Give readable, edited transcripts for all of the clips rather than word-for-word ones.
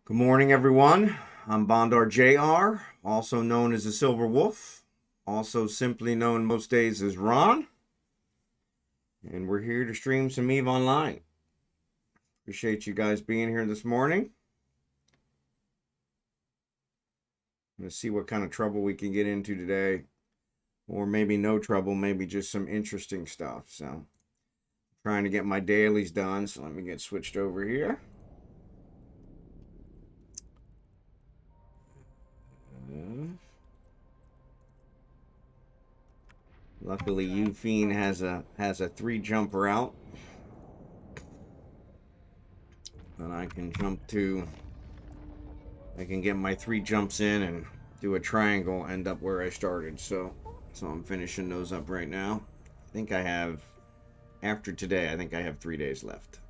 Good morning, everyone. I'm Bondar JR, also known as the Silver Wolf, also simply known most days as Ron, and we're here to stream some EVE Online. Appreciate you guys being here this morning. Let's see what kind of trouble we can get into today, or maybe no trouble, maybe just some interesting stuff. So, trying to get my dailies done, so let me get switched over here. Luckily, Fiend has a 3 jumper out that I can jump to. I can get my 3 jumps in and do a triangle, end up where I started. So I'm finishing those up right now. I think I have, after today, I think I have 3 days left.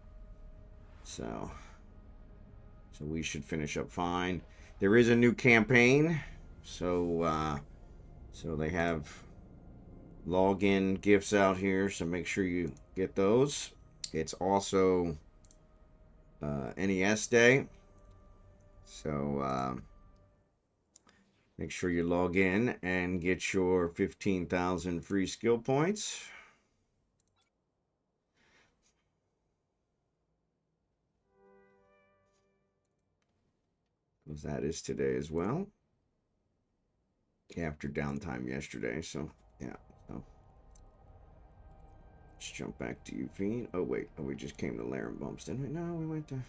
So we should finish up fine. There is a new campaign, so they have login gifts out here, so make sure you get those. It's also NES Day, so make sure you log in and get your 15,000 free skill points. Because that is today as well. After downtime yesterday, so yeah. So let's jump back to Fiend. Oh wait, we just came to Lair and Bumps, didn't we? No, we went to.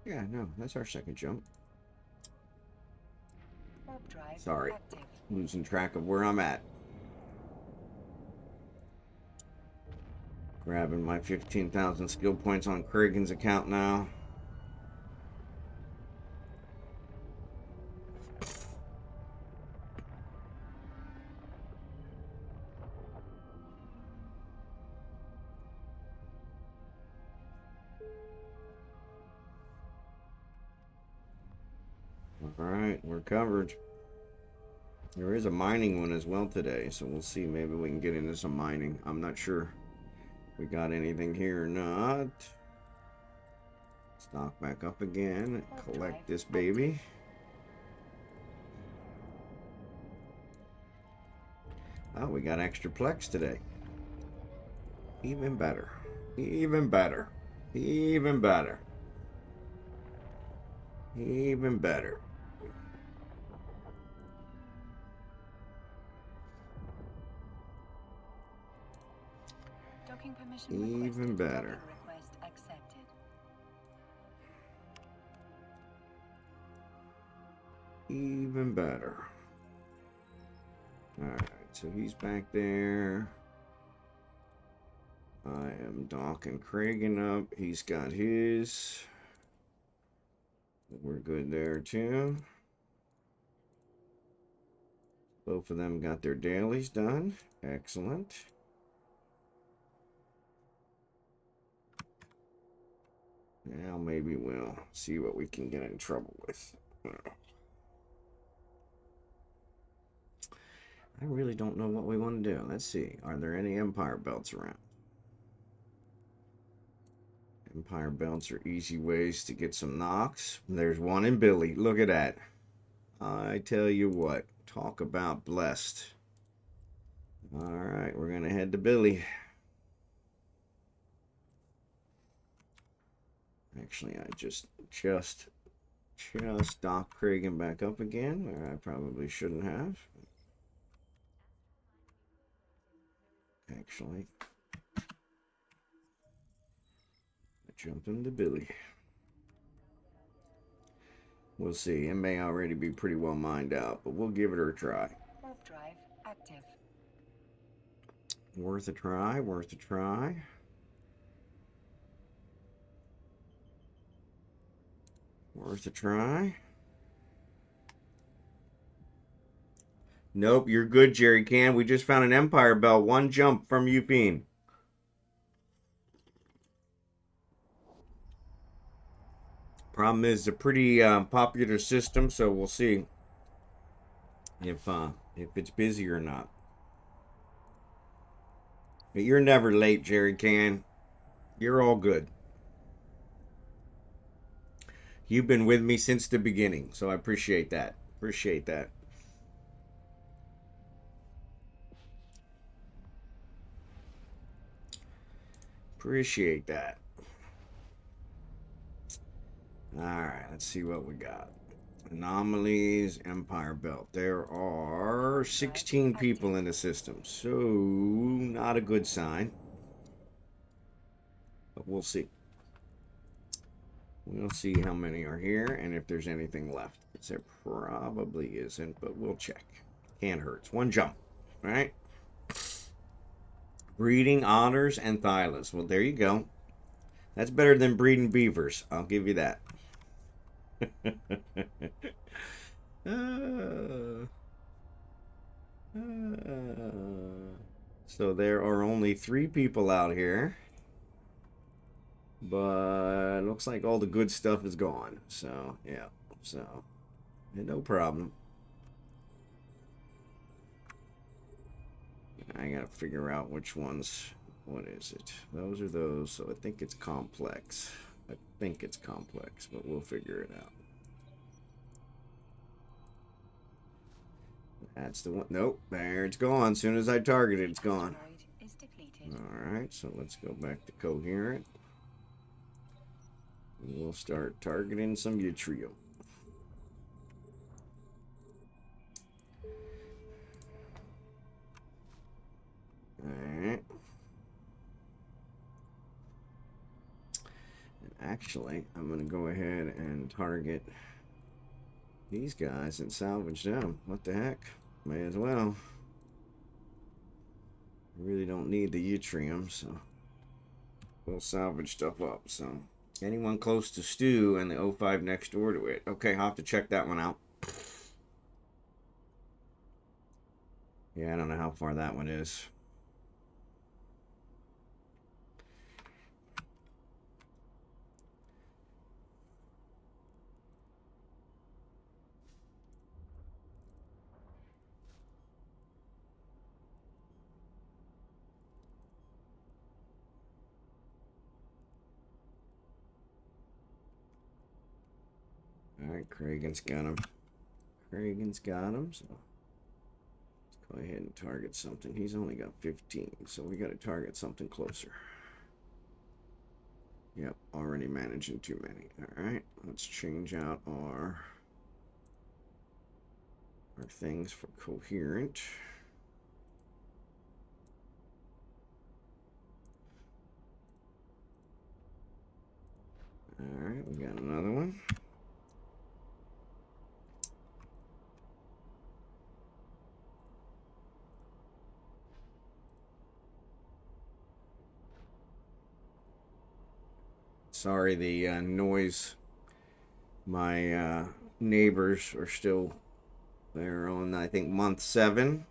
Yeah, no, that's our second jump. Sorry, losing track of where I'm at. Grabbing my 15,000 skill points on Kragan's account now. Alright, we're covered. There is a mining one as well today, so we'll see. Maybe we can get into some mining. I'm not sure if we got anything here or not. Stock back up again. Collect this baby. Oh, we got extra plex today. Even better. Even better. Even better. Even better. Even better. Even better. Alright, so he's back there. I am docking Kragan up. He's got his. We're good there too. Both of them got their dailies done. Excellent. Now maybe we'll see what we can get in trouble with. I really don't know what we want to do. Let's see. Are there any Empire belts around? Empire belts are easy ways to get some knocks. There's one in Billy. Look at that. I tell you what. Talk about blessed. Alright, we're going to head to Billy. Actually, I just dock Kragan back up again, where I probably shouldn't have. Actually, I jump into Billy. We'll see. It may already be pretty well mined out, but we'll give it a try. Warp drive active. Worth a try, worth a try. Worth a try. Nope, you're good, Jerry Can. We just found an Empire belt. 1 jump from Upine. Problem is, it's a pretty popular system, so we'll see if it's busy or not. But you're never late, Jerry Can. You're all good. You've been with me since the beginning, so I appreciate that. Appreciate that. Appreciate that. Alright, let's see what we got. Anomalies, Empire Belt. There are 16 people in the system, so not a good sign. But we'll see. We'll see how many are here and if there's anything left. There probably isn't, but we'll check. Can't hurt. It's one jump, right? Breeding otters and thylas. Well, there you go. That's better than breeding beavers. I'll give you that. So there are only 3 people out here. But looks like all the good stuff is gone. So, yeah. So, no problem. I gotta figure out which ones. What is it? Those are those. So I think it's complex. I think it's complex, but we'll figure it out. That's the one. Nope. There it's gone. As soon as I target it, it's gone. Alright, so let's go back to coherent. We'll start targeting some yttrium. Alright. And actually, I'm going to go ahead and target these guys and salvage them. What the heck? May as well. Really don't need the yttrium, so we'll salvage stuff up. So anyone close to Stu and the O5 next door to it. Okay, I'll have to check that one out. Yeah, I don't know how far that one is. Alright, Kragan's got him. Kragan's got him, so let's go ahead and target something. He's only got 15, so we got to target something closer. Yep, already managing too many. Alright, let's change out our things for coherent. Alright, we got another one. Sorry, the noise. My neighbors are still, they're on, I think, month 7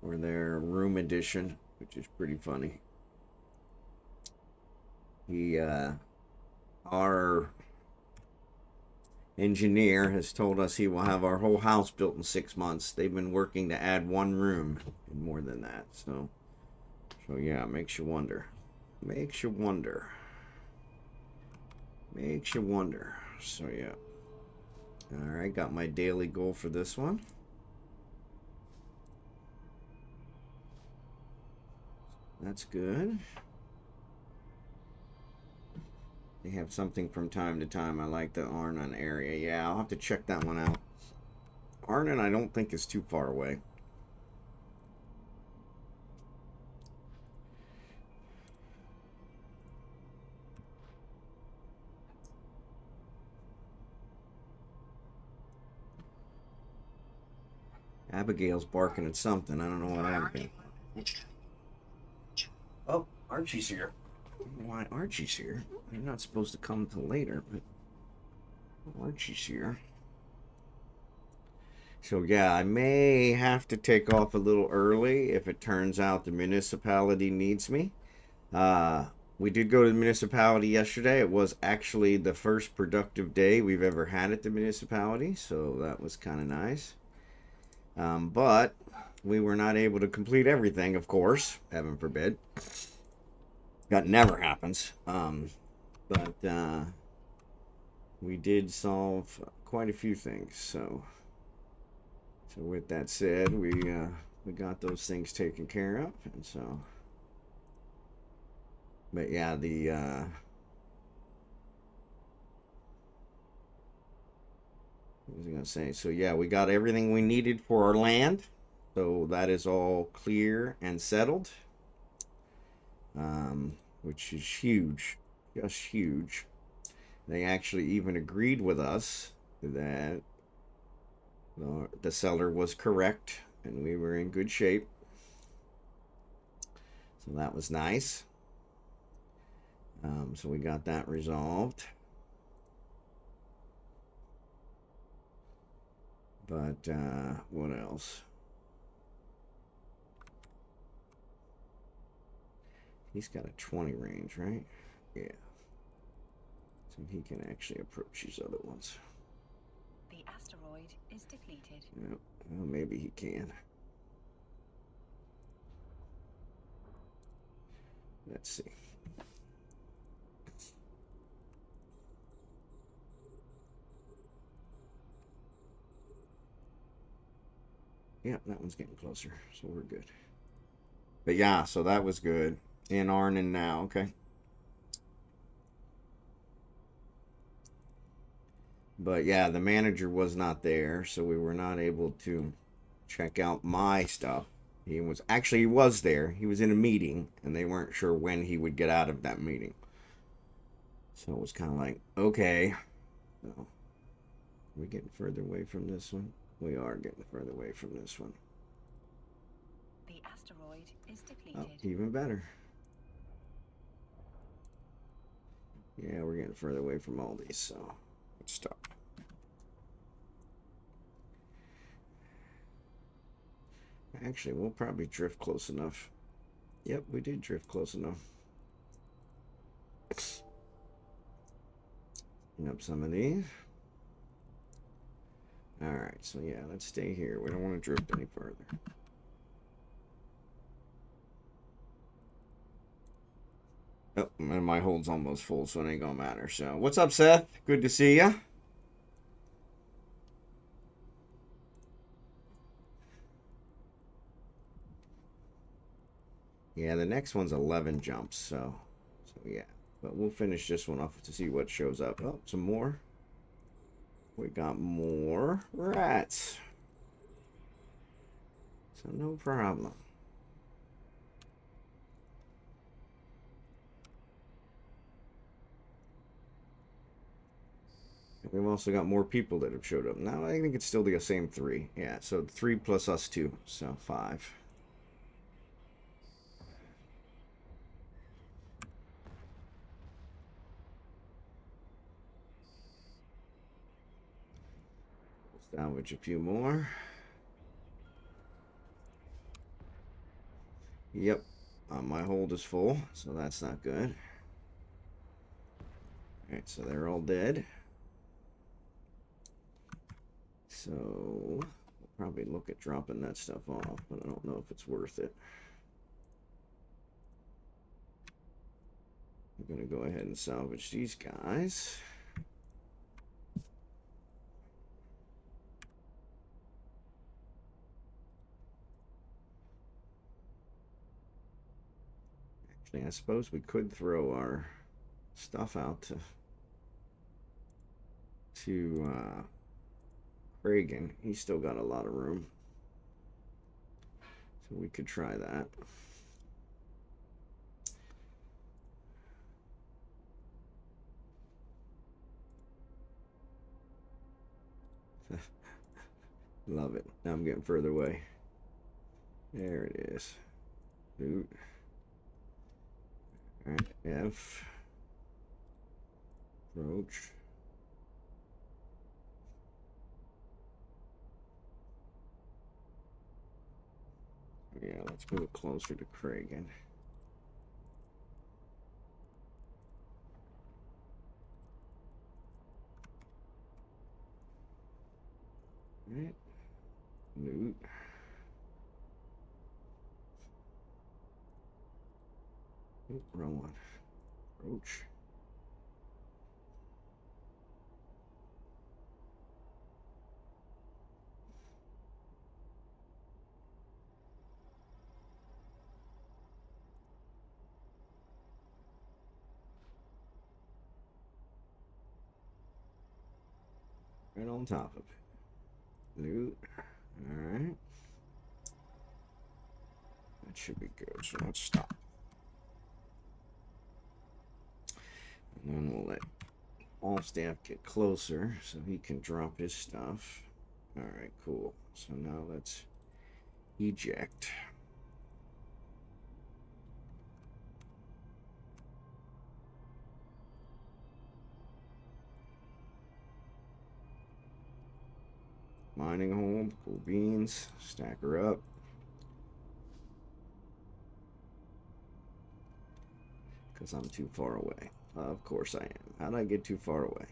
for their room edition, which is pretty funny. Our engineer has told us he will have our whole house built in 6 months. They've been working to add 1 room and more than that. So yeah, makes you wonder. Makes you wonder. Makes you wonder. So yeah. Alright, got my daily goal for this one. That's good. They have something from time to time. I like the Arnon area. Yeah, I'll have to check that one out. Arnon, I don't think is too far away. Abigail's barking at something. I don't know what happened. Oh, Archie's here. I don't know why Archie's here. They're not supposed to come till later, but Archie's here. So yeah, I may have to take off a little early if it turns out the municipality needs me. We did go to the municipality yesterday. It was actually the first productive day we've ever had at the municipality, so that was kind of nice. But we were not able to complete everything, of course, heaven forbid. That never happens. But we did solve quite a few things. So with that said, we got those things taken care of, and so. But yeah, the what was I gonna say? So yeah, we got everything we needed for our land. So that is all clear and settled, which is huge, just huge. They actually even agreed with us that the seller was correct and we were in good shape. So that was nice. So we got that resolved. But what else? He's got a 20 range, right? Yeah. So he can actually approach these other ones. The asteroid is depleted. Yep. Well, maybe he can. Let's see. Yeah, that one's getting closer, so we're good. But yeah, so that was good. In Arnon now, okay. But yeah, the manager was not there, so we were not able to check out my stuff. He was there. He was in a meeting, and they weren't sure when he would get out of that meeting. So it was kind of like, okay. So, are we getting further away from this one? We are getting further away from this one. The asteroid is depleted. Oh, even better. Yeah, we're getting further away from all these, so let's stop. Actually, we'll probably drift close enough. Yep, we did drift close enough. Clean up some of these. Alright, so yeah, let's stay here. We don't want to drift any further. Oh, and my hold's almost full, so it ain't gonna matter. So, what's up, Seth? Good to see ya. Yeah, the next one's 11 jumps, so yeah. But we'll finish this one off to see what shows up. Oh, some more. We got more rats. So no problem. We've also got more people that have showed up. Now I think it's still the same 3. Yeah, so 3 plus us 2, so 5. Salvage a few more. Yep, my hold is full, so that's not good. Alright, so they're all dead. So we'll probably look at dropping that stuff off, but I don't know if it's worth it. I'm gonna go ahead and salvage these guys. Actually, I suppose we could throw our stuff out to Reagan. He's still got a lot of room, so we could try that. Love it. Now I'm getting further away. There it is. Boot. All right, F. Approach. Yeah, let's move closer to Kragan. All right. Loot. Oop, wrong one. Approach. right on top of it. Loot. Alright. That should be good. So let's stop. And then we'll let all staff get closer so he can drop his stuff. Alright, cool. So now let's eject. Mining hole, cool beans, stack her up. Because I'm too far away. Of course I am. How'd I get too far away?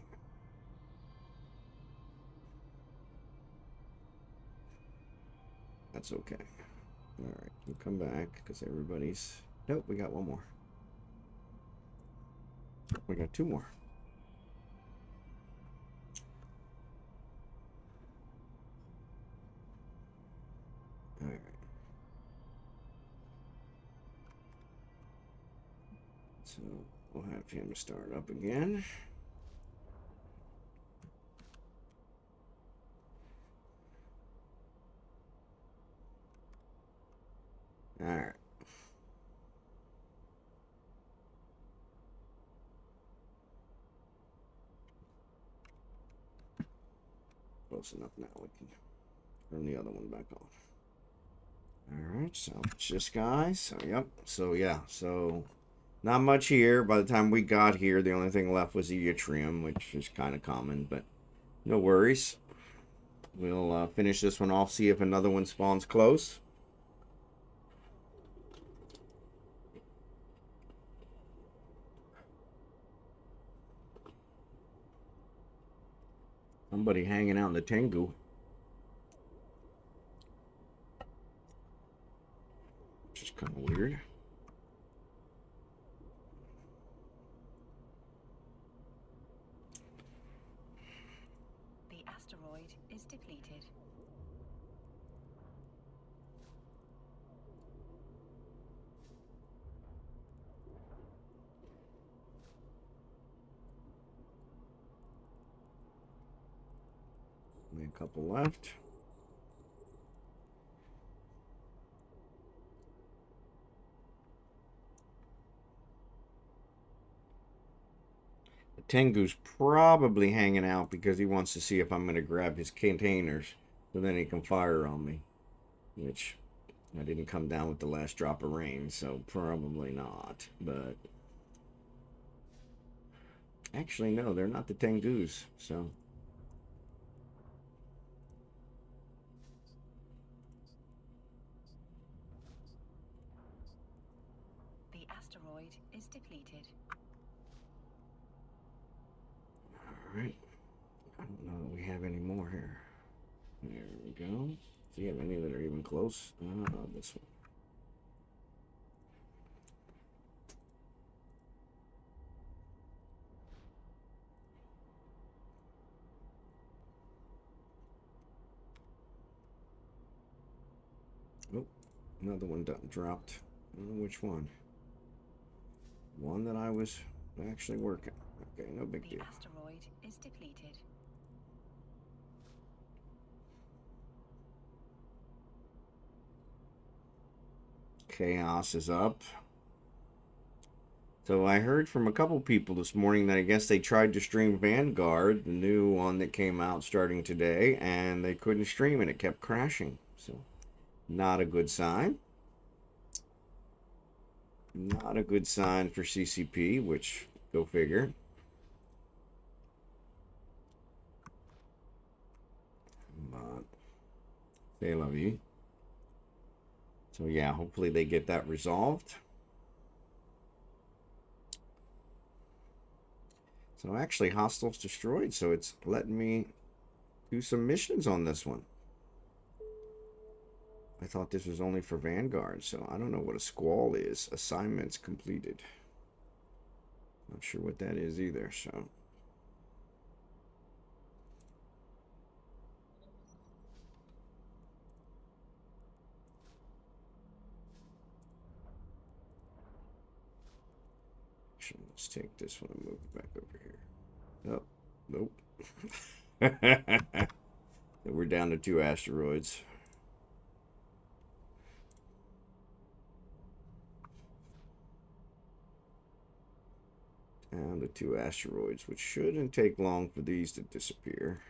That's okay. Alright, we'll come back because everybody's... Nope, we got one more. We got two more. Alright. So we'll have him start up again. Alright. Close enough now. We can turn the other one back on. Alright, so it's this guy. So, yep. So, yeah. So, not much here. By the time we got here, the only thing left was the yttrium, which is kind of common, but no worries. We'll finish this one off, see if another one spawns close. Somebody hanging out in the Tengu. Which is kind of weird. The asteroid is depleted. Only a couple left. The Tengu's probably hanging out because he wants to see if I'm going to grab his containers so then he can fire on me. Which I didn't come down with the last drop of rain, so probably not. But actually, no, they're not the Tengus, so... The asteroid is depleted. Alright. I don't know that we have any more here. There we go. Do you have any that are even close? This one. Oh, another one dropped. I don't know which one. One that I was actually working. Okay, no big deal. The asteroid is depleted. Chaos is up. So I heard from a couple people this morning that I guess they tried to stream Vanguard, the new one that came out starting today, and they couldn't stream it. It kept crashing. So not a good sign. Not a good sign for CCP, which, go figure. But they love you. So yeah, hopefully they get that resolved. So actually, hostiles destroyed, so it's letting me do some missions on this one. I thought this was only for Vanguard, so I don't know what a squall is. Assignments completed. Not sure what that is either, so... Actually, let's take this one and move it back over here. Oh, nope. We're down to 2 asteroids. Down to 2 asteroids, which shouldn't take long for these to disappear.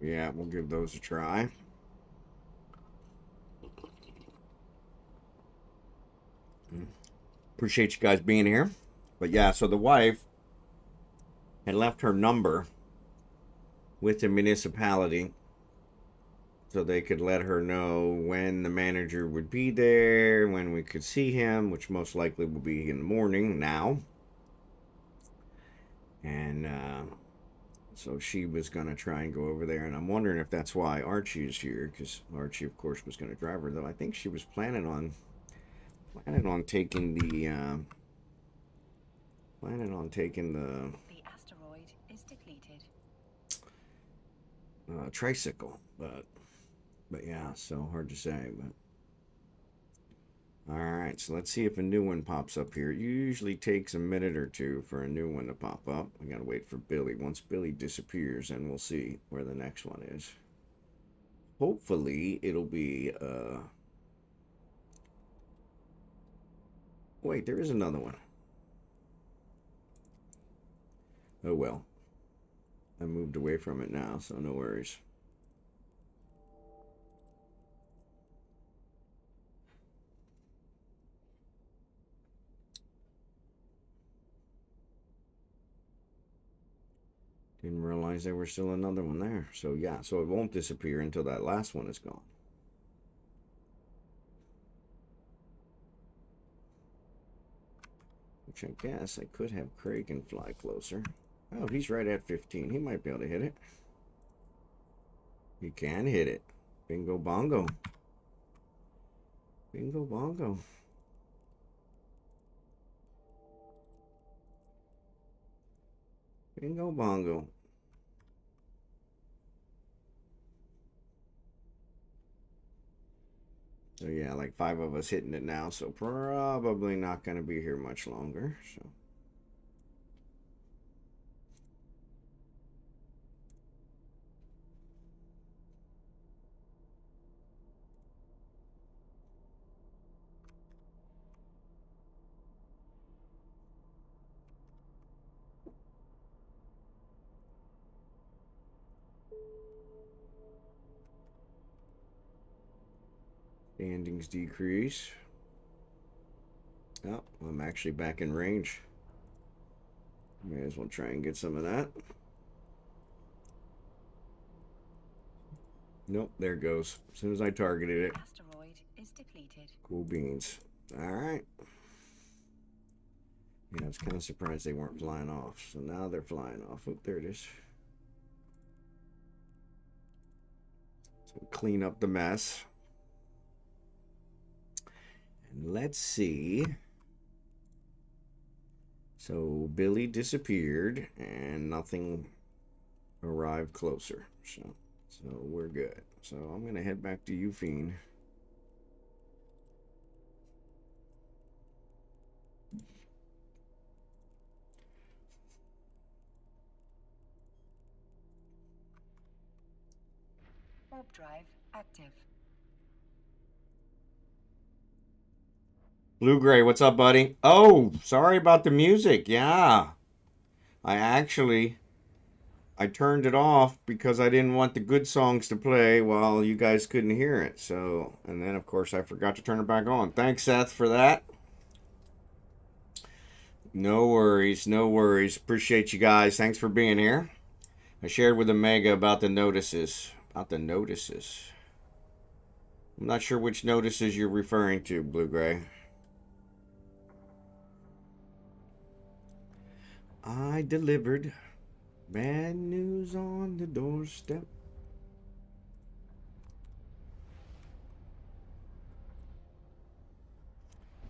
Yeah, we'll give those a try. Appreciate you guys being here. But yeah, so the wife had left her number with the municipality so they could let her know when the manager would be there, when we could see him, which most likely will be in the morning now. And so she was going to try and go over there. And I'm wondering if that's why Archie is here, because Archie, of course, was going to drive her. Though I think she was planning on taking the The asteroid is depleted. tricycle, but yeah, so hard to say. But all right, so let's see if a new one pops up here. It usually takes a minute or two for a new one to pop up. We gotta wait for Billy. Once Billy disappears, then we'll see where the next one is. Hopefully it'll be wait, there is another one. Oh well, I moved away from it now, so no worries. Didn't realize there was still another one there. So yeah, so it won't disappear until that last one is gone. Which I guess I could have Kraken fly closer. Oh, he's right at 15. He might be able to hit it. He can hit it. Bingo bongo. Bingo bongo. Bingo bongo. So yeah, like 5 of us hitting it now, so probably not going to be here much longer. So standings decrease. Oh, I'm actually back in range. May as well try and get some of that. Nope, there it goes. As soon as I targeted it. Asteroid is depleted. Cool beans. All right. Yeah, I was kind of surprised they weren't flying off. So now they're flying off. Oh, there it is. So clean up the mess. And let's see. So Billy disappeared and nothing arrived closer. So we're good. So I'm going to head back to Eufine. Warp drive active. Blue Gray, what's up, buddy? Oh, sorry about the music. Yeah. I turned it off because I didn't want the good songs to play while you guys couldn't hear it. So, and then of course I forgot to turn it back on. Thanks, Seth, for that. No worries, no worries. Appreciate you guys. Thanks for being here. I shared with Omega about the notices. I'm not sure which notices you're referring to, Blue Gray. I delivered. Bad news on the doorstep.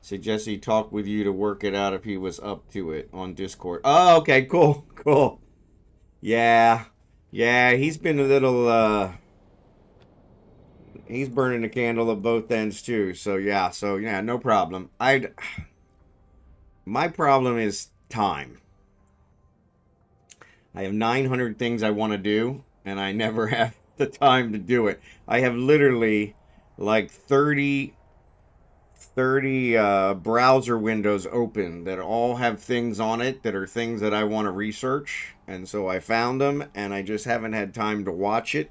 Suggest he talk with you to work it out if he was up to it on Discord. Oh, okay, cool, cool. Yeah, yeah, he's been a little, he's burning the candle at both ends too. So yeah, no problem. My problem is time. I have 900 things I want to do, and I never have the time to do it. I have literally like 30 browser windows open that all have things on it that are things that I want to research. And so I found them, and I just haven't had time to watch it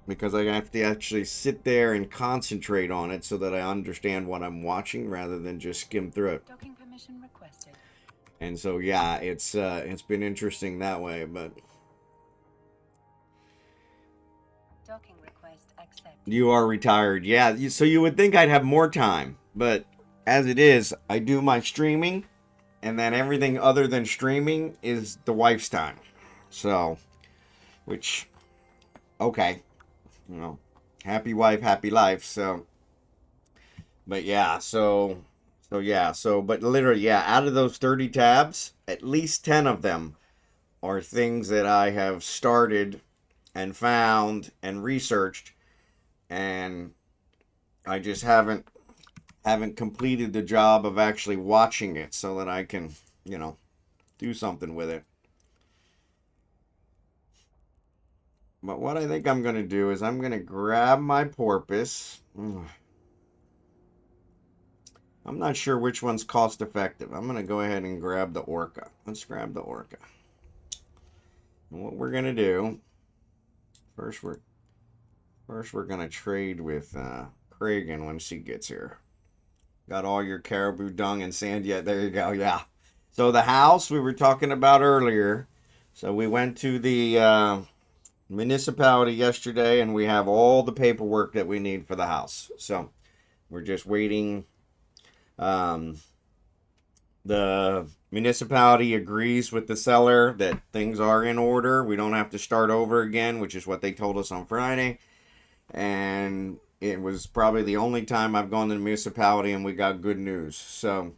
because I have to actually sit there and concentrate on it so that I understand what I'm watching rather than just skim through it. Docking permission requested. And so yeah, it's been interesting that way, but Docking request accepted. you are retired. Yeah, so you would think I'd have more time, but as it is, I do my streaming, and then everything other than streaming is the wife's time. So, which, okay, you know, happy wife, happy life. So, but yeah, but literally, yeah, out of those 30 tabs, at least 10 of them are things that I have started and found and researched, and I just haven't completed the job of actually watching it so that I can, you know, do something with it. But what I think I'm going to do is I'm going to grab my porpoise. I'm not sure which one's cost effective. I'm going to go ahead and grab the orca. Let's grab the orca. And what we're going to do, first we're going to trade with Kragan when she gets here. Got all your caribou dung and sand yet? There you go. Yeah. So the house we were talking about earlier. So we went to the municipality yesterday, and we have all the paperwork that we need for the house. So we're just waiting. The municipality agrees with the seller that things are in order. We don't have to start over again, which is what they told us on Friday. And it was probably the only time I've gone to the municipality and we got good news. So,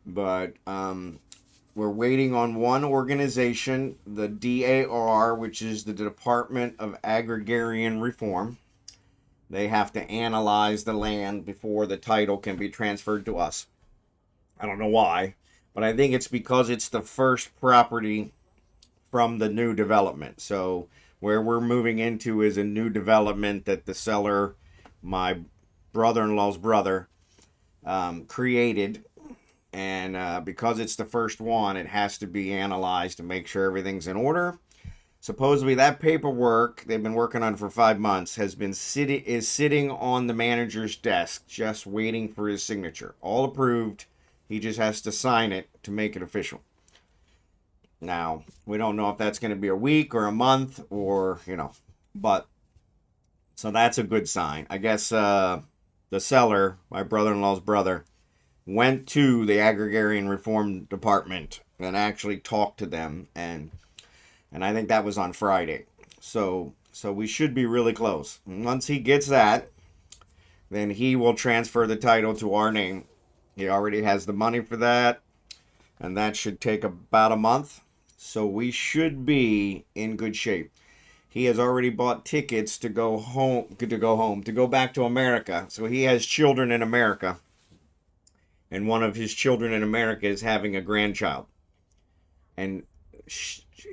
but we're waiting on one organization, the DAR, which is the Department of Agrarian Reform. They have to analyze the land before the title can be transferred to us. I don't know why, but I think it's because it's the first property from the new development. So where we're moving into is a new development that the seller, my brother-in-law's brother, created. And because it's the first one, it has to be analyzed to make sure everything's in order. Supposedly that paperwork they've been working on for 5 months is sitting on the manager's desk, just waiting for his signature. All approved. He just has to sign it to make it official. Now, we don't know if that's going to be a week or a month or, but so that's a good sign. I guess the seller, my brother-in-law's brother, went to the Agrarian Reform Department and actually talked to them, and I think that was on Friday. So we should be really close. And once he gets that, then he will transfer the title to our name. He already has the money for that, and that should take about a month. So we should be in good shape. He has already bought tickets to go back to America. So he has children in America, and one of his children in America is having a grandchild. And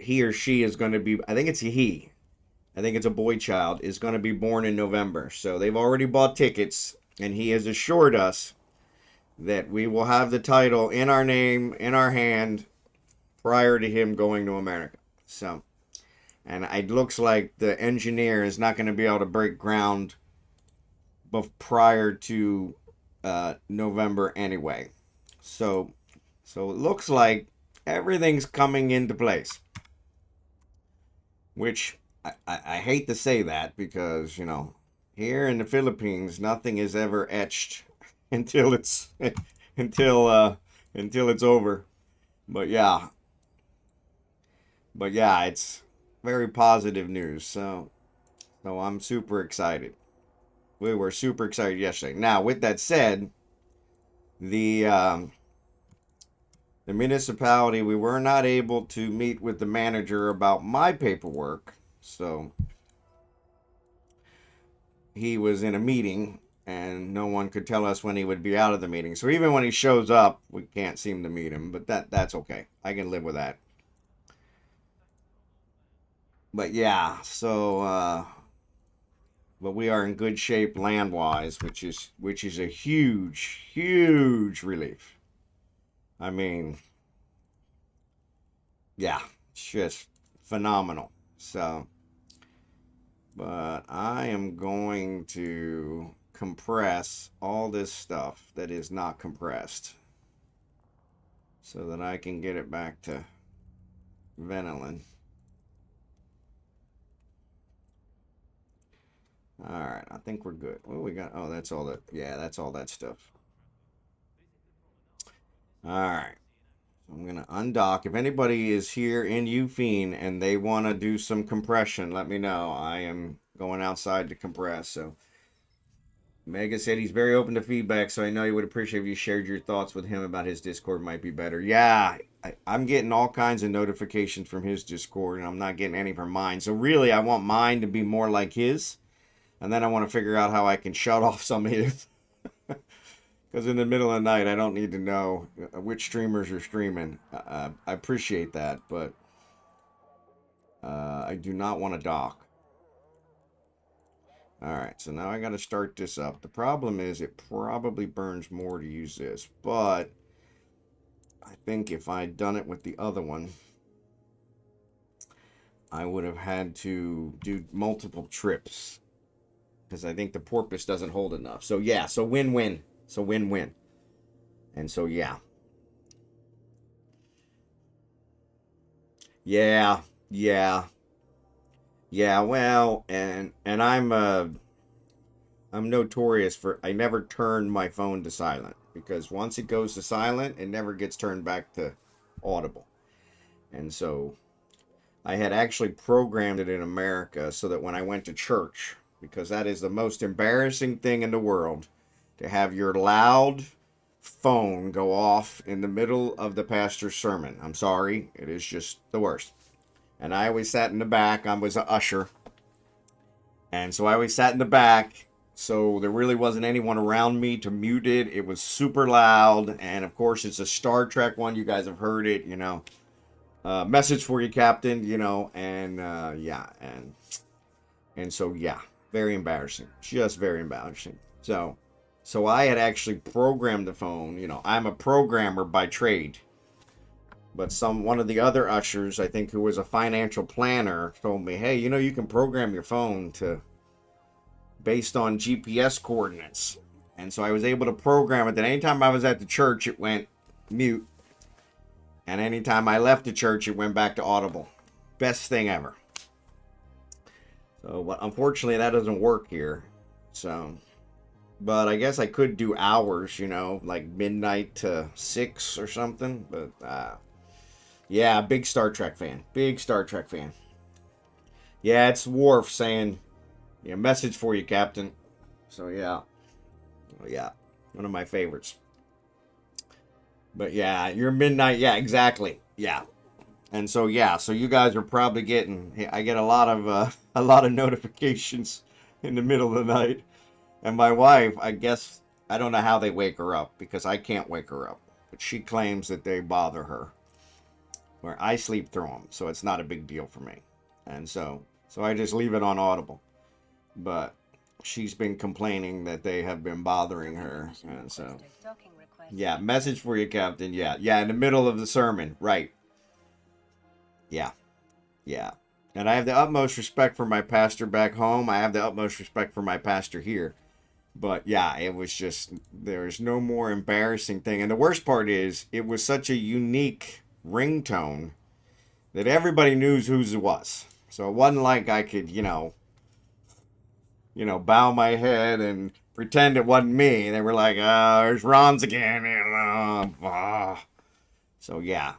he or she is going to be, I think it's a boy child, is going to be born in November. So they've already bought tickets, and he has assured us that we will have the title in our name, in our hand, prior to him going to America. So, and it looks like the engineer is not going to be able to break ground prior to November anyway. So it looks like everything's coming into place. Which I hate to say that because, here in the Philippines, nothing is ever etched until it's until it's over. But yeah. But yeah, it's very positive news. So I'm super excited. We were super excited yesterday. Now, with that said, the the municipality, we were not able to meet with the manager about my paperwork. So he was in a meeting and no one could tell us when he would be out of the meeting. So even when he shows up, we can't seem to meet him, but that's okay. I can live with that. But yeah, but we are in good shape land-wise, which is a huge relief. I mean, yeah, it's just phenomenal. So, but I am going to compress all this stuff that is not compressed so that I can get it back to Venelin. All right, I think we're good. What do we got? Oh, that's all that. Yeah, that's all that stuff. All right. I'm going to undock. If anybody is here in Ufine and they want to do some compression, let me know. I am going outside to compress. So Mega said he's very open to feedback, so I know he would appreciate if you shared your thoughts with him about his Discord might be better. Yeah, I'm getting all kinds of notifications from his Discord, and I'm not getting any from mine. So really, I want mine to be more like his, and then I want to figure out how I can shut off some of his. Because in the middle of the night, I don't need to know which streamers are streaming. I appreciate that, but I do not want to dock. Alright, so now I got to start this up. The problem is it probably burns more to use this, but I think if I'd done it with the other one, I would have had to do multiple trips. Because I think the porpoise doesn't hold enough. So yeah, so win-win. So win-win. And so yeah. Yeah, yeah. Yeah, well, and I'm notorious for I never turn my phone to silent because once it goes to silent, it never gets turned back to audible. And so I had actually programmed it in America so that when I went to church, because that is the most embarrassing thing in the world, to have your loud phone go off in the middle of the pastor's sermon. I'm sorry, it is just the worst. And I always sat in the back. I was an usher. And so I always sat in the back. So there really wasn't anyone around me to mute it. It was super loud. And of course, it's a Star Trek one. You guys have heard it, you know. Message for you, Captain, you know. And yeah. And so, yeah. Very embarrassing. Just very embarrassing. So I had actually programmed the phone. You know, I'm a programmer by trade. But one of the other ushers, I think, who was a financial planner, told me, hey, you know, you can program your phone to based on GPS coordinates. And so I was able to program it that anytime I was at the church, it went mute. And anytime I left the church, it went back to audible. Best thing ever. So, but unfortunately, that doesn't work here. So, but I guess I could do hours, you know, like midnight to 6 or something. But, yeah, big Star Trek fan. Big Star Trek fan. Yeah, it's Worf saying, yeah, message for you, Captain. So, yeah. Yeah, one of my favorites. But, yeah, your midnight. Yeah, exactly. Yeah. And so, yeah, so you guys are probably getting, I get a lot of notifications in the middle of the night. And my wife, I guess, I don't know how they wake her up because I can't wake her up. But she claims that they bother her. Where I sleep through them, so it's not a big deal for me. And so I just leave it on audible. But she's been complaining that they have been bothering her. And so, yeah, message for you, Captain. Yeah, in the middle of the sermon. Right. Yeah. And I have the utmost respect for my pastor back home. I have the utmost respect for my pastor here. But yeah, it was just, there's no more embarrassing thing. And the worst part is, it was such a unique ringtone that everybody knew whose it was. So it wasn't like I could, you know, bow my head and pretend it wasn't me. They were like, oh, there's Ron's again. So yeah.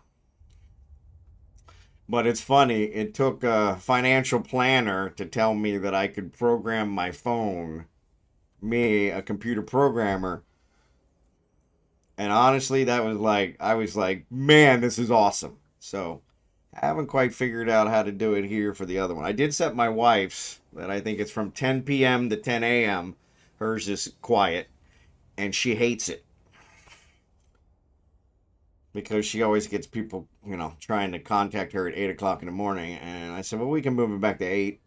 But it's funny, it took a financial planner to tell me that I could program my phone, me, a computer programmer. And honestly, I was like, man, this is awesome. So I haven't quite figured out how to do it here for the other one. I did set my wife's that I think it's from 10 p.m. to 10 a.m. Hers is quiet, and she hates it because she always gets people, trying to contact her at 8 o'clock in the morning. And I said, well, we can move it back to 8.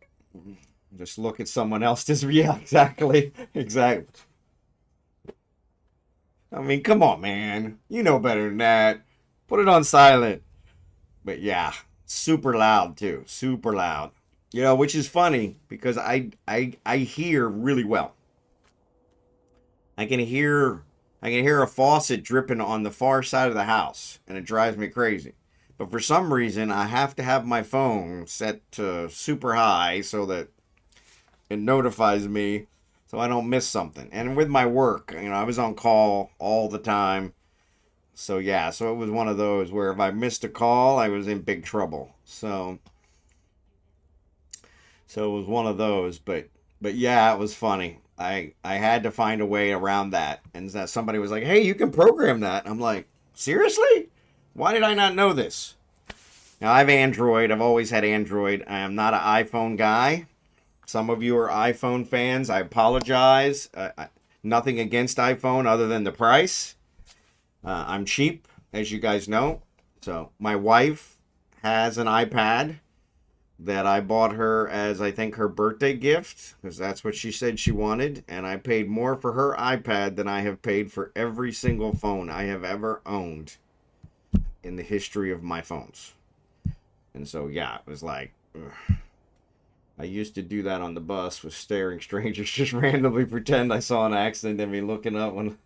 Just look at someone else. Just, yeah, exactly. Exactly. I mean, come on, man. You know better than that. Put it on silent. But yeah, super loud too. Super loud. Which is funny because I hear really well. I can hear a faucet dripping on the far side of the house, and it drives me crazy. But for some reason, I have to have my phone set to super high so that it notifies me so I don't miss something. And with my work, I was on call all the time. So yeah, so it was one of those where if I missed a call, I was in big trouble. So it was one of those, but yeah, it was funny. I had to find a way around that. And that somebody was like, "Hey, you can program that." I'm like, "Seriously? Why did I not know this?" Now, I have Android. I've always had Android. I am not an iPhone guy. Some of you are iPhone fans. I apologize. Nothing against iPhone other than the price. I'm cheap, as you guys know. So my wife has an iPad that I bought her as, I think, her birthday gift, because that's what she said she wanted. And I paid more for her iPad than I have paid for every single phone I have ever owned in the history of my phones. And so, yeah, it was like, ugh. I used to do that on the bus with staring strangers, just randomly pretend I saw an accident and be looking up when...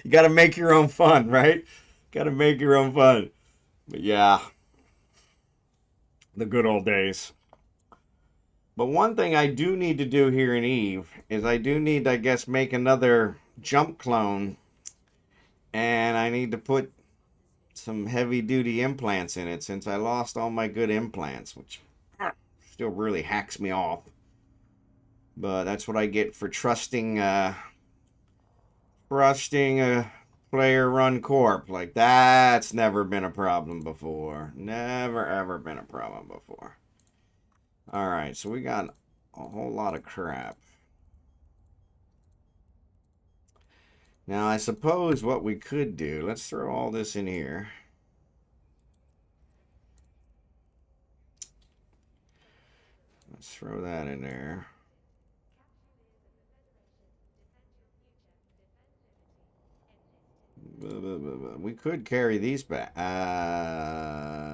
You got to make your own fun, right? Got to make your own fun. But yeah, the good old days. But one thing I do need to do here in Eve is I do need to, I guess, make another jump clone. And I need to put some heavy duty implants in it since I lost all my good implants, which still really hacks me off. But that's what I get for trusting a player run corp. Like, that's never been a problem before. Never ever been a problem before. Alright, so we got a whole lot of crap. Now, I suppose what we could do, let's throw all this in here. Let's throw that in there. We could carry these back.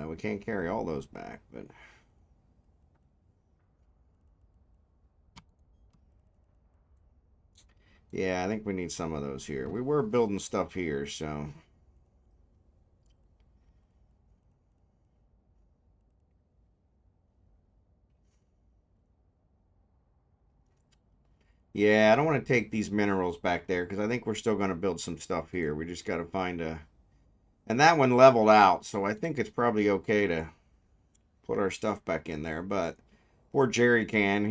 We can't carry all those back, but... Yeah, I think we need some of those here. We were building stuff here, so... Yeah, I don't want to take these minerals back there because I think we're still going to build some stuff here. We just got to find a... And that one leveled out, so I think it's probably okay to put our stuff back in there. But poor Jerry can.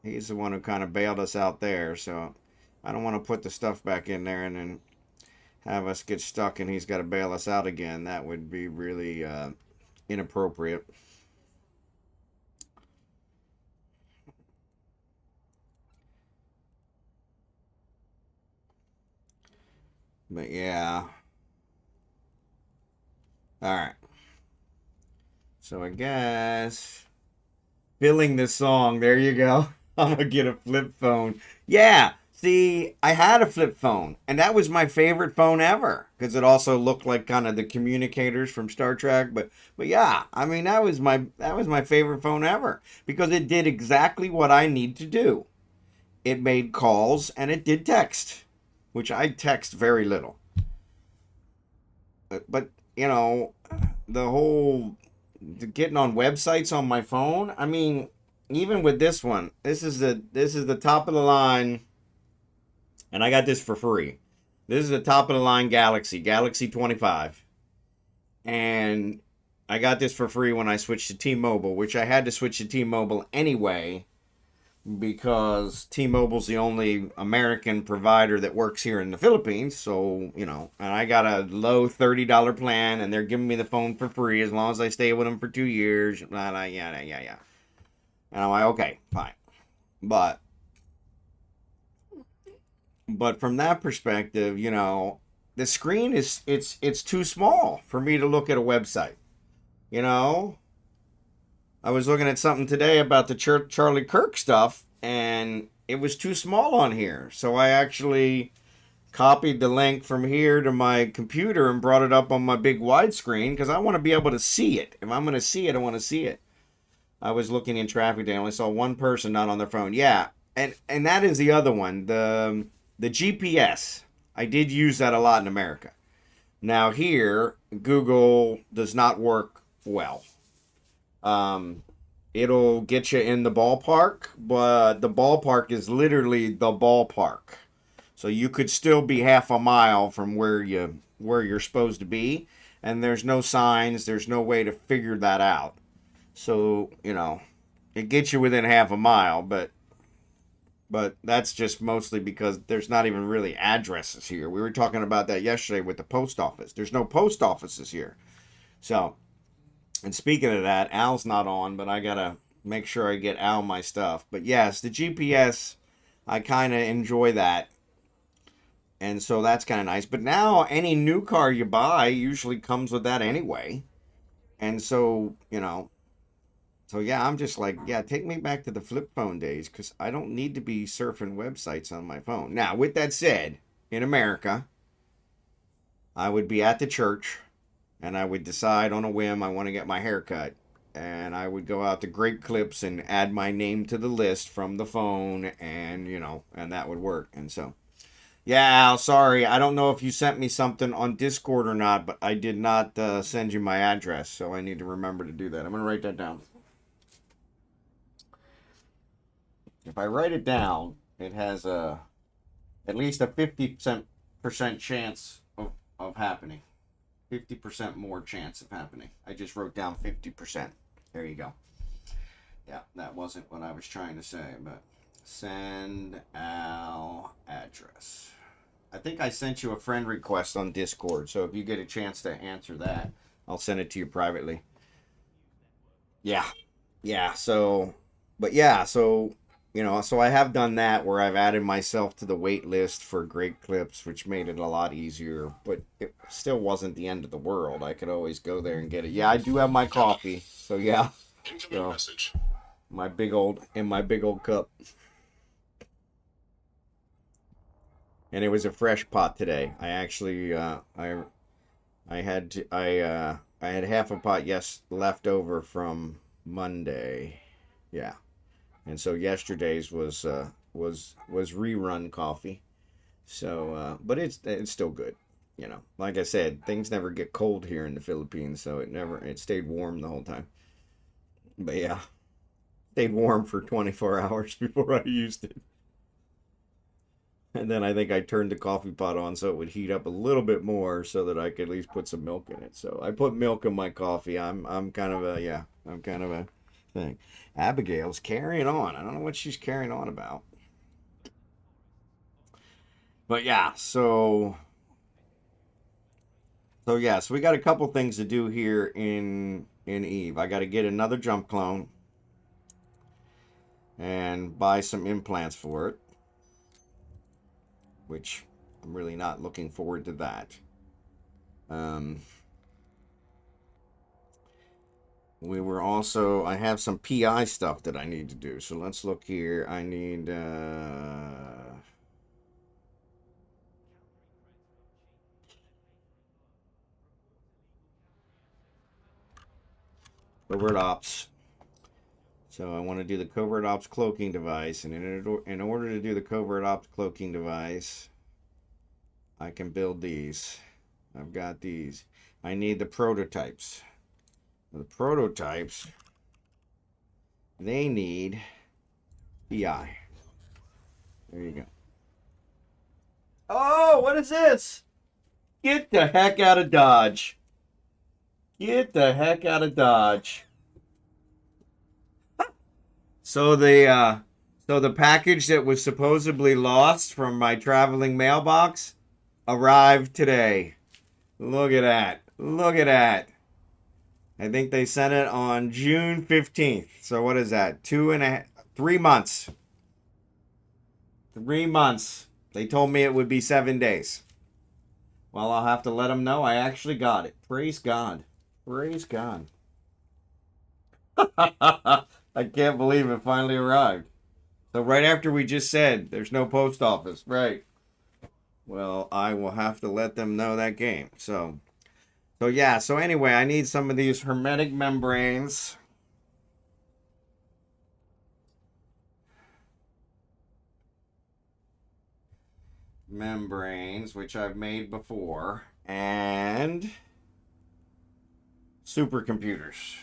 He's the one who kind of bailed us out there, so I don't want to put the stuff back in there and then have us get stuck and he's got to bail us out again. That would be really inappropriate. But yeah. Alright. So I guess filling the song. There you go. I'm gonna get a flip phone. Yeah. See, I had a flip phone, and that was my favorite phone ever because it also looked like kind of the communicators from Star Trek. But yeah, I mean that was my favorite phone ever because it did exactly what I need to do. It made calls and it did text, which I text very little. But the whole getting on websites on my phone. I mean, even with this one, this is the top of the line, and I got this for free. This is the top of the line Galaxy 25. And I got this for free when I switched to T-Mobile, which I had to switch to T-Mobile anyway because T-Mobile's the only American provider that works here in the Philippines. So, you know, and I got a low $30 plan, and they're giving me the phone for free as long as I stay with them for 2 years. Blah, blah, yeah. And I'm like, okay, fine. But from that perspective, you know, the screen is it's too small for me to look at a website. You know, I was looking at something today about the Charlie Kirk stuff, and it was too small on here. So I actually copied the link from here to my computer and brought it up on my big widescreen because I want to be able to see it. If I'm going to see it, I want to see it. I was looking in traffic day. I only saw one person not on their phone. Yeah, and that is the other one. The GPS. I did use that a lot in America. Now here, Google does not work well. It'll get you in the ballpark, but the ballpark is literally the ballpark. So you could still be half a mile from where you're supposed to be, and there's no signs, there's no way to figure that out. So, you know, it gets you within half a mile, but that's just mostly because there's not even really addresses here. We were talking about that yesterday with the post office. There's no post offices here. So, and speaking of that, Al's not on, but I gotta make sure I get Al my stuff. But yes, the GPS, I kind of enjoy that. And so that's kind of nice. But now any new car you buy usually comes with that anyway. And so, you know, so yeah, I'm just like, yeah, take me back to the flip phone days because I don't need to be surfing websites on my phone. Now, with that said, in America, I would be at the church and I would decide on a whim I want to get my hair cut. And I would go out to Great Clips and add my name to the list from the phone, and you know, and that would work. And so, yeah, Al, sorry, I don't know if you sent me something on Discord or not, but I did not send you my address, so I need to remember to do that. I'm gonna write that down. If I write it down, it has at least a 50% chance of happening. 50% more chance of happening. I just wrote down 50%. There you go. Yeah, that wasn't what I was trying to say, but send Al address. I think I sent you a friend request on Discord, so if you get a chance to answer that, I'll send it to you privately. Yeah, yeah, so, but yeah, so, you know, so I have done that where I've added myself to the wait list for Great Clips, which made it a lot easier, but it still wasn't the end of the world. I could always go there and get it. Yeah, I do have my coffee, so yeah. So, message. In my big old cup. And it was a fresh pot today. I actually, I had half a pot left over from Monday. Yeah. And so yesterday's was rerun coffee. So but it's still good. You know, like I said, things never get cold here in the Philippines, so it stayed warm the whole time. But yeah, stayed warm for 24 hours before I used it. And then I think I turned the coffee pot on so it would heat up a little bit more so that I could at least put some milk in it. So I put milk in my coffee. I'm kind of a thing. Abigail's carrying on. I don't know what she's carrying on about. But yeah, so we got a couple things to do here in Eve. I got to get another jump clone and buy some implants for it, which I'm really not looking forward to that. I have some PI stuff that I need to do. So let's look here. I need, covert ops. So I want to do the covert ops cloaking device. And in order to do the covert ops cloaking device, I can build these. I've got these. I need the prototypes. The prototypes, they need PI. There you go. Oh, what is this? Get the heck out of Dodge. Get the heck out of Dodge. So the package that was supposedly lost from my traveling mailbox arrived today. Look at that. Look at that. I think they sent it on June 15th. So what is that? 3 months. 3 months. They told me it would be 7 days. Well, I'll have to let them know I actually got it. Praise God. Praise God. I can't believe it finally arrived. So right after we just said there's no post office. Right. Well, I will have to let them know that game. So yeah, so anyway, I need some of these hermetic membranes. Which I've made before, and supercomputers.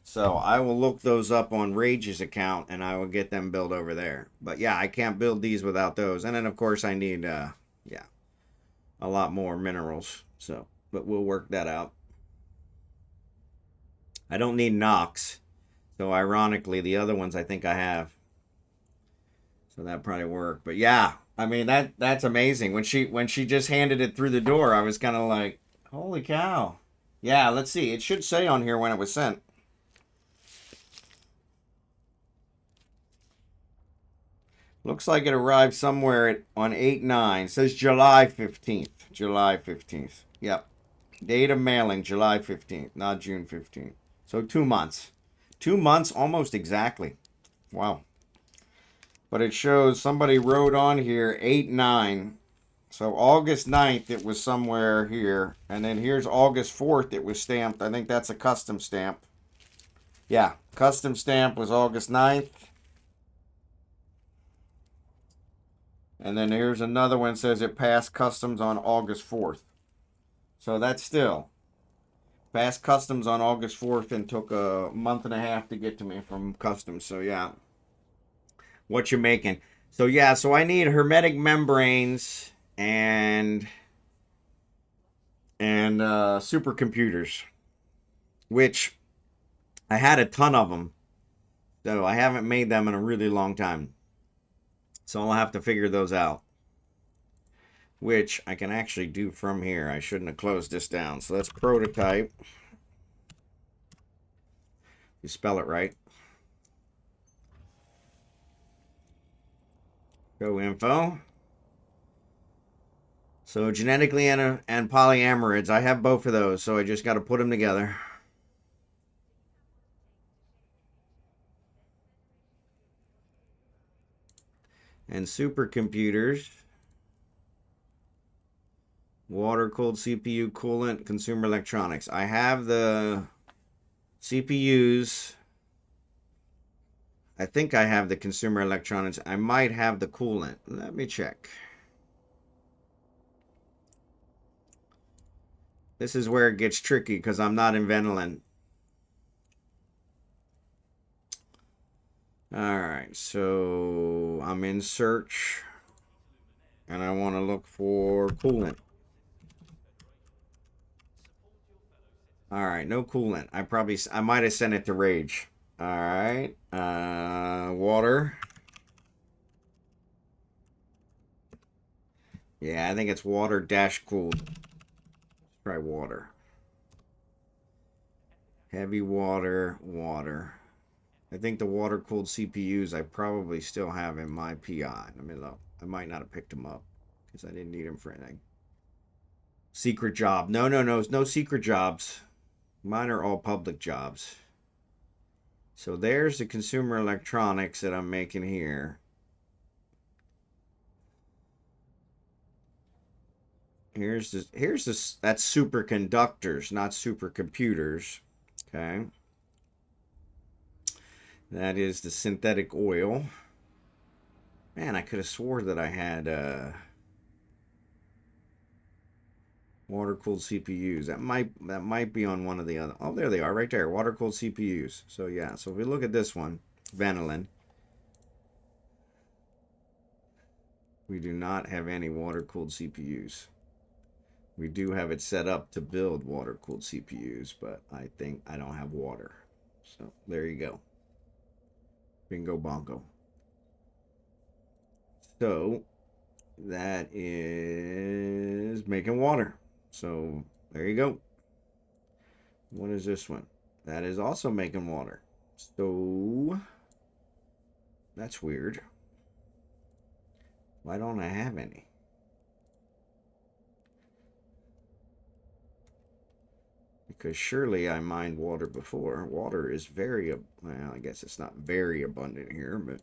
So I will look those up on Rage's account and I will get them built over there. But yeah, I can't build these without those. And then of course I need a lot more minerals. So, but we'll work that out. I don't need Nox. So ironically, the other ones I think I have. So that probably work. But yeah, I mean that's amazing. When she just handed it through the door, I was kind of like, "Holy cow." Yeah, let's see. It should say on here when it was sent. Looks like it arrived somewhere on 8/9. It says July 15th. July 15th. Yep. Date of mailing, July 15th, not June 15th. So 2 months. 2 months almost exactly. Wow. But it shows somebody wrote on here 8/9. So August 9th, it was somewhere here. And then here's August 4th, it was stamped. I think that's a custom stamp. Yeah, custom stamp was August 9th. And then here's another one that says it passed customs on August 4th. So that's still passed customs on August 4th and took a month and a half to get to me from customs. So yeah, what you making? So yeah, so I need hermetic membranes and supercomputers, which I had a ton of them. So I haven't made them in a really long time. So I'll have to figure those out, which I can actually do from here. I shouldn't have closed this down. So let's prototype. You spell it right. Go info. So genetically and polyamerids, I have both of those, so I just got to put them together. And supercomputers, water-cooled CPU, coolant, consumer electronics. I have the CPUs. I think I have the consumer electronics. I might have the coolant. Let me check. This is where it gets tricky because I'm not in Ventolin. Alright, so I'm in search and I want to look for coolant. Alright, no coolant. I might have sent it to Rage. Alright, water. Yeah, I think it's water dash cooled. Let's try water. Heavy water, water. I think the water-cooled CPUs I probably still have in my PI. Let me look. I might not have picked them up because I didn't need them for anything. Secret job. No, no secret jobs. Mine are all public jobs. So there's the consumer electronics that I'm making here. That's superconductors, not supercomputers. Okay. That is the synthetic oil. Man, I could have swore that I had water-cooled CPUs. That might be on one of the other. Oh, there they are, right there. Water-cooled CPUs. So yeah. So if we look at this one, Vanillin, we do not have any water-cooled CPUs. We do have it set up to build water-cooled CPUs, but I think I don't have water. So there you go. Bingo bongo. So that is making water. So there you go. What is this one? That is also making water. So that's weird. Why don't I have any? Because surely I mined water before. Water is very, well, I guess it's not very abundant here, but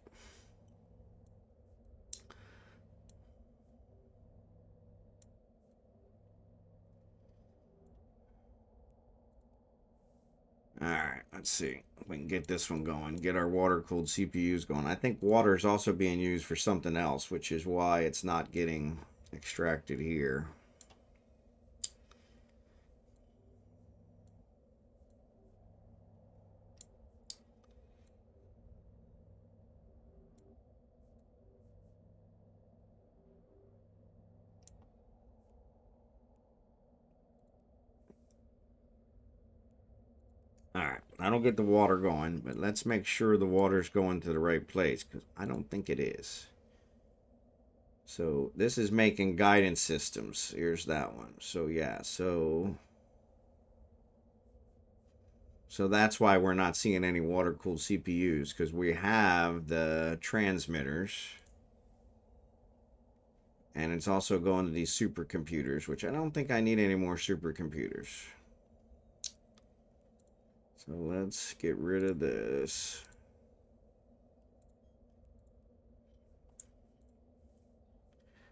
all right, let's see if we can get this one going. Get our water-cooled CPUs going. I think water is also being used for something else, which is why it's not getting extracted here. All right, I don't get the water going, but let's make sure the water's going to the right place, because I don't think it is. So this is making guidance systems. Here's that one. So yeah, so that's why we're not seeing any water-cooled CPUs, because we have the transmitters. And it's also going to these supercomputers, which I don't think I need any more supercomputers. So let's get rid of this.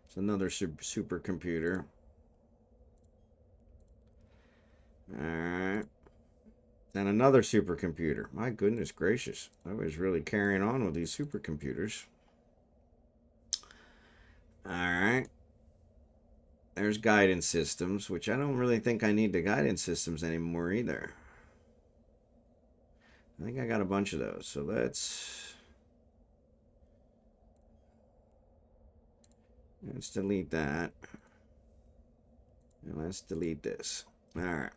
It's another supercomputer. Alright. And another supercomputer. My goodness gracious. I was really carrying on with these supercomputers. Alright. There's guidance systems, which I don't really think I need the guidance systems anymore either. I think I got a bunch of those. So let's delete that. And let's delete this. Alright.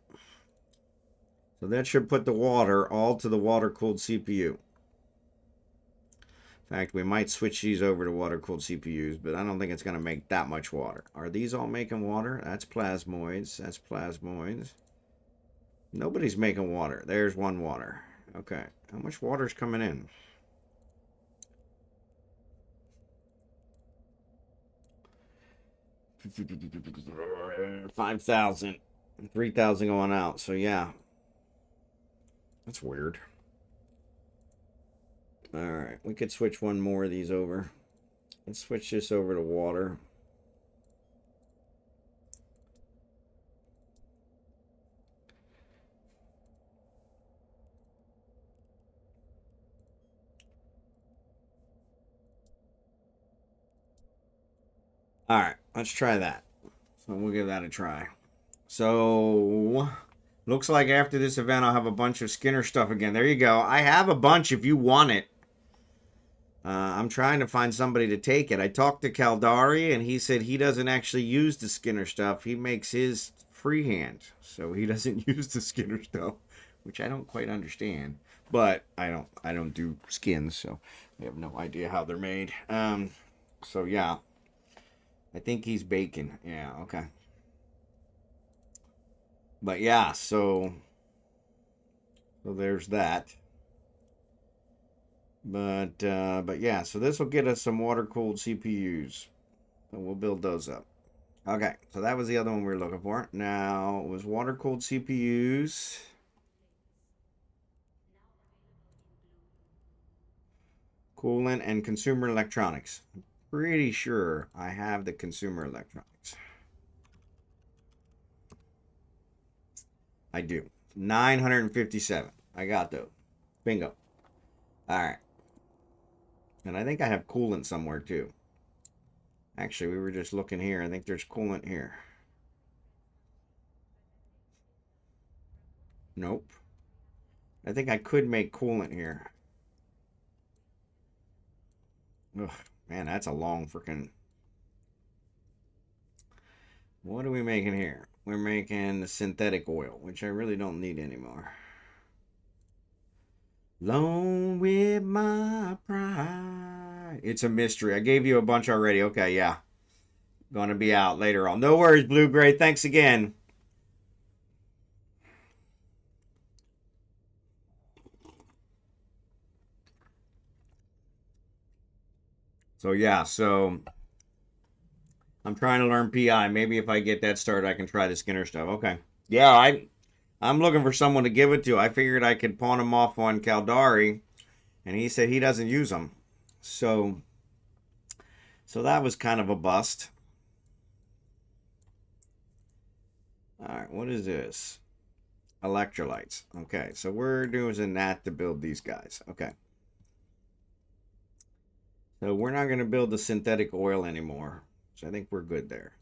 So that should put the water all to the water-cooled CPU. In fact, we might switch these over to water-cooled CPUs, but I don't think it's going to make that much water. Are these all making water? That's plasmoids. That's plasmoids. Nobody's making water. There's one water. Okay. How much water's coming in? $5,000. 3,000 going out. So yeah. That's weird. Alright, we could switch one more of these over. Let's switch this over to water. Alright, let's try that. So we'll give that a try. So, looks like after this event I'll have a bunch of Skinner stuff again. There you go. I have a bunch if you want it. I'm trying to find somebody to take it. I talked to Caldari, and he said he doesn't actually use the Skinner stuff. He makes his freehand, so he doesn't use the Skinner stuff, which I don't quite understand. But I don't do skins, so I have no idea how they're made. So yeah, I think he's baking. Yeah, okay. But yeah, so there's that. But yeah, so this will get us some water-cooled CPUs. And we'll build those up. Okay, so that was the other one we were looking for. Now, it was water-cooled CPUs. Coolant and consumer electronics. I'm pretty sure I have the consumer electronics. I do. 957. I got those. Bingo. All right. And I think I have coolant somewhere too. Actually, we were just looking here. I think there's coolant here. Nope. I think I could make coolant here. Ugh, man, that's a long freaking... What are we making here? We're making the synthetic oil, which I really don't need anymore. Alone with my pride. It's a mystery. I gave you a bunch already. Okay, yeah. Gonna be out later on. No worries, Blue Gray. Thanks again. So yeah, so I'm trying to learn PI. Maybe if I get that started, I can try the Skinner stuff. Okay. Yeah, I'm looking for someone to give it to. I figured I could pawn him off on Caldari, and he said he doesn't use them. So that was kind of a bust. All right, what is this? Electrolytes. Okay, so we're doing that to build these guys. Okay. So we're not going to build the synthetic oil anymore. So I think we're good there.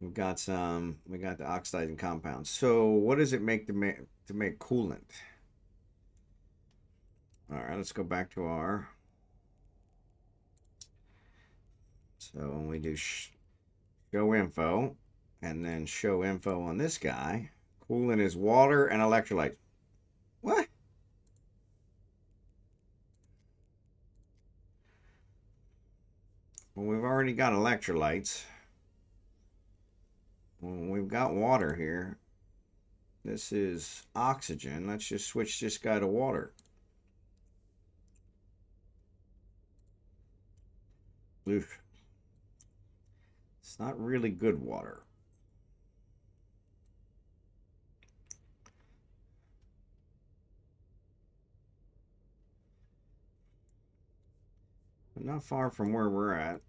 We got the oxidizing compounds. So what does it make to make coolant? All right, let's go back to our. So when we do show info, and then show info on this guy, coolant is water and electrolytes. What? Well, we've already got electrolytes. Well, we've got water here. This is oxygen. Let's just switch this guy to water. Oof. It's not really good water. But not far from where we're at.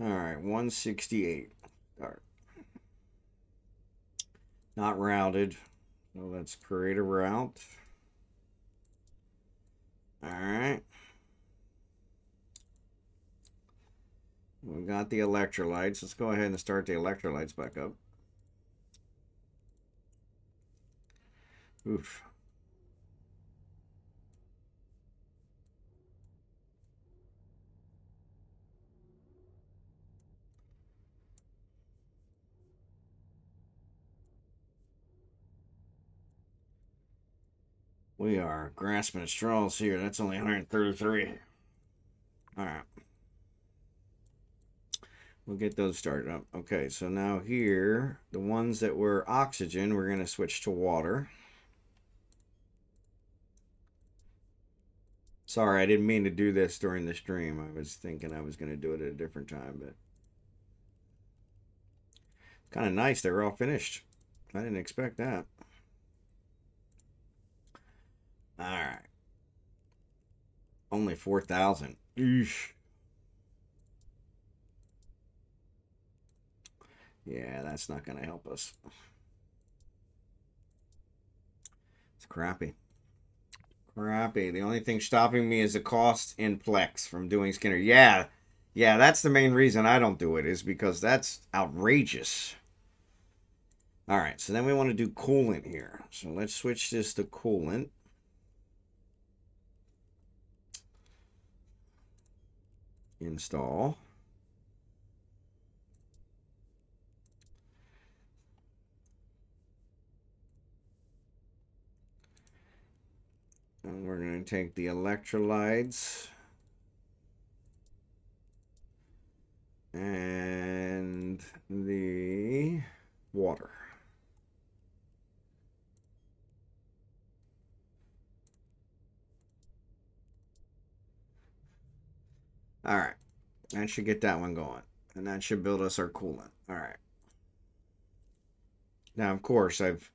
All right, 168. All right. Not routed. So let's create a route. All right. We got the electrolytes. Let's go ahead and start the electrolytes back up. Oof. We are grasping at straws here. That's only 133. All right. We'll get those started up. Okay, so now here, the ones that were oxygen, we're going to switch to water. Sorry, I didn't mean to do this during the stream. I was thinking I was going to do it at a different time, but it's kind of nice. They were all finished. I didn't expect that. All right. Only 4,000. Eesh. Yeah, that's not going to help us. It's crappy. Crappy. The only thing stopping me is the cost in Plex from doing Skinner. Yeah, that's the main reason I don't do it, is because that's outrageous. All right, so then we want to do coolant here. So let's switch this to coolant. Install. And we're going to take the electrolytes and the water. All right, that should get that one going. And that should build us our coolant. All right. Now, of course, I've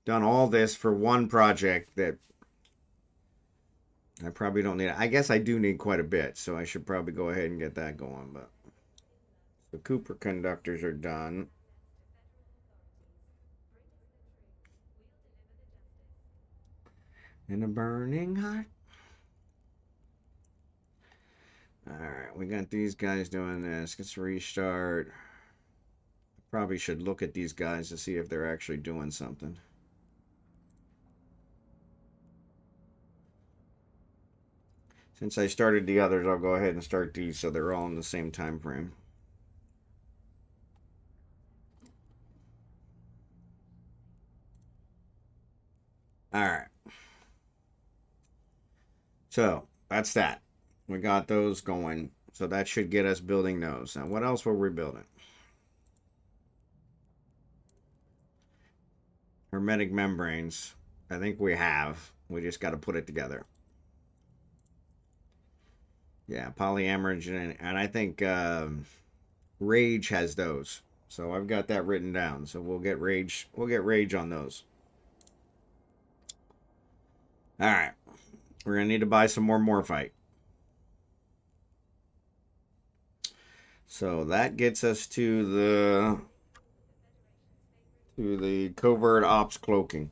done all this for one project that I probably don't need. I guess I do need quite a bit, so I should probably go ahead and get that going. But the Cooper conductors are done. In a burning hot. All right, we got these guys doing this. Let's restart. probably should look at these guys to see if they're actually doing something. Since I started the others, I'll go ahead and start these so they're all in the same time frame. All right. So that's that. We got those going. So that should get us building those. Now, what else were we building? Hermetic membranes. I think we have. We just got to put it together. Yeah, polyamorous, and I think Rage has those. So I've got that written down. So we'll get Rage. We'll get Rage on those. All right. We're gonna need to buy some more Morphite. So that gets us to the covert ops cloaking.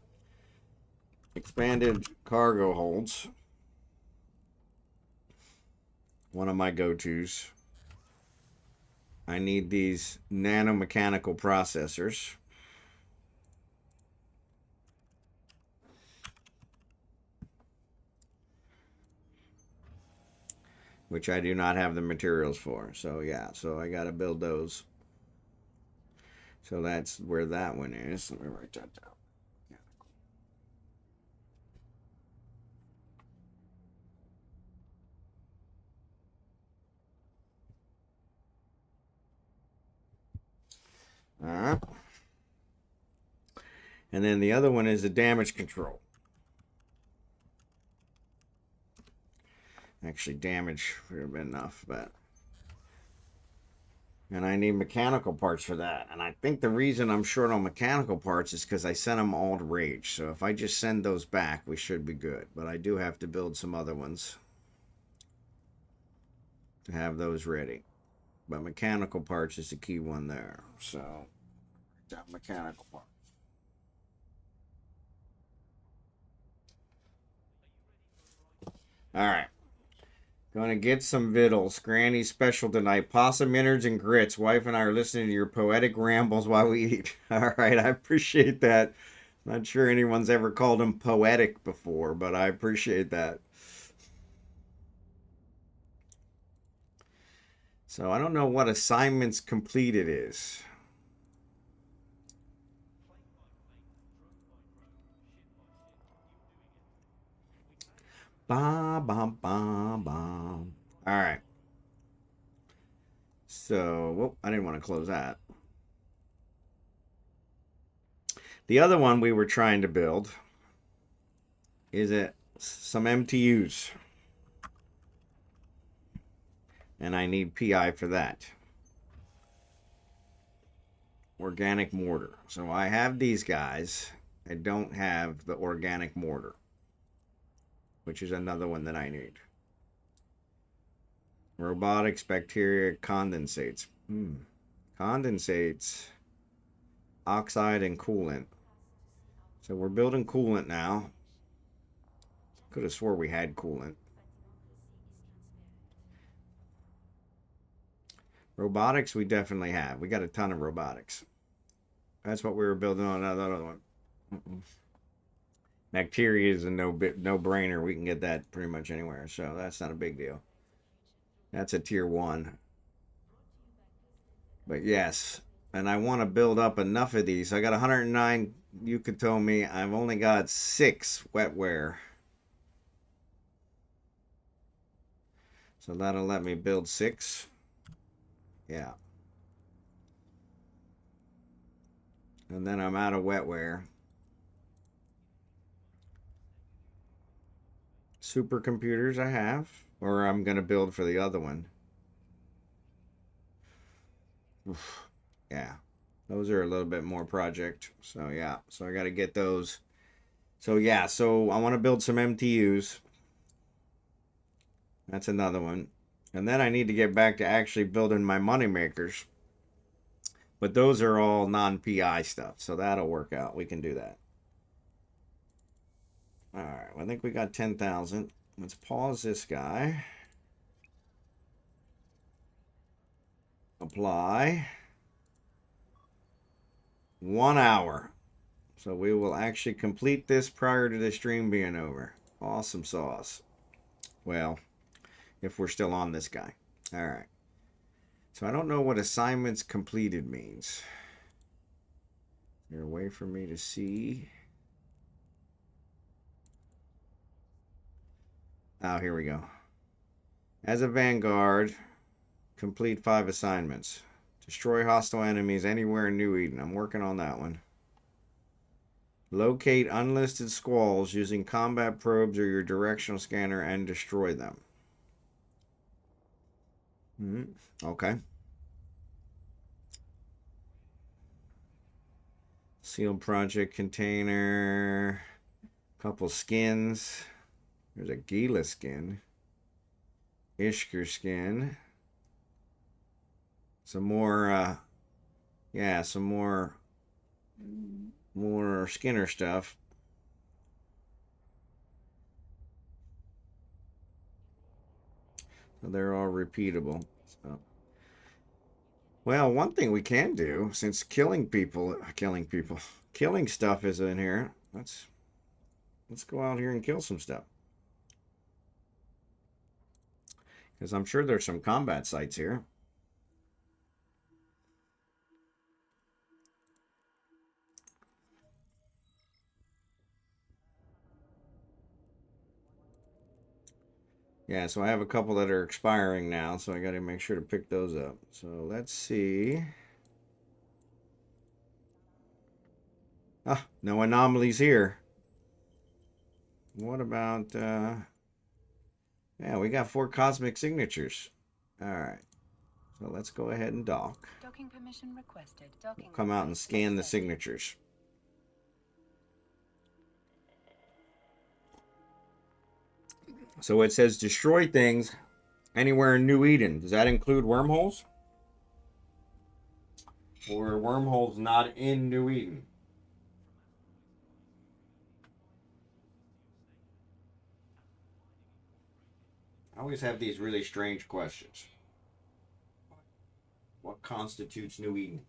Expanded cargo holds. One of my go-tos. I need these nanomechanical processors. Which I do not have the materials for. So yeah, so I gotta build those. So that's where that one is. Let me write that down. All right. And then the other one is the damage control. Actually, damage would have been enough, but... And I need mechanical parts for that. And I think the reason I'm short on mechanical parts is because I sent them all to Rage. So if I just send those back, we should be good. But I do have to build some other ones to have those ready. But mechanical parts is the key one there. So, that mechanical part. All right. Gonna get some vittles. Granny's special tonight. Possum innards and grits. Wife and I are listening to your poetic rambles while we eat. All right, I appreciate that. Not sure anyone's ever called him poetic before, but I appreciate that. So I don't know what assignments completed is. Ba ba ba ba. All right. So, whoop, I didn't want to close that. The other one we were trying to build is some MTUs. And I need PI for that. Organic mortar. So I have these guys. I don't have the organic mortar, which is another one that I need. Robotics, bacteria, condensates. Condensates, oxide, and coolant. So we're building coolant now. Could have swore we had coolant. Robotics, we definitely have. We got a ton of robotics. That's what we were building on another one. Bacteria is a no-brainer. We can get that pretty much anywhere, so that's not a big deal. That's a tier 1. But yes, and I want to build up enough of these. I got 109 Yukutomi. I've only got 6 wetware. So that'll let me build 6. Yeah. And then I'm out of wetware. Supercomputers I have, or I'm going to build for the other one. Oof. Yeah. Those are a little bit more project. So yeah, so I got to get those. So yeah, so I want to build some MTUs. That's another one. And then I need to get back to actually building my money makers. But those are all non-PI stuff, so that'll work out. We can do that. All right, well, I think we got 10,000. Let's pause this guy. Apply. 1 hour. So we will actually complete this prior to the stream being over. Awesome sauce. Well, if we're still on this guy. All right. So I don't know what assignments completed means. Is there a way for me to see? Oh, here we go. As a Vanguard, complete 5 assignments. Destroy hostile enemies anywhere in New Eden. I'm working on that one. Locate unlisted squalls using combat probes or your directional scanner and destroy them. Okay. Sealed project container. Couple skins. There's a Gila skin. Ishker skin. Some more, yeah, some more Skinner stuff. So they're all repeatable. So, well, one thing we can do, since killing stuff is in here. Let's go out here and kill some stuff. Because I'm sure there's some combat sites here. Yeah, so I have a couple that are expiring now, so I got to make sure to pick those up. So let's see. Ah, no anomalies here. What about, yeah, we got 4 cosmic signatures. All right. So let's go ahead and dock. Docking permission requested. Docking We'll come out and scan the signatures. So it says destroy things anywhere in New Eden. Does that include wormholes? Or are wormholes not in New Eden? I always have these really strange questions. What constitutes New Eden?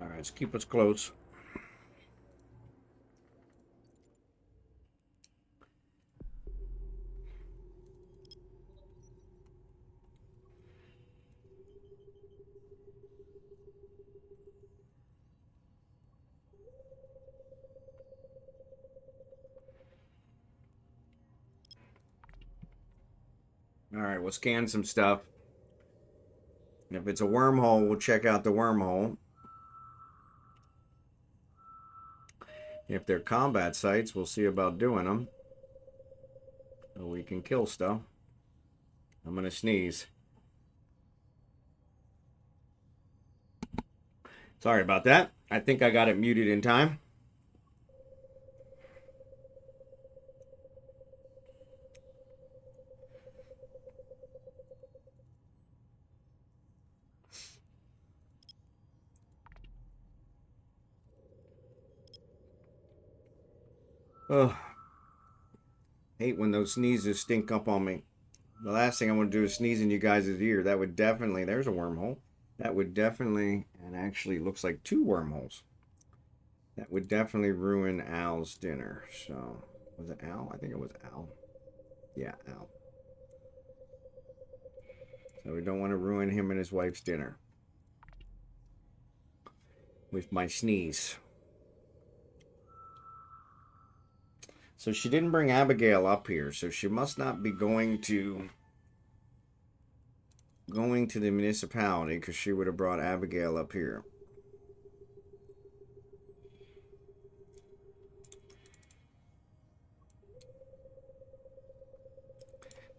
All right, let's keep us close. All right, we'll scan some stuff. And if it's a wormhole, we'll check out the wormhole. If they're combat sites, we'll see about doing them. So we can kill stuff. I'm going to sneeze. Sorry about that. I think I got it muted in time. Ugh. Hate when those sneezes stink up on me. The last thing I want to do is sneeze in you guys' ear. That would definitely, there's a wormhole. That would definitely, and actually looks like 2 wormholes. That would definitely ruin Al's dinner. So, was it Al? I think it was Al. Yeah, Al. So we don't want to ruin him and his wife's dinner with my sneeze. So she didn't bring Abigail up here, so she must not be going to the municipality, because she would have brought Abigail up here.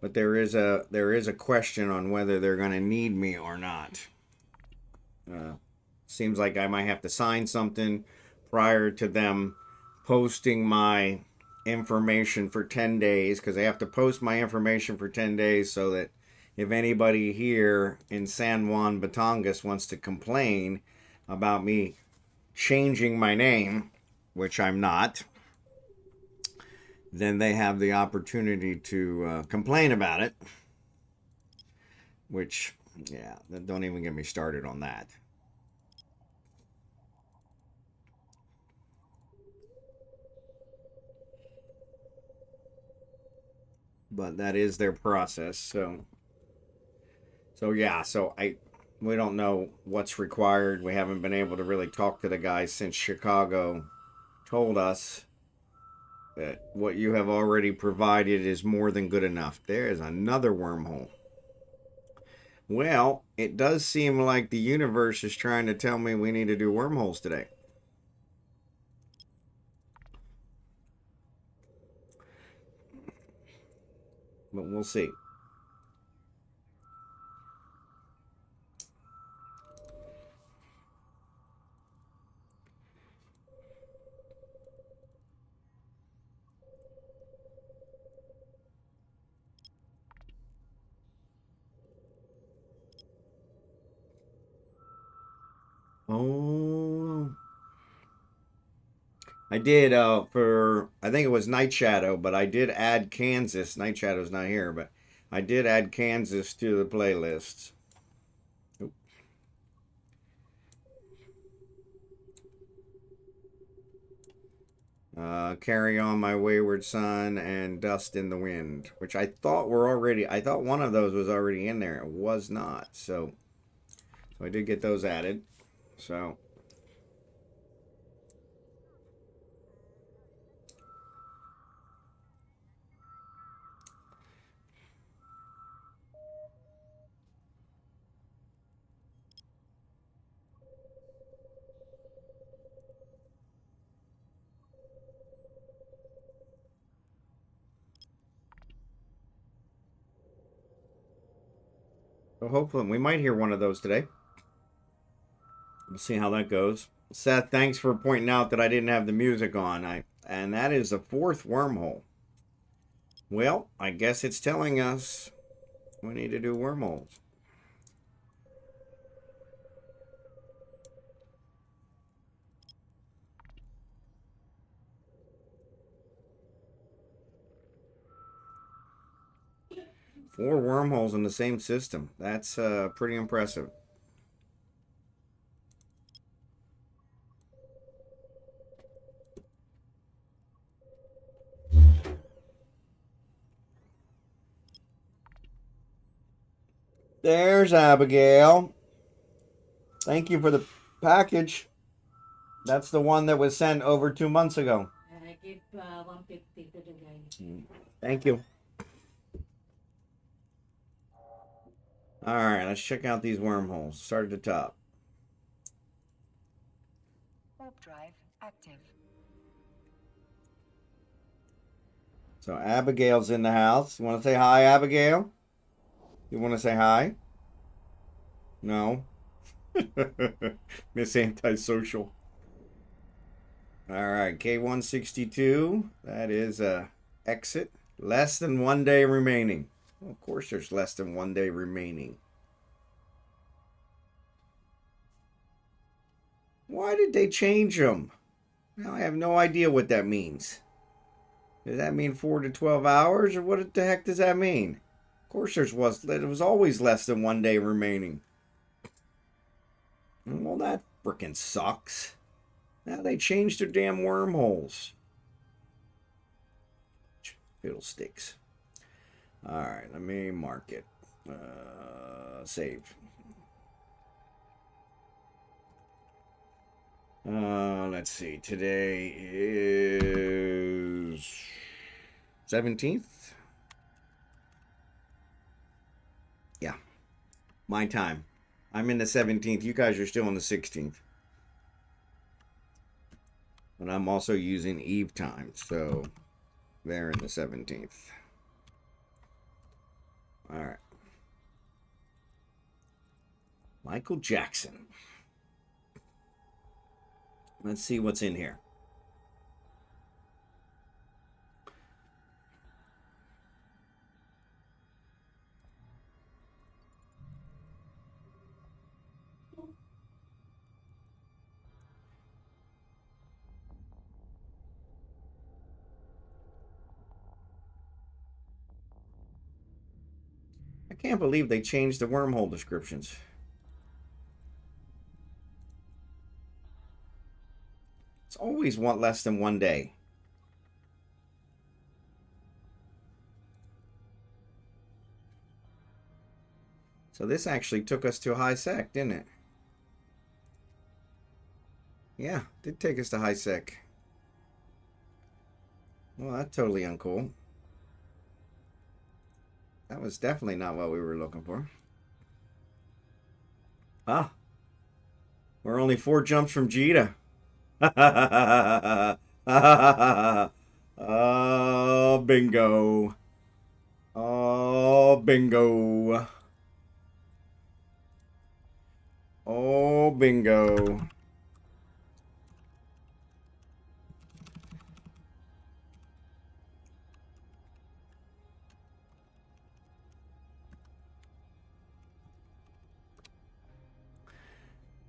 But there is a question on whether they're going to need me or not. Seems like I might have to sign something prior to them posting my information for 10 days because I have to post my information for 10 days so that if anybody here in San Juan Batangas wants to complain about me changing my name, which I'm not, then they have the opportunity to complain about it. Which, yeah, don't even get me started on that. But that is their process. So yeah, we don't know what's required. We haven't been able to really talk to the guys since Chicago told us that what you have already provided is more than good enough. There is another wormhole. Well, it does seem like the universe is trying to tell me we need to do wormholes today. But we'll see. Oh, I did for I think it was Night Shadow, but I did add Kansas. Night Shadow's not here, but I did add Kansas to the playlists. Carry On My Wayward Son and Dust in the Wind, which I thought I thought one of those was already in there. It was not. So I did get those added. So hopefully we might hear one of those today. We'll see how that goes. Seth, thanks for pointing out that I didn't have the music on. And that is the fourth wormhole. Well, I guess it's telling us we need to do wormholes. Four wormholes in the same system. That's pretty impressive. There's Abigail. Thank you for the package. That's the one that was sent over 2 months ago. I give 150 to the guy. Thank you. All right, let's check out these wormholes. Start at the top. Warp drive active. So Abigail's in the house. You want to say hi, Abigail? You want to say hi? No. Miss Antisocial. All right, K162. That is exit. Less than 1 day remaining. Well, of course, there's less than 1 day remaining. Why did they change them? Now I have no idea what that means. Does that mean 4 to 12 hours, or what the heck does that mean? Of course, it was always less than 1 day remaining. Well, that frickin' sucks. Now they changed their damn wormholes. Fiddlesticks. All right, let me mark it. Save. Let's see. Today is 17th. Yeah, my time. I'm in the 17th. You guys are still in the 16th. And I'm also using Eve time, so they're in the 17th. All right. Michael Jackson. Let's see what's in here. I can't believe they changed the wormhole descriptions. It's always one less than 1 day. So this actually took us to high sec, didn't it? Yeah, did take us to high sec. Well, that's totally uncool. That was definitely not what we were looking for. Ah, we're only 4 jumps from Jita. Oh, bingo. Oh, bingo. Oh, bingo.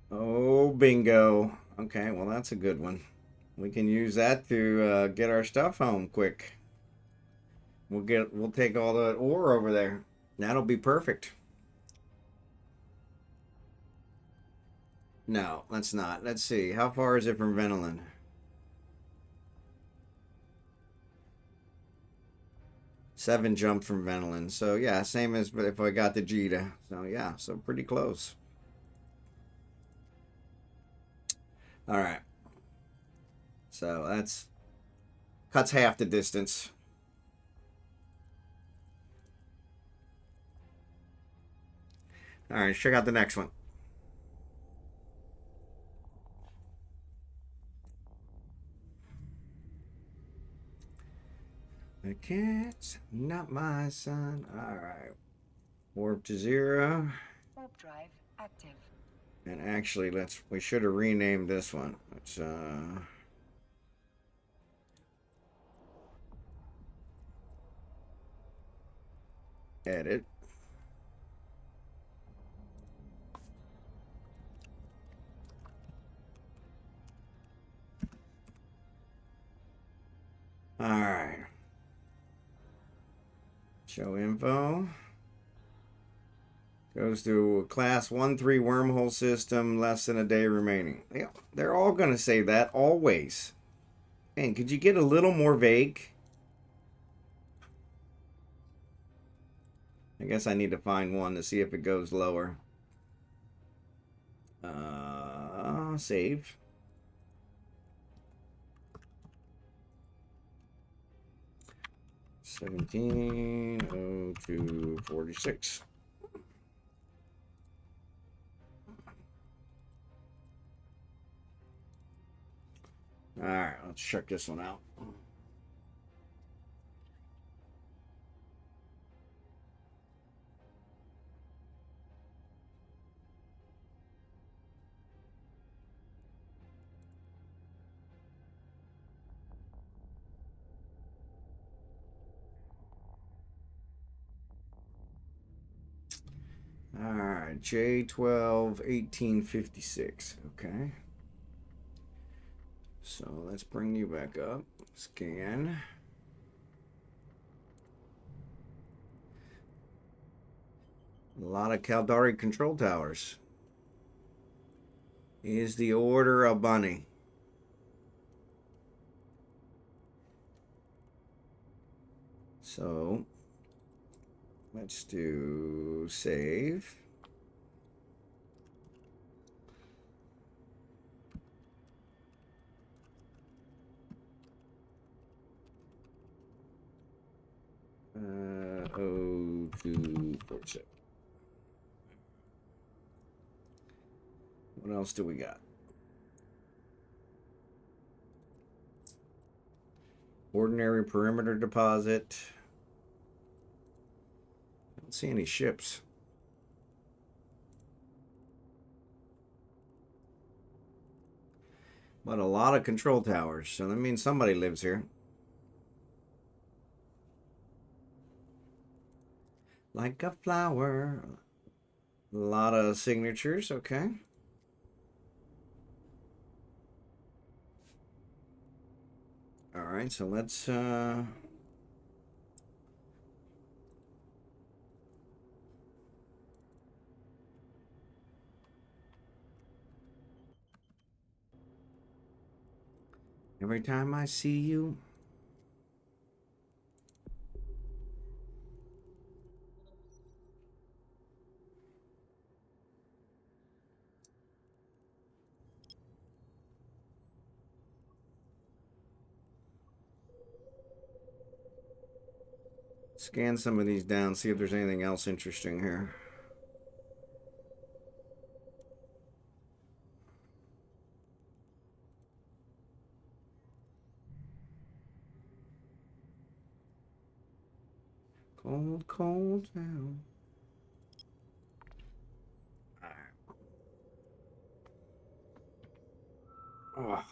Oh, bingo. Okay, well, that's a good one. We can use that to get our stuff home quick. We'll take all the ore over there. That'll be perfect. No, let's not. Let's see. How far is it from Venolin? 7 jump from Venolin. So yeah, same as if I got the Jita. So yeah, so pretty close. All right. So that's cuts half the distance. All right, check out the next one. The cat's not my son. All right. Warp to 0. Warp drive active. And actually, we should have renamed this one. Let's edit. All right. Show info. Goes to class 1-3 wormhole system, less than a day remaining. They're all going to say that, always. Man, could you get a little more vague? I guess I need to find one to see if it goes lower. Save. $17,0246. All right, let's check this one out. All right, J121856. Okay. So let's bring you back up. Scan. A lot of Caldari control towers. Is the order a bunny? So let's do save. O247. What else do we got? Ordinary perimeter deposit. I don't see any ships. But a lot of control towers. So that means somebody lives here. Like a flower. A lot of signatures. Okay. All right, so let's Every time I see you. Scan some of these down, see if there's anything else interesting here. Cold, cold town. Oh.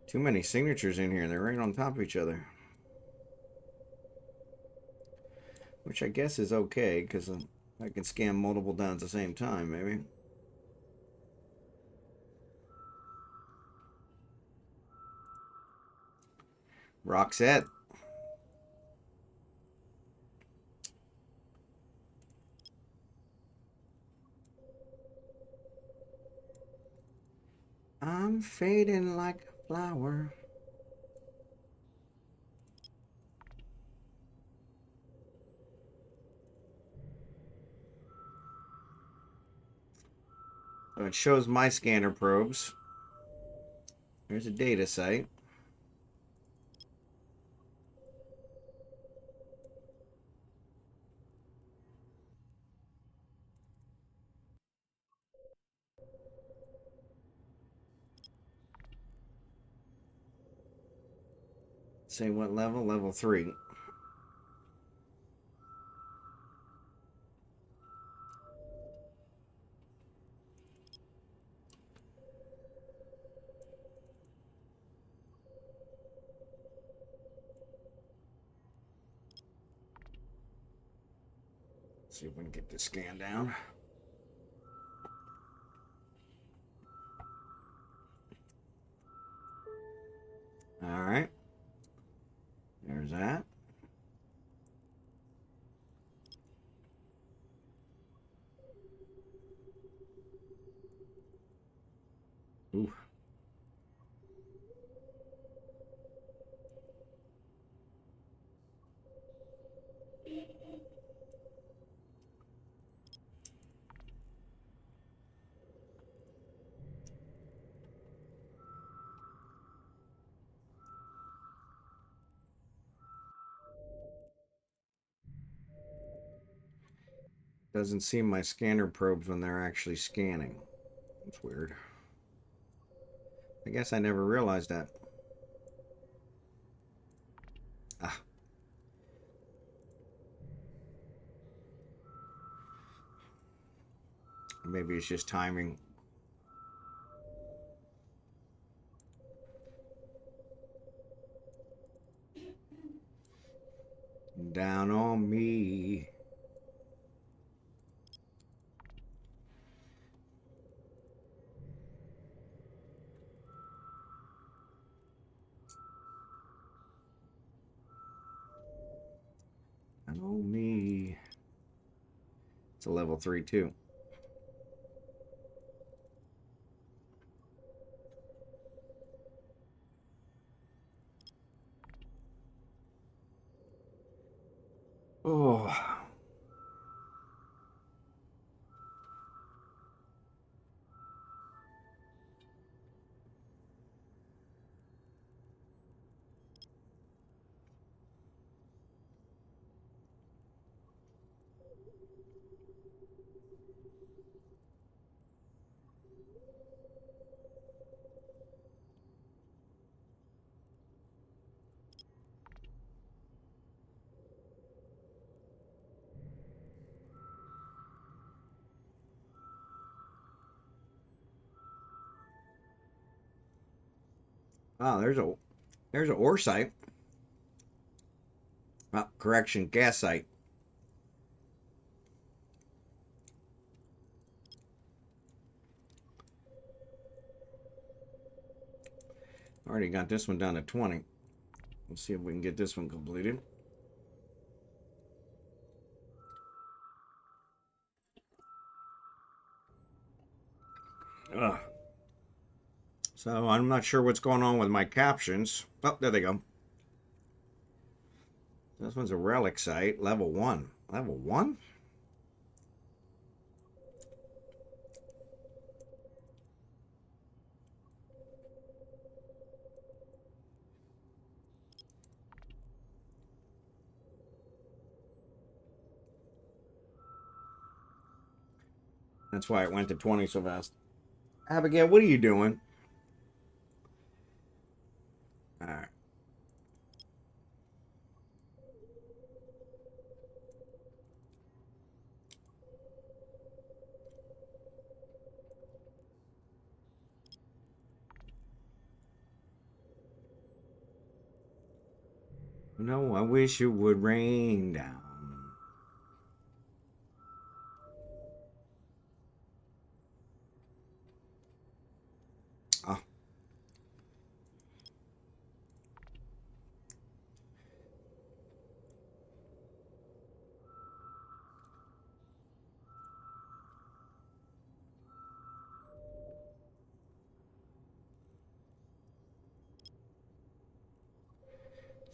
Too many signatures in here. They're right on top of each other. Which I guess is okay, because I can scan multiple down at the same time, maybe. Roxette. I'm fading like a flower. So it shows my scanner probes. There's a data site. Say what level? Level 3. See if we can get this scan down. All right. There's that. Ooh. Doesn't see my scanner probes when they're actually scanning. That's weird. I guess I never realized that. Ah. Maybe it's just timing. Down on me. Down on me. It's a level 3 too. Oh. Oh, there's a ore site. Oh, correction, gas site. Already got this one down to 20. Let's see if we can get this one completed. Ugh. So I'm not sure what's going on with my captions. Oh, there they go. This one's a relic site, level 1. Level 1? That's why it went to 20 so fast. Abigail, what are you doing? Alright. No, I wish it would rain down. Oh.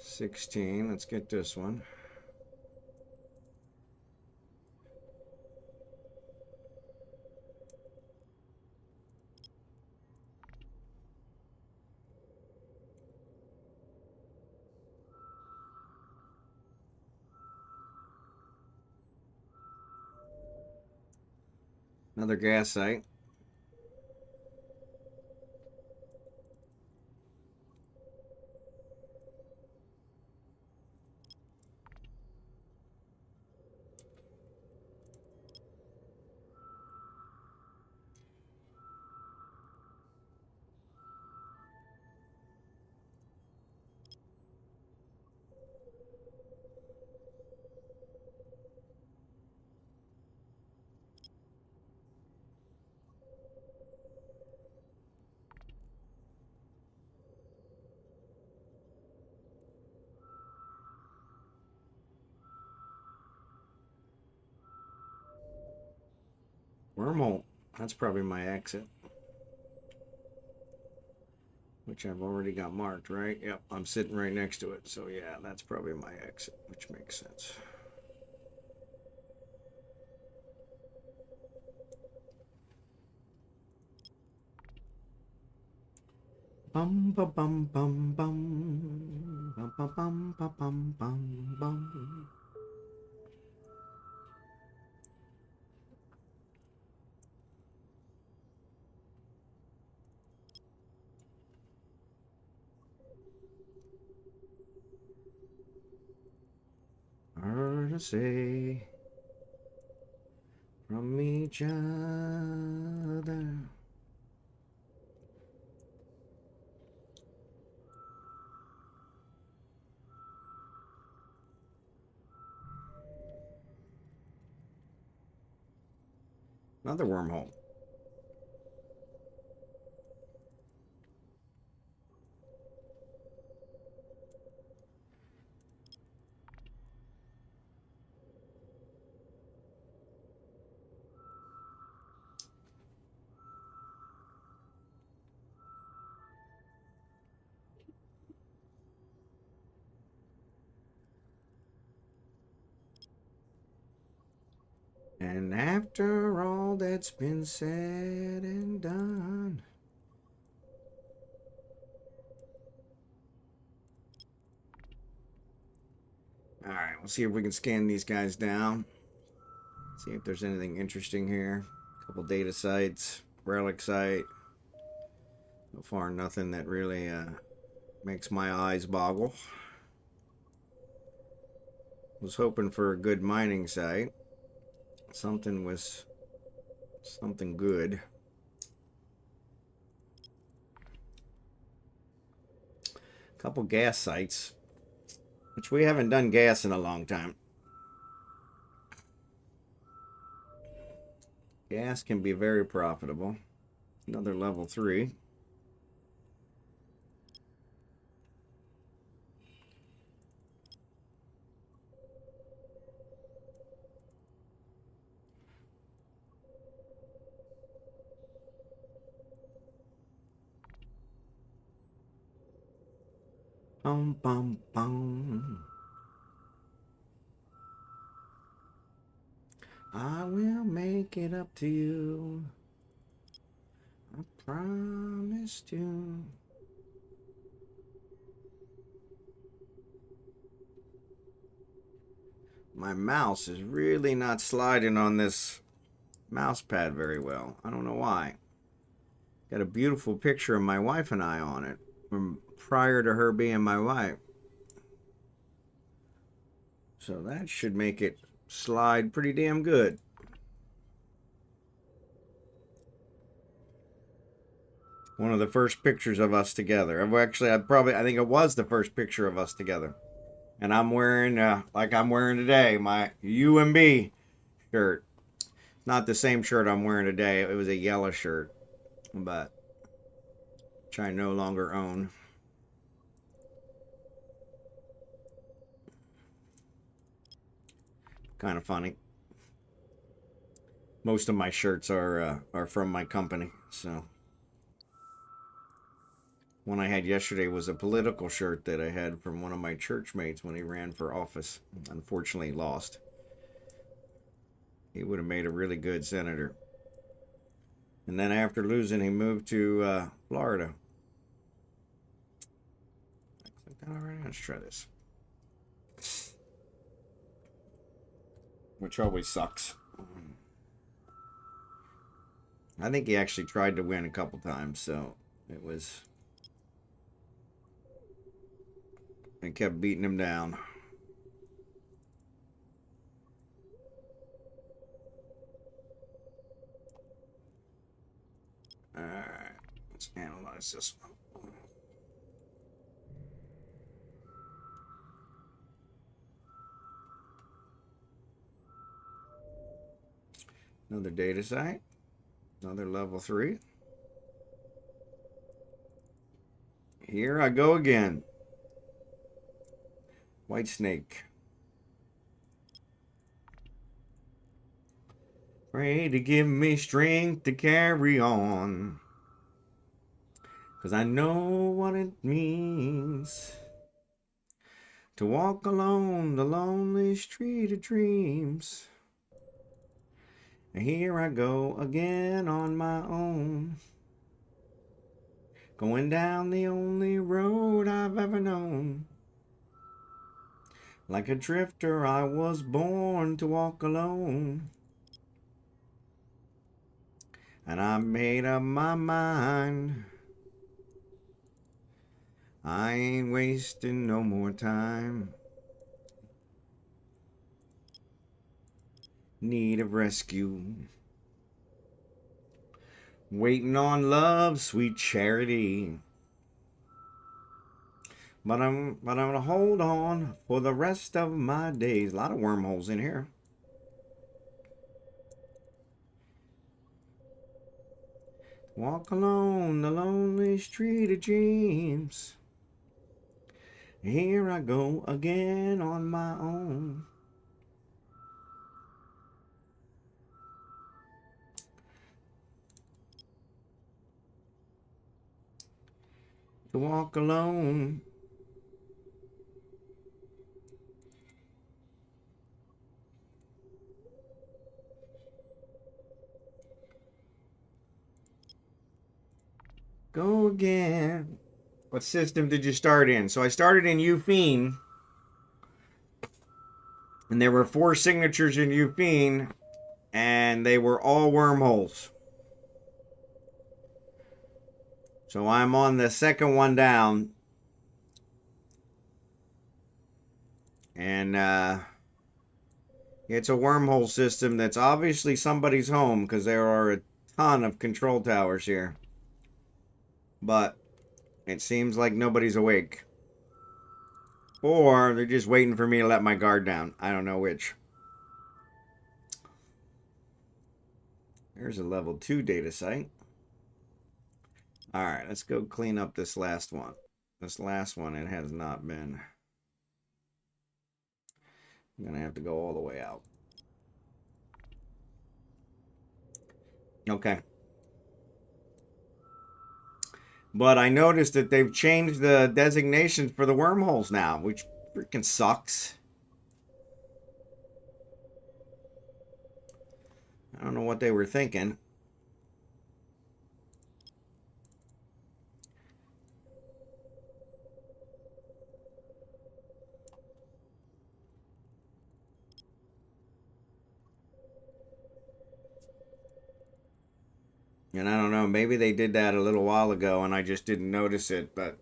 $16. Let's get this one. Another gas site. Wormhole. That's probably my exit. Which I've already got marked, right? Yep, I'm sitting right next to it. So yeah, that's probably my exit, which makes sense. Bum ba bum bum bum bum ba bum ba bum bum bum. Hard to say from each other. Another wormhole. And after all that's been said and done. All right, we'll see if we can scan these guys down. See if there's anything interesting here. A couple data sites, relic site. So far, nothing that really makes my eyes boggle. Was hoping for a good mining site. Something good. Couple gas sites, which we haven't done gas in a long time. Gas can be very profitable. Another level 3. Bum, bum, bum. I will make it up to you. I promised you. My mouse is really not sliding on this mouse pad very well. I don't know why. Got a beautiful picture of my wife and I on it from prior to her being my wife. So that should make it slide pretty damn good. One of the first pictures of us together. I think it was the first picture of us together. And I'm wearing, like I'm wearing today, my UMB shirt. Not the same shirt I'm wearing today. It was a yellow shirt, but which I no longer own. Kind of funny. Most of my shirts are from my company, so. One I had yesterday was a political shirt that I had from one of my church mates when he ran for office. Unfortunately, lost. He would have made a really good senator. And then after losing, he moved to Florida. All right, let's try this. Which always sucks. I think he actually tried to win a couple times, so it was. I kept beating him down. Alright, let's analyze this one. Another data site. Another level 3. Here I go again. White snake. Pray to give me strength to carry on. 'Cause I know what it means to walk alone the lonely street of dreams. And here I go again on my own. Going down the only road I've ever known. Like a drifter, I was born to walk alone. And I made up my mind. I ain't wasting no more time. Need of rescue. Waiting on love, sweet charity. But I'm gonna hold on for the rest of my days. A lot of wormholes in here. Walk alone the lonely street of dreams. Here I go again on my own. To walk alone. Go again. What system did you start in? So I started in Eufene. And there were 4 signatures in Eufene. And they were all wormholes. So I'm on the second one down. And it's a wormhole system that's obviously somebody's home because there are a ton of control towers here. But it seems like nobody's awake. Or they're just waiting for me to let my guard down. I don't know which. There's a level 2 data site. Alright, let's go clean up this last one. This last one, it has not been. I'm going to have to go all the way out. Okay. But I noticed that they've changed the designations for the wormholes now, which freaking sucks. I don't know what they were thinking. And I don't know, maybe they did that a little while ago and I just didn't notice it, but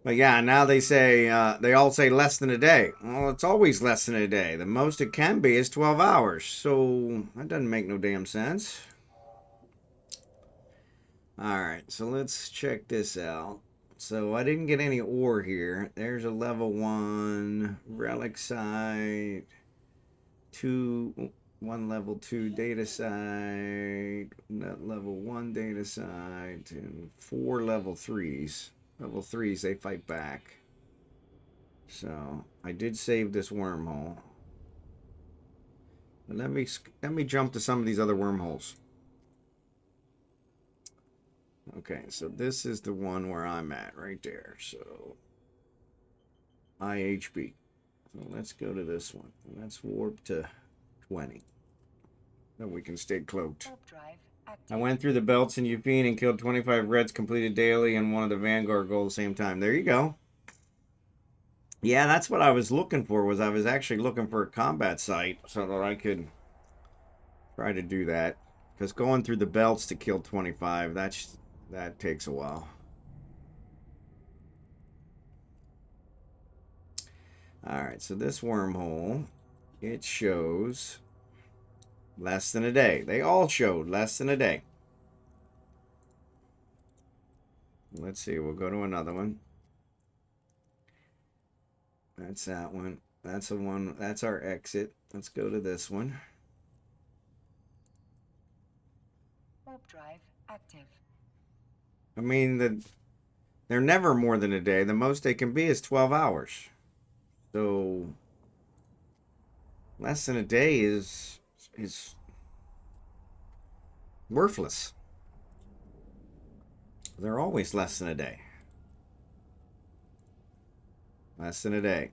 yeah, now they say, they all say less than a day. Well, it's always less than a day. The most it can be is 12 hours. So that doesn't make no damn sense. Alright, so let's check this out. So I didn't get any ore here. There's a level 1 relic site. 1 level 2 data site. Level 1 data site. And 4 level 3s. Level 3s, they fight back. So I did save this wormhole. But let me jump to some of these other wormholes. Okay, so this is the one where I'm at right there. So IHB. So let's go to this one. Let's warp to 20. Then we can stay cloaked. I went through the belts in Yupine and killed 25 reds, completed daily, and one of the Vanguard goals at the same time. There you go. Yeah, that's what I was looking for. I was actually looking for a combat site so that I could try to do that. Because going through the belts to kill 25, that takes a while. Alright, so this wormhole, it shows less than a day. They all showed less than a day. Let's see, we'll go to another one. That's that one. That's the one. That's our exit. Let's go to this one. Warp drive active. I mean, they're never more than a day. The most they can be is 12 hours. So less than a day is worthless. They're always less than a day. Less than a day.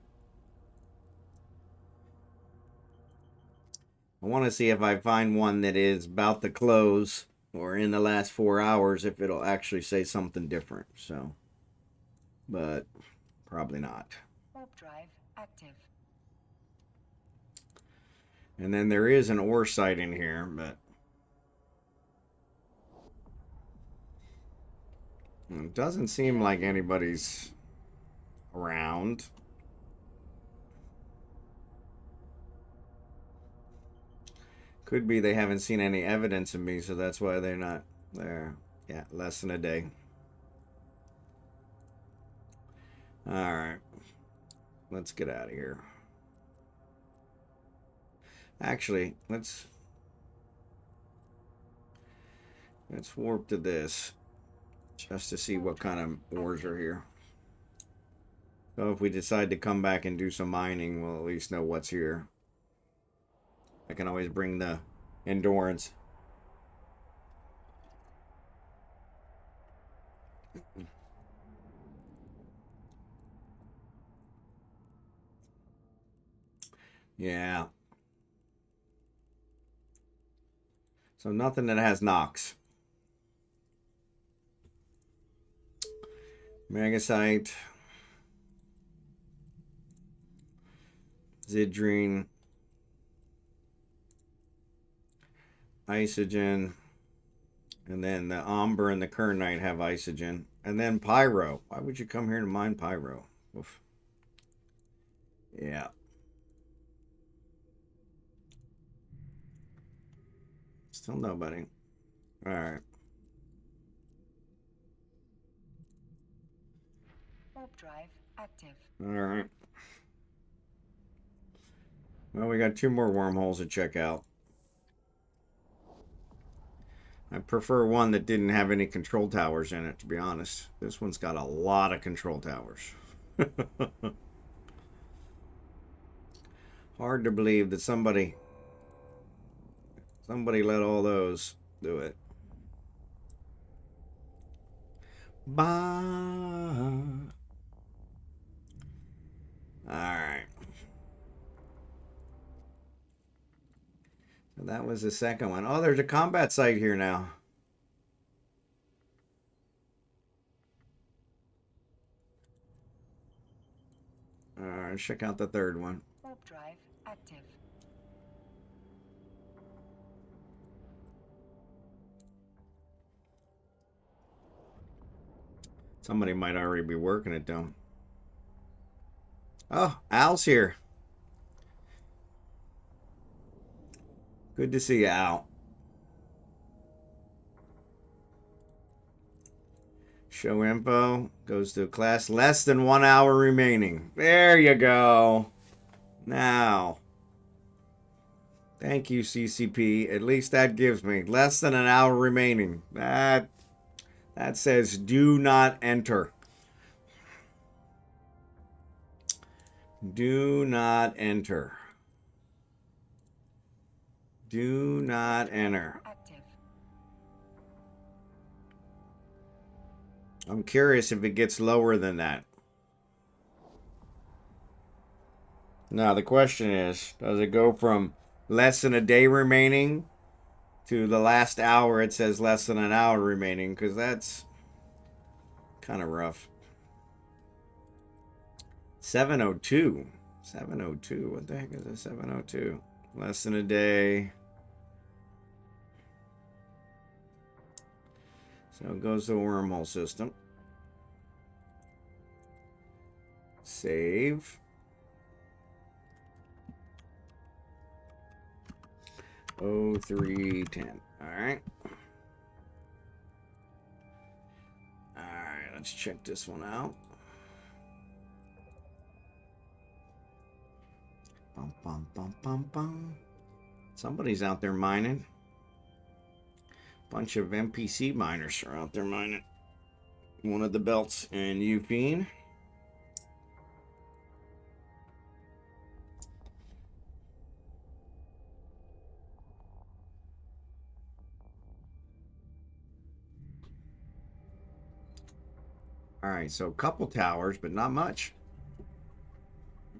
I want to see if I find one that is about to close or in the last 4 hours, if it'll actually say something different. So, but probably not. Warp drive active. And then there is an ore site in here, but it doesn't seem like anybody's around. Could be they haven't seen any evidence of me, so that's why they're not there. Yeah, less than a day. Alright. Let's get out of here. Actually, let's warp to this. Just to see what kind of ores are here. So if we decide to come back and do some mining, we'll at least know what's here. I can always bring the endurance. Yeah. So nothing that has Nox. Megasite. Zidrine. Isogen. And then the Amber and the Kernite have Isogen. And then Pyro. Why would you come here to mine Pyro? Oof. Yeah. Still nobody. Alright. Warp drive active. Alright. Well, we got 2 more wormholes to check out. I prefer one that didn't have any control towers in it, to be honest. This one's got a lot of control towers. Hard to believe that somebody let all those do it. Ba. All right. So that was the second one. Oh, there's a combat site here now. All right, check out the third one. Warp drive active. Somebody might already be working it though. Oh, Al's here. Good to see you, Al. Show info goes to class. Less than 1 hour remaining. There you go. Now. Thank you, CCP. At least that gives me less than an hour remaining. That says do not enter. Do not enter. Do not enter. Active. I'm curious if it gets lower than that. Now the question is, does it go from less than a day remaining to the last hour it says less than an hour remaining? Because that's kind of rough. 702. 702. What the heck is a 702? Less than a day. So it goes to the wormhole system. Save. Oh, 310. All right. All right, let's check this one out. Bum, bum, bum, bum, bum. Somebody's out there mining. Bunch of NPC miners are out there mining. One of the belts in Upine. All right, so a couple towers, but not much.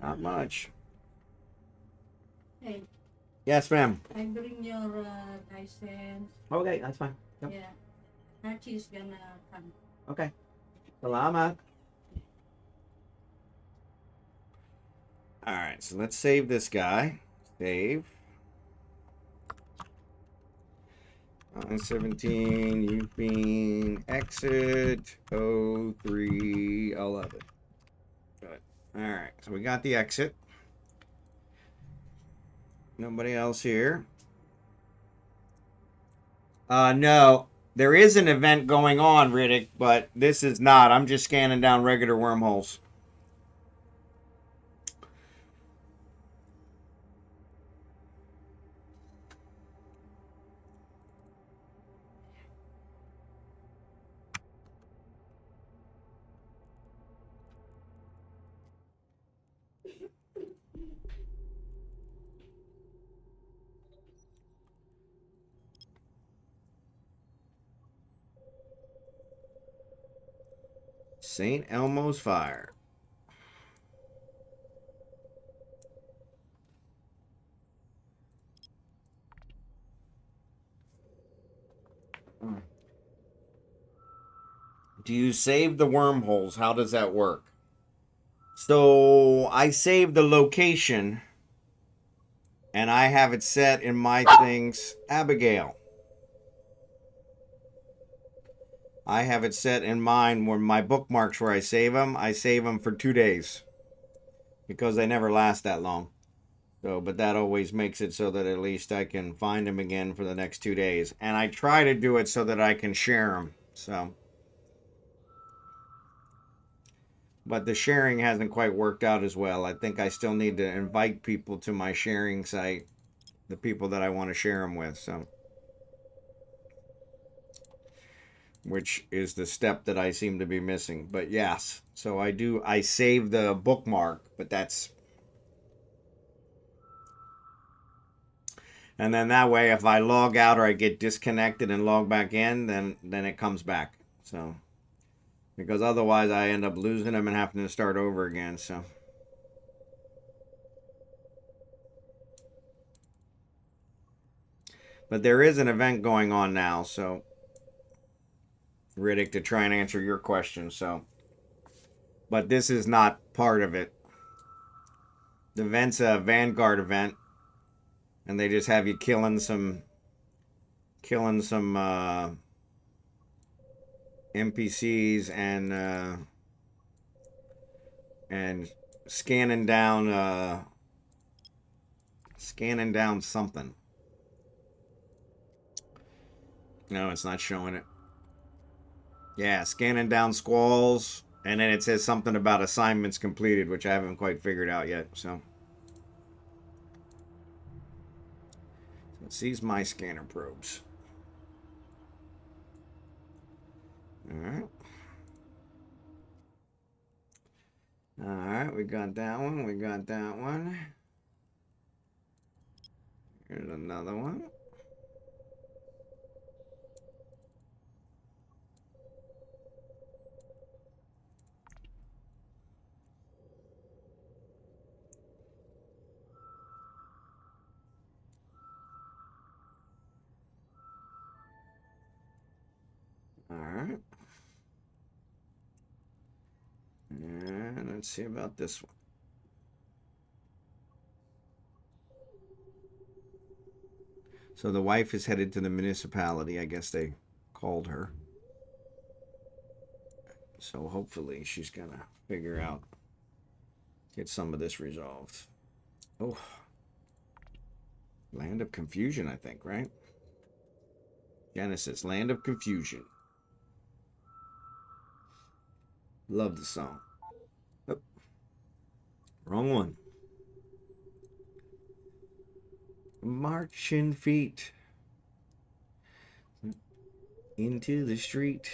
Not much. Hey, Yes, ma'am. I bring your license. Okay, that's fine. Yep. Yeah. Archie's gonna come. Okay. Salamat. All right, so let's save this guy. Save. 17, Upine, exit, 0311. Good. All right, so we got the exit. Nobody else here. No, there is an event going on, Riddick, but this is not. I'm just scanning down regular wormholes. St. Elmo's Fire. Do you save the wormholes? How does that work? So I save the location and I have it set in my things. Abigail. I have it set in mine where my bookmarks where I save them for 2 days because they never last that long. So, but that always makes it so that at least I can find them again for the next 2 days. And I try to do it so that I can share them. So, but the sharing hasn't quite worked out as well. I think I still need to invite people to my sharing site, the people that I want to share them with. So, which is the step that I seem to be missing. But yes, so I save the bookmark, but that's, and then that way if I log out or I get disconnected and log back in, then it comes back. So Because otherwise I end up losing them and having to start over again, so. But there is an event going on now, so. Riddick, to try and answer your question, so. But this is not part of it. The event's a Vanguard event. And they just have you killing some NPCs and scanning down something. No, it's not showing it. Yeah, scanning down squalls, and then it says something about assignments completed, which I haven't quite figured out yet. So it sees my scanner probes. All right. All right, we got that one. We got that one. Here's another one. All right. And let's see about this one. So the wife is headed to the municipality. I guess they called her. So hopefully she's going to figure out, get some of this resolved. Oh. Land of Confusion, I think, right? Genesis, Land of Confusion. Love the song. Oh. Wrong one. Marching feet into the street.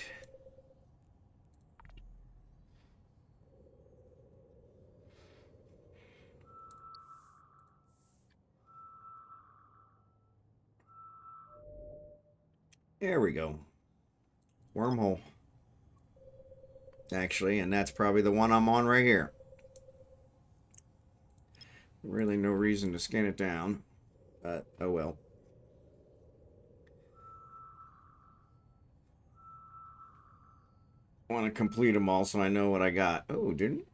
There we go. Wormhole. Actually, and that's probably the one I'm on right here. Really no reason to scan it down, but oh well. I want to complete them all so I know what I got. Oh, didn't?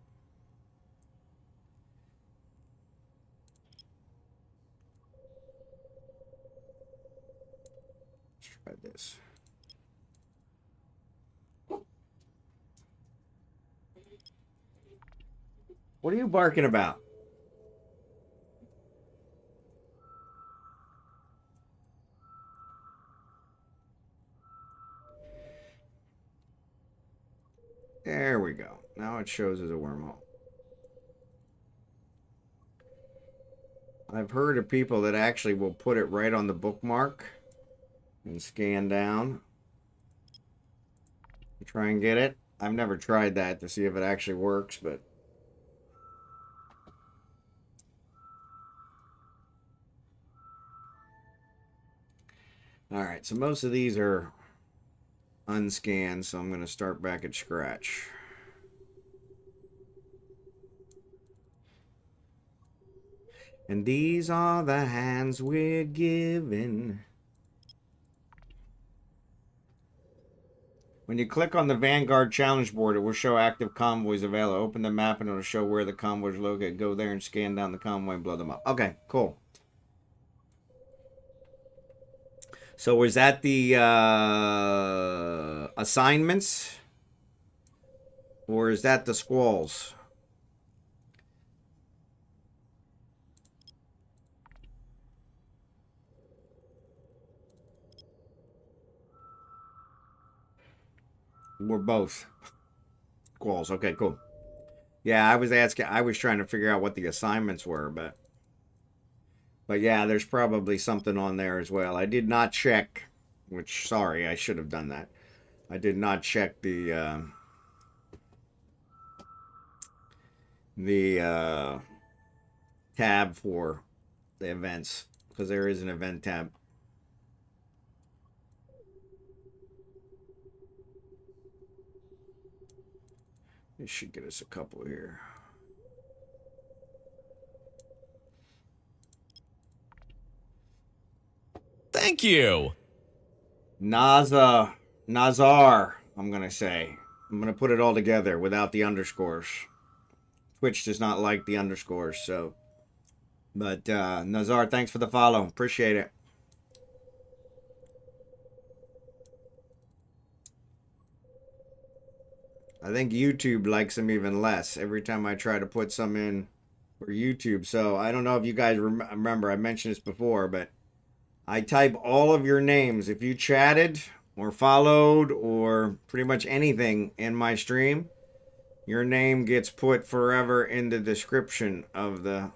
Let's try this. What are you barking about? There we go. Now it shows as a wormhole. I've heard of people that actually will put it right on the bookmark and scan down to try and get it. I've never tried that to see if it actually works, but all right, so most of these are unscanned, so I'm going to start back at scratch. And these are the hands we're given. When you click on the Vanguard challenge board, it will show active convoys available. Open the map and it'll show where the convoys are located. Go there and scan down the convoy and blow them up. Okay, cool. So was that the assignments? Or is that the squalls? We're both. Squalls. Okay, cool. Yeah, I was trying to figure out what the assignments were, but yeah, there's probably something on there as well. I did not check, which, sorry, I should have done that. I did not check the tab for the events, because there is an event tab. This should get us a couple here. Thank you. Nazar, I'm going to say. I'm going to put it all together without the underscores. Twitch does not like the underscores, so. But Nazar, thanks for the follow. Appreciate it. I think YouTube likes them even less every time I try to put some in for YouTube. So I don't know if you guys remember, I mentioned this before, but I type all of your names. If you chatted or followed or pretty much anything in my stream, your name gets put forever in the description of the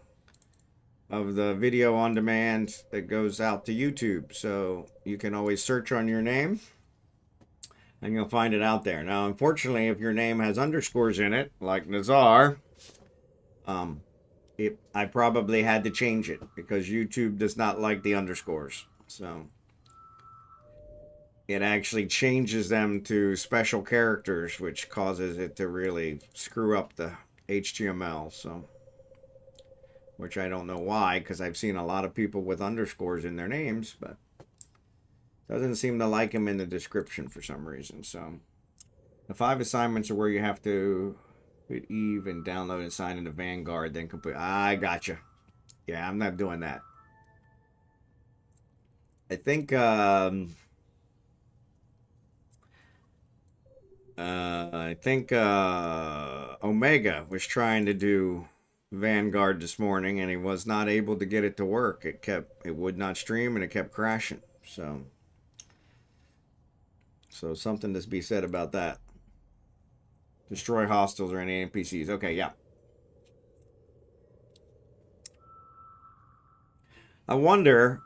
video on demand that goes out to YouTube. So you can always search on your name and you'll find it out there. Now, unfortunately, if your name has underscores in it, like Nazar, I probably had to change it because YouTube does not like the underscores. So it actually changes them to special characters, which causes it to really screw up the HTML. So, which I don't know why, because I've seen a lot of people with underscores in their names, but doesn't seem to like them in the description for some reason. So the 5 assignments are where you have to hit Eve and download and sign into Vanguard, then complete. I gotcha. Yeah, I'm not doing that. I think Omega was trying to do Vanguard this morning and he was not able to get it to work. It would not stream and it kept crashing. So something to be said about that. Destroy hostiles or any NPCs. Okay, yeah. I wonder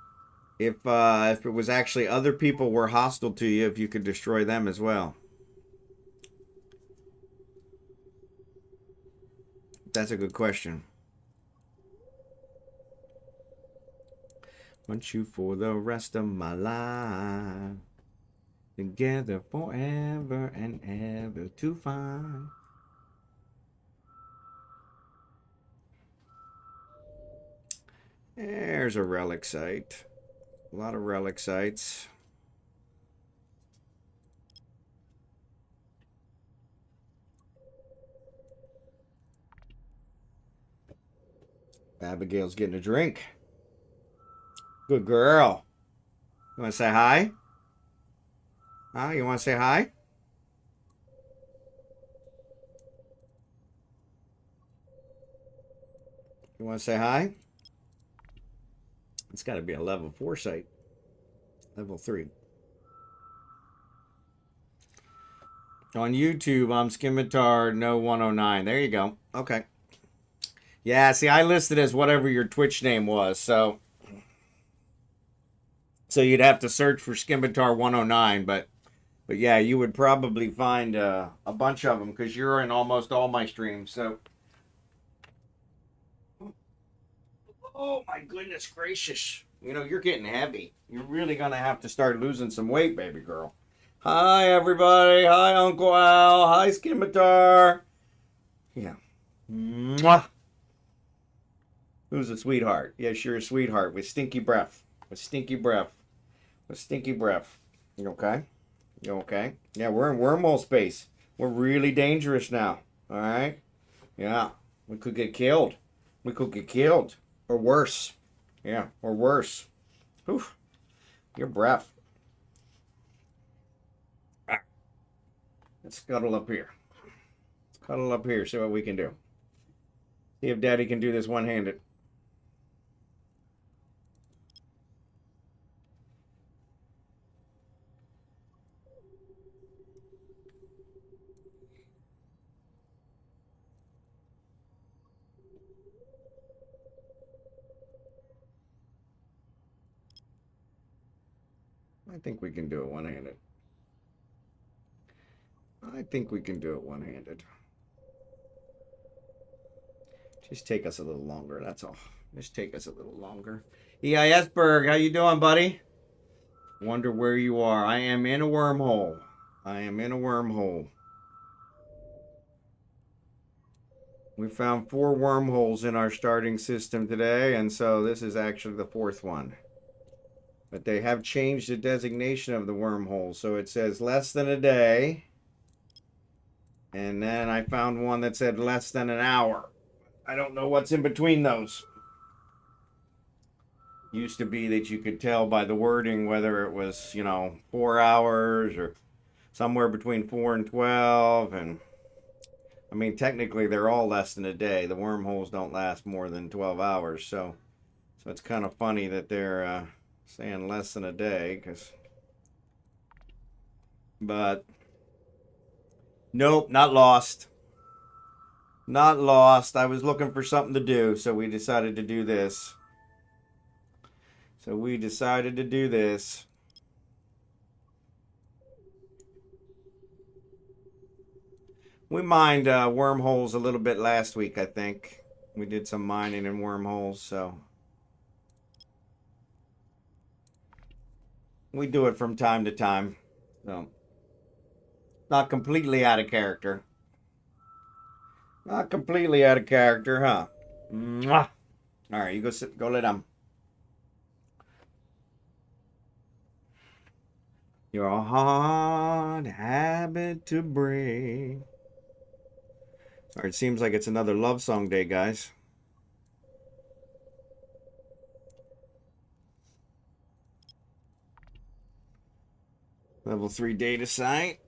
if it was actually other people were hostile to you, if you could destroy them as well. That's a good question. Want you for the rest of my life. Together forever and ever to find. There's a relic site. A lot of relic sites. Abigail's getting a drink. Good girl. You want to say hi? Huh? You want to say hi? You want to say hi? It's got to be a level 4 site. Level 3. On YouTube, I'm Scimitar No 109. There you go. Okay. Yeah, see, I listed as whatever your Twitch name was, so you'd have to search for Scimitar 109, but yeah, you would probably find a bunch of them because you're in almost all my streams. So, oh my goodness gracious, you know you're getting heavy. You're really gonna have to start losing some weight, baby girl. Hi everybody. Hi Uncle Al. Hi Scimitar. Yeah. Mwah. Who's a sweetheart? Yes, you're a sweetheart with stinky breath. With stinky breath. With stinky breath. You okay? You okay? Yeah, we're in wormhole space. We're really dangerous now. Alright? Yeah. We could get killed. We could get killed. Or worse. Yeah, or worse. Whew. Your breath. Ah. Let's cuddle up here. Let's cuddle up here, see what we can do. See if Daddy can do this one-handed. I think we can do it one-handed. I think we can do it one-handed. Just take us a little longer, that's all. Just take us a little longer. Eisbearg, how you doing, buddy? Wonder where you are. I am in a wormhole. I am in a wormhole. We found 4 wormholes in our starting system today, and so this is actually the 4th one. But they have changed the designation of the wormhole, so it says less than a day. And then I found one that said less than an hour. I don't know what's in between those. Used to be that you could tell by the wording whether it was, 4 hours or somewhere between 4 and 12. And I mean, technically they're all less than a day. The wormholes don't last more than 12 hours. So it's kind of funny that they're saying less than a day. But nope, not lost. Not lost. I was looking for something to do, so we decided to do this. We mined wormholes a little bit last week, I think. We did some mining in wormholes, so we do it from time to time. So not completely out of character. Not completely out of character, huh? Mwah. All right, you go sit, go lay down. You're a hard habit to break. All right, it seems like it's another love song day, guys. Level 3 data site.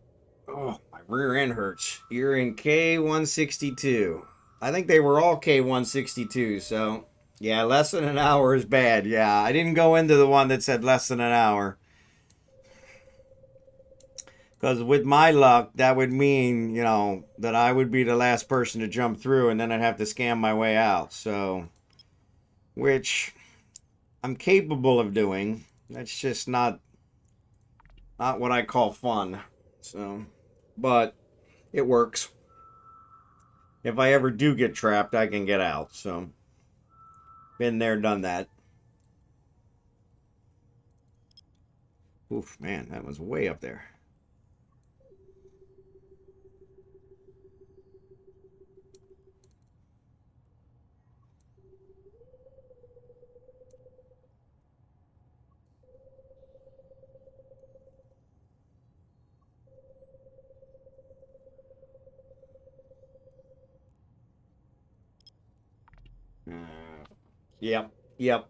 Oh, my rear end hurts. You're in K162. I think they were all K162, so yeah, less than an hour is bad. Yeah, I didn't go into the one that said less than an hour. Because with my luck, that would mean, that I would be the last person to jump through and then I'd have to scam my way out. So, which I'm capable of doing. That's just not what I call fun. So, but it works. If I ever do get trapped, I can get out. So, been there, done that. Oof, man, that was way up there. Yep.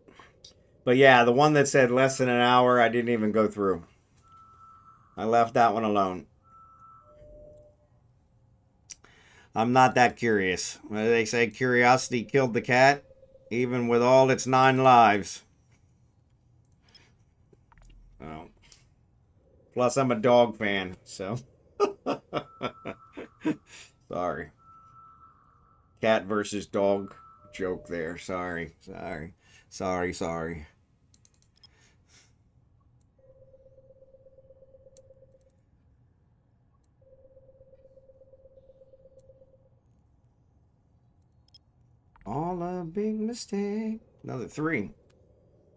But yeah, the one that said less than an hour, I didn't even go through. I left that one alone. I'm not that curious. They say curiosity killed the cat, even with all its 9 lives. Oh. Plus, I'm a dog fan, so. Sorry. Cat versus dog joke there. Sorry. All a big mistake. Another 3.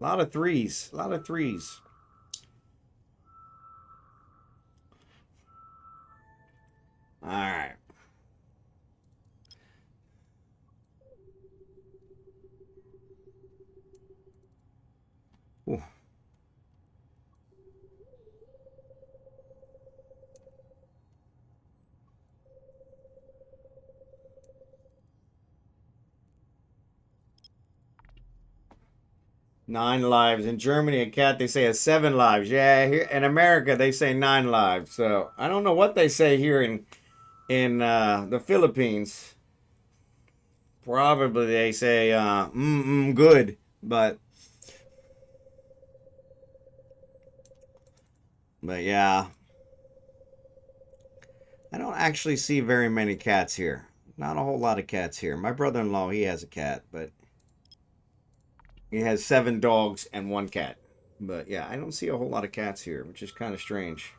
A lot of threes. All right. Ooh. Nine lives. In Germany, a cat, they say, has 7 lives. Yeah, here in America, they say 9 lives. So I don't know what they say here in the Philippines. Probably they say, good. But yeah. I don't actually see very many cats here. Not a whole lot of cats here. My brother-in-law, he has a cat, but he has 7 dogs and 1 cat. But yeah, I don't see a whole lot of cats here, which is kind of strange.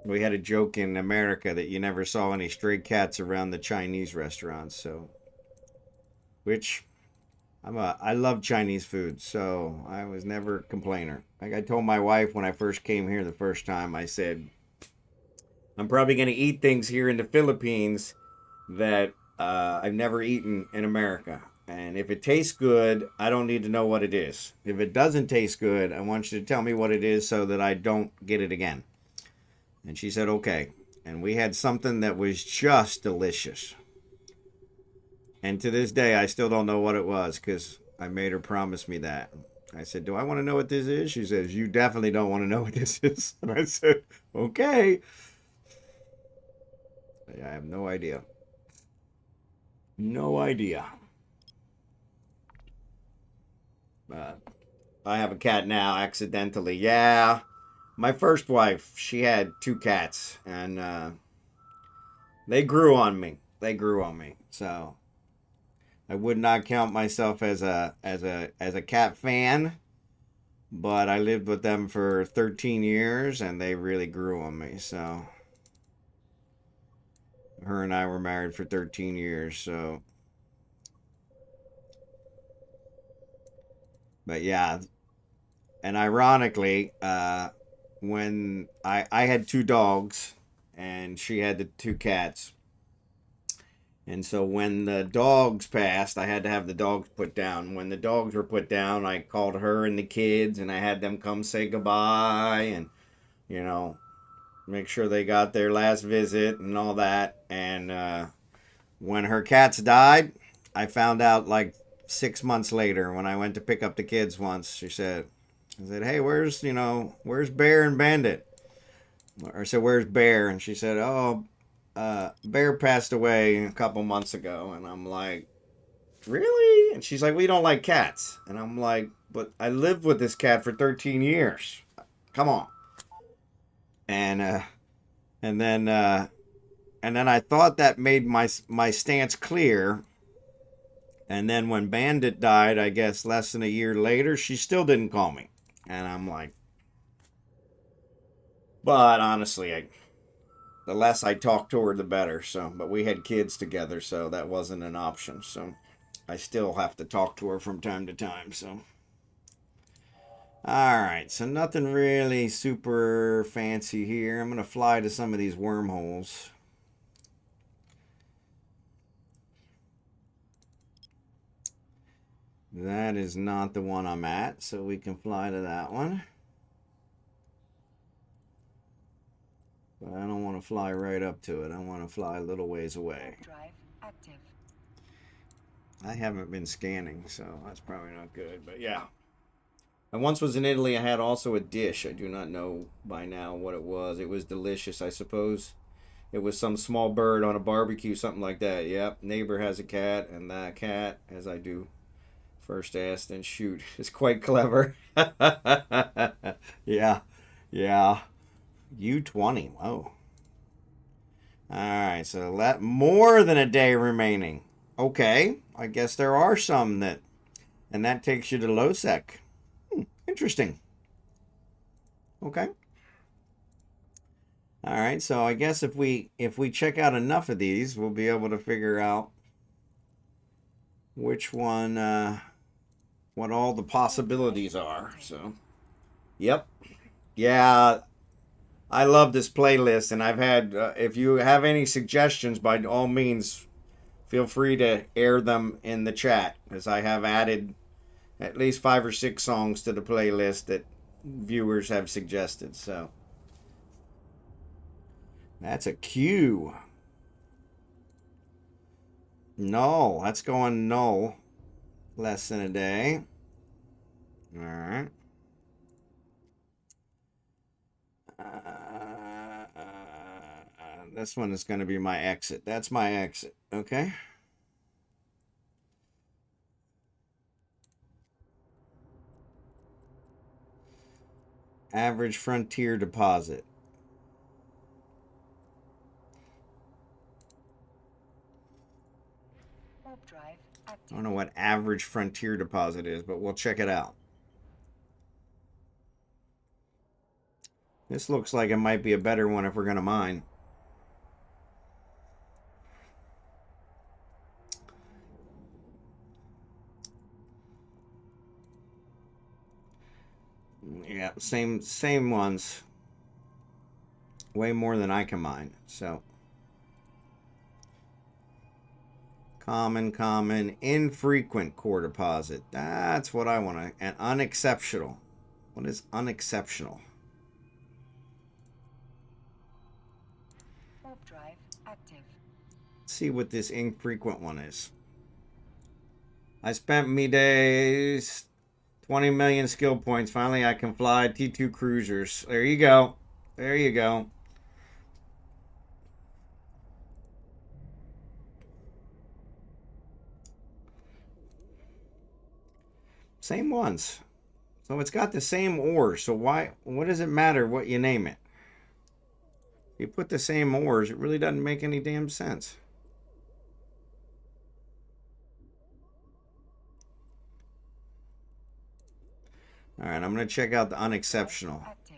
We had a joke in America that you never saw any stray cats around the Chinese restaurants, so which I love Chinese food, so I was never a complainer. Like I told my wife when I first came here the first time, I said, I'm probably going to eat things here in the Philippines that I've never eaten in America. And if it tastes good, I don't need to know what it is. If it doesn't taste good, I want you to tell me what it is so that I don't get it again. And she said, okay. And we had something that was just delicious. And to this day, I still don't know what it was because I made her promise me that. I said, do I want to know what this is? She says, you definitely don't want to know what this is. And I said, okay. I have no idea. No idea. I have a cat now, accidentally. Yeah. My first wife, she had 2 cats, and they grew on me. They grew on me. So I would not count myself as a cat fan, but I lived with them for 13 years, and they really grew on me. So her and I were married for 13 years. So, but yeah, and ironically, when I had 2 dogs, and she had the 2 cats. And so when the dogs passed, I had to have the dogs put down. When the dogs were put down, I called her and the kids, and I had them come say goodbye and, you know, make sure they got their last visit and all that. And when her cats died, I found out like 6 months later when I went to pick up the kids once. I said, hey, where's Bear and Bandit? Or I said, where's Bear? And she said, oh, Bear passed away a couple months ago. And I'm like, really? And she's like, we don't like cats. And I'm like, but I lived with this cat for 13 years. Come on. And and then and then I thought that made my stance clear. And then when Bandit died, I guess less than a year later, she still didn't call me. And I'm like, but honestly, the less I talked to her, the better. So, but we had kids together, so that wasn't an option. So, I still have to talk to her from time to time. So, all right. So nothing really super fancy here. I'm gonna fly to some of these wormholes. That is not the one I'm at, so we can fly to that one. But I don't want to fly right up to it. I want to fly a little ways away. Drive active. I haven't been scanning, so that's probably not good. But yeah. I once was in Italy. I had also a dish. I do not know by now what it was. It was delicious, I suppose. It was some small bird on a barbecue, something like that. Yep. Neighbor has a cat, and that cat, as I do, first ask, then shoot. It's quite clever. Yeah. Yeah. U20. Whoa. Alright, so more than a day remaining. Okay. I guess there are some that. And that takes you to low sec. Interesting. Okay. Alright, so I guess if we check out enough of these, we'll be able to figure out which one what all the possibilities are. So yep. Yeah, I love this playlist, and I've had, if you have any suggestions, by all means, feel free to air them in the chat, as I have added at least 5 or 6 songs to the playlist that viewers have suggested. So that's a Q. Null. That's going null. Less than a day. All right. This one is going to be my exit. That's my exit. Okay. Average frontier deposit. Warp drive I active. don't know what average frontier deposit is, but we'll check it out. This looks like it might be a better one if we're going to mine. Yeah, same ones. Way more than I can mine. So common, infrequent core deposit. That's what I want to. And unexceptional. What is unexceptional? Warp drive active. Let's see what this infrequent one is. I spent me days, 20 million skill points. Finally, I can fly T2 cruisers. There you go. There you go. Same ones. So it's got the same ore. So what does it matter what you name it? If you put the same ores, it really doesn't make any damn sense. All right, I'm going to check out the unexceptional. Active.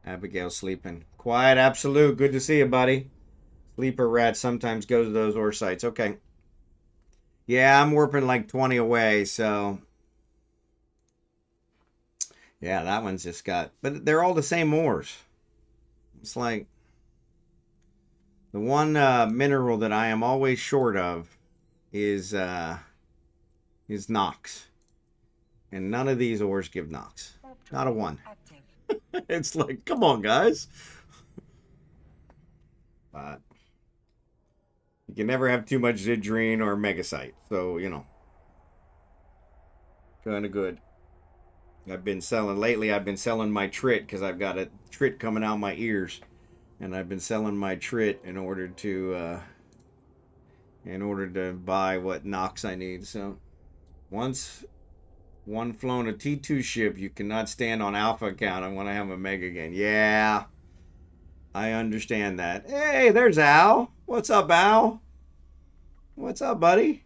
Abigail sleeping. Quiet absolute. Good to see you, buddy. Sleeper rat sometimes goes to those ore sites. Okay. Yeah, I'm warping like 20 away, so. Yeah, that one's just got. But they're all the same ores. It's like. The one mineral that I am always short of is Nox. And none of these ores give Nox. Not a one. Active. It's like, come on, guys. But you can never have too much Zidrine or Megasite. So, you know. Kind of good. I've been selling my Trit because I've got a Trit coming out my ears. And I've been selling my Trit in order to buy what Nox I need. So once one flown a T2 ship, you cannot stand on Alpha account. I want to have a Mega again. Yeah, I understand that. Hey, there's Al. What's up, Al? What's up, buddy?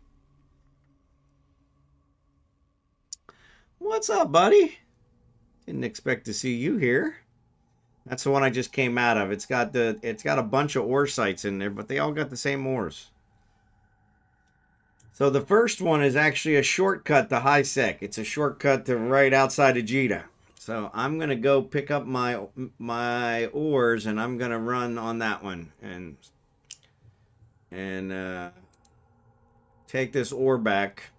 What's up, buddy? Didn't expect to see you here. That's the one I just came out of. It's got a bunch of ore sites in there, but they all got the same ores. So the first one is actually a shortcut to high sec. It's a shortcut to right outside of Jita. So I'm gonna go pick up my ores and I'm gonna run on that one and take this ore back.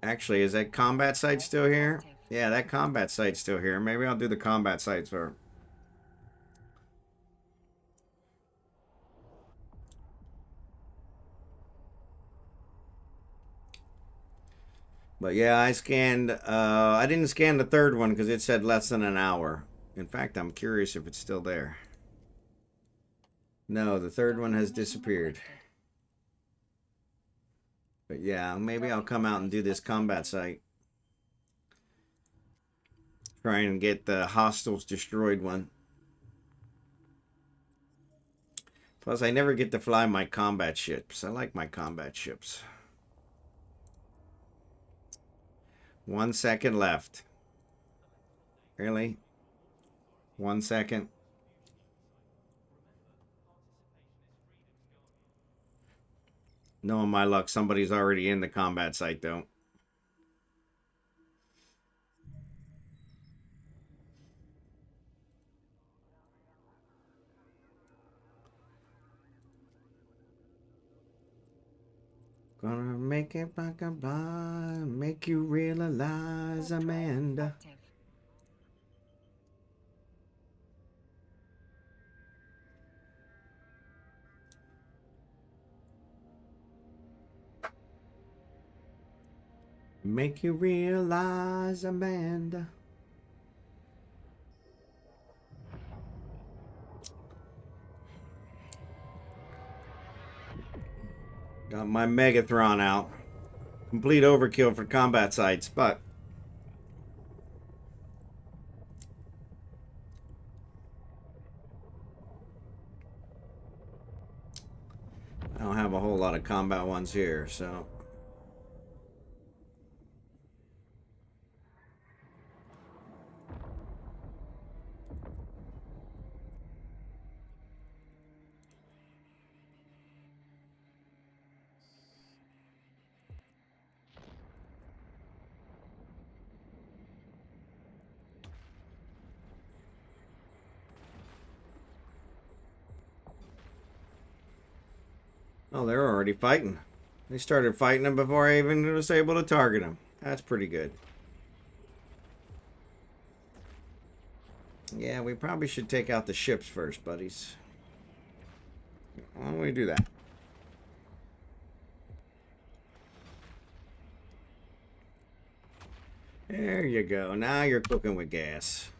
Actually, is that combat site still here? Yeah, that combat site's still here. Maybe I'll do the combat sites first. But yeah, I scanned. I didn't scan the third one because it said less than an hour. In fact, I'm curious if it's still there. No, the third one has disappeared. But yeah, maybe I'll come out and do this combat site. Try and get the hostiles destroyed one. Plus, I never get to fly my combat ships. I like my combat ships. 1 second left. Really? 1 second. Knowing my luck, somebody's already in the combat site, though. Gonna make it back a by, make you realize, Amanda. Active. Make you realize, Amanda. Got my Megathron out. Complete overkill for combat sites, but I don't have a whole lot of combat ones here, so. Oh, they're already fighting. They started fighting them before I even was able to target them. That's pretty good. Yeah, we probably should take out the ships first, buddies. Why don't we do that? There you go. Now you're cooking with gas.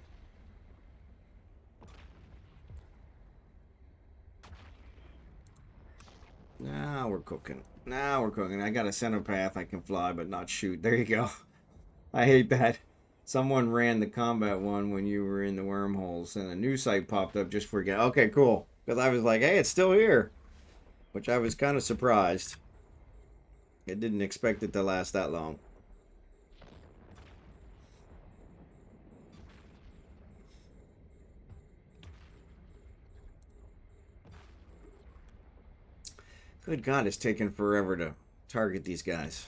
Now we're cooking. Now we're cooking. I got a center path. I can fly but not shoot. There you go. I hate that. Someone ran the combat one when you were in the wormholes and a new site popped up just for get. Okay, cool. Because I was like, hey, it's still here. Which I was kind of surprised. I didn't expect it to last that long. Good God, it's taken forever to target these guys.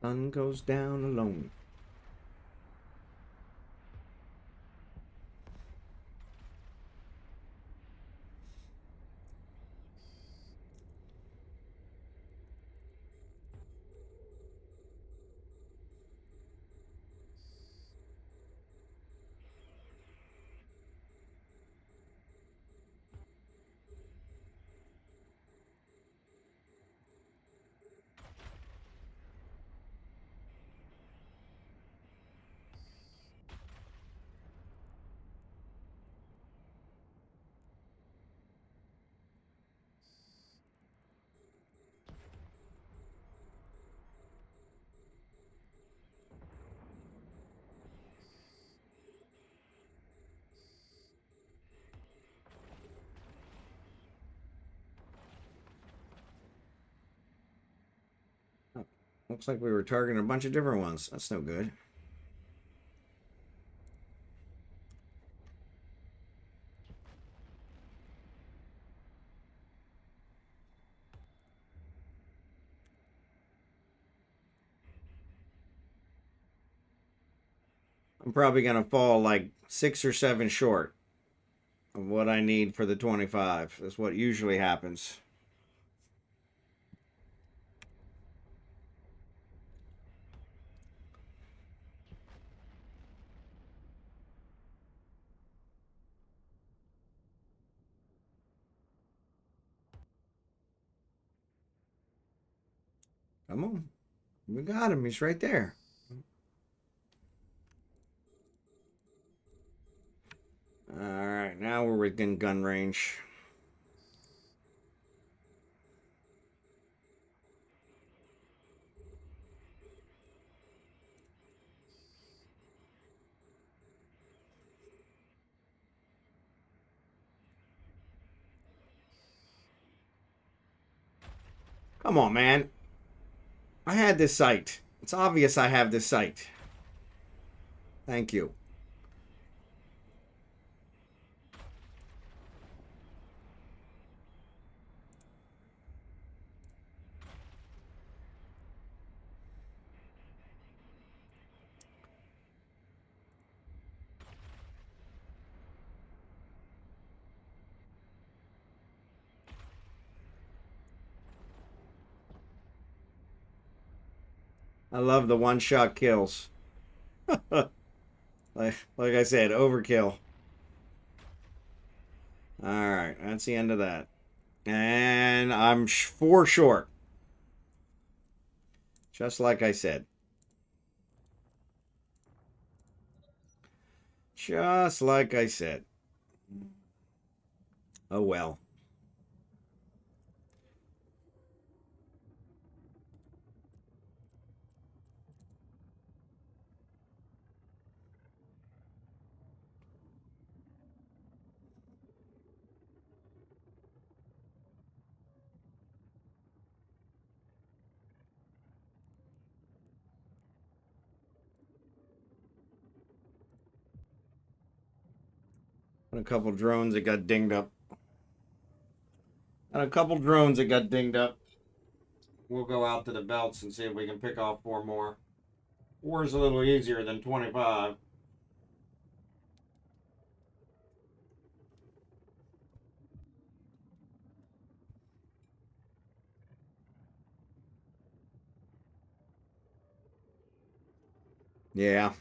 Sun goes down alone. Oh, looks like we were targeting a bunch of different ones. That's no good. I'm probably going to fall like 6 or 7 short of what I need for the 25. That's what usually happens. Come on. We got him. He's right there. Alright, now we're within gun range. Come on, man. I had this sight. It's obvious I have this sight. Thank you. I love the one-shot kills. like I said, overkill. Alright, that's the end of that. And I'm 4 short. Just like I said. Just like I said. Oh well. And a couple drones that got dinged up. And a couple drones that got dinged up. We'll go out to the belts and see if we can pick off 4 more. 4 is a little easier than 25. Yeah.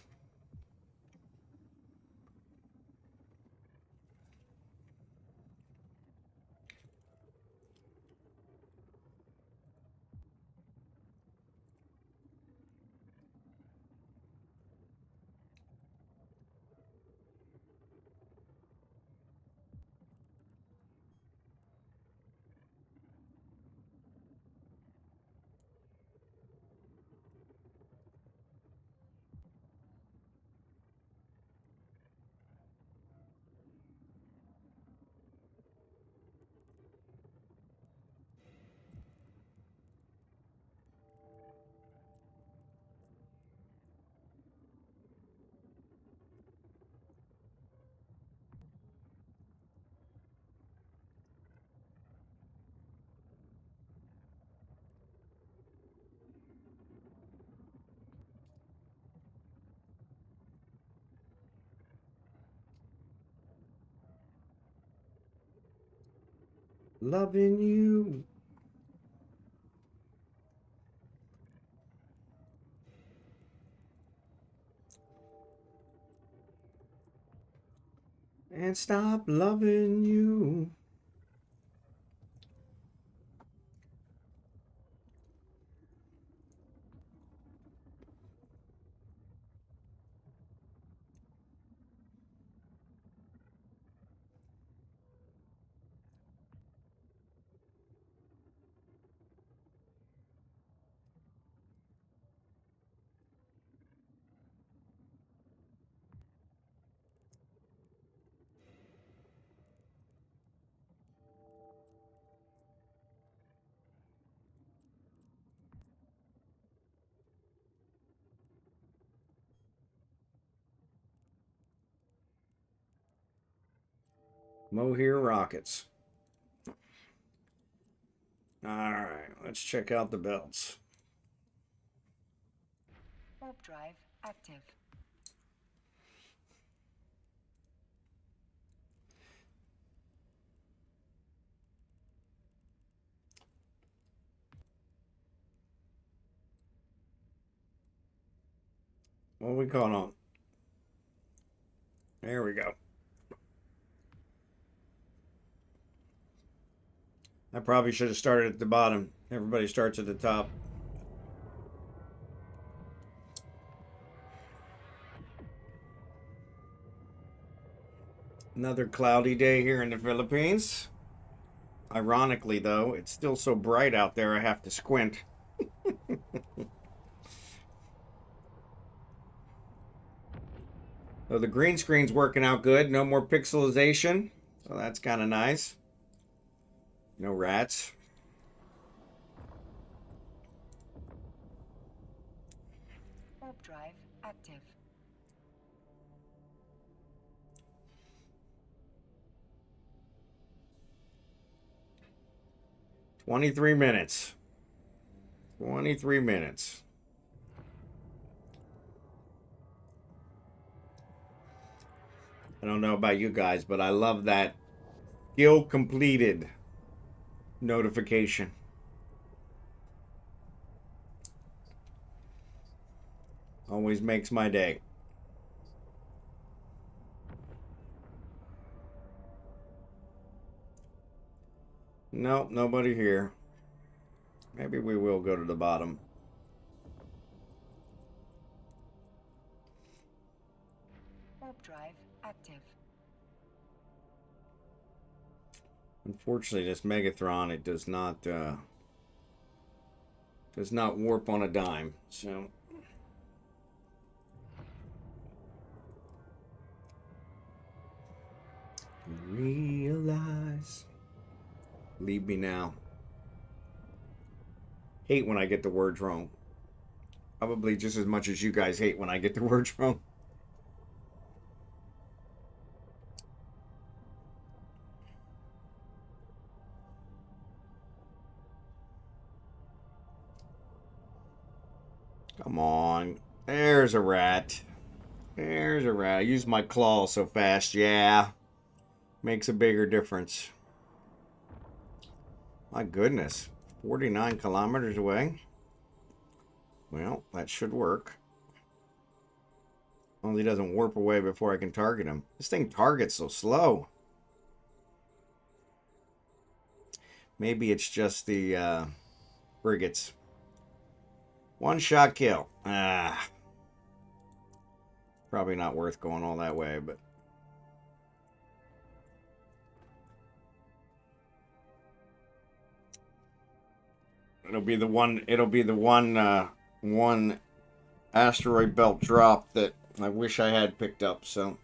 Loving you. And stop loving you. Mohair rockets. Alright, let's check out the belts. Warp drive active. What are we calling on? There we go. I probably should have started at the bottom. Everybody starts at the top. Another cloudy day here in the Philippines. Ironically, though, it's still so bright out there I have to squint. So the green screen's working out good. No more pixelization. So that's kind of nice. No rats. Warp drive active. 23 minutes. 23 minutes. I don't know about you guys, but I love that skill completed notification. Always makes my day. Nope, nobody here. Maybe we will go to the bottom. Warp drive active. Unfortunately, this Megatron, it does not warp on a dime. So realize. Leave me now. Hate when I get the words wrong. Probably just as much as you guys hate when I get the words wrong. Come on. There's a rat. There's a rat. I use my claw so fast. Yeah. Makes a bigger difference. My goodness. 49 kilometers away. Well, that should work. As long as he doesn't warp away before I can target him. This thing targets so slow. Maybe it's just the frigates. One shot kill. Ah. Probably not worth going all that way, but it'll be the one asteroid belt drop that I wish I had picked up, so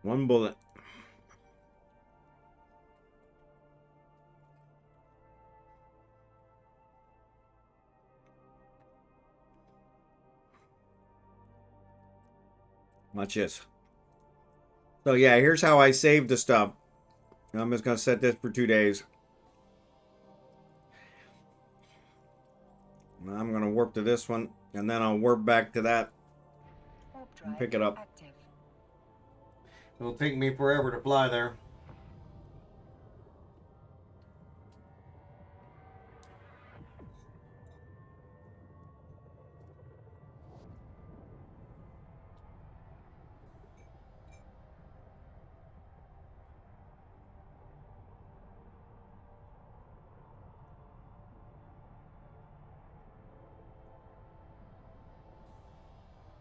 one bullet. Watch this. So yeah, here's how I saved the stuff. I'm just gonna set this for 2 days. I'm gonna warp to this one, and then I'll warp back to that and pick it up. Active. It'll take me forever to fly there.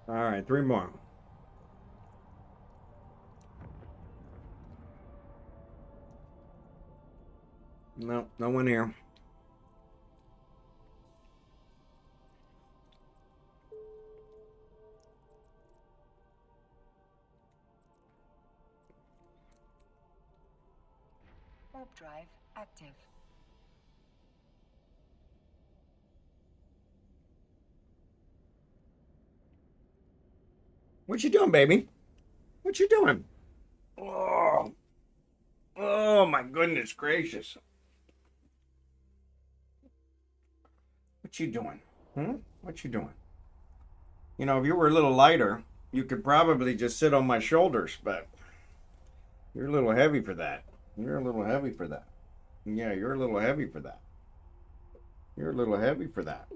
All right, 3 more. No, no one here. Warp drive active. What you doing, baby? What you doing? Oh, oh my goodness gracious! What you doing? What you doing? You know, if you were a little lighter, you could probably just sit on my shoulders, but you're a little heavy for that. You're a little heavy for that. Yeah, you're a little heavy for that. You're a little heavy for that.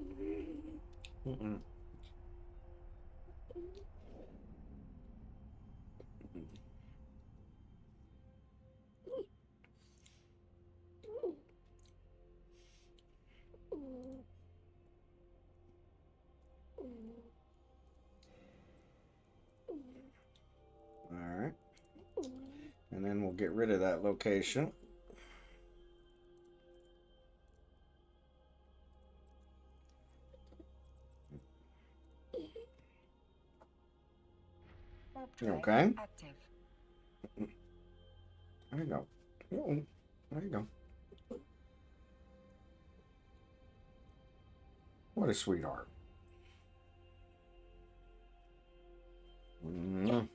Mm-mm. All right. And then we'll get rid of that location. Warp drive Okay. active. There you go. Oh, there you go. What a sweetheart. Mm.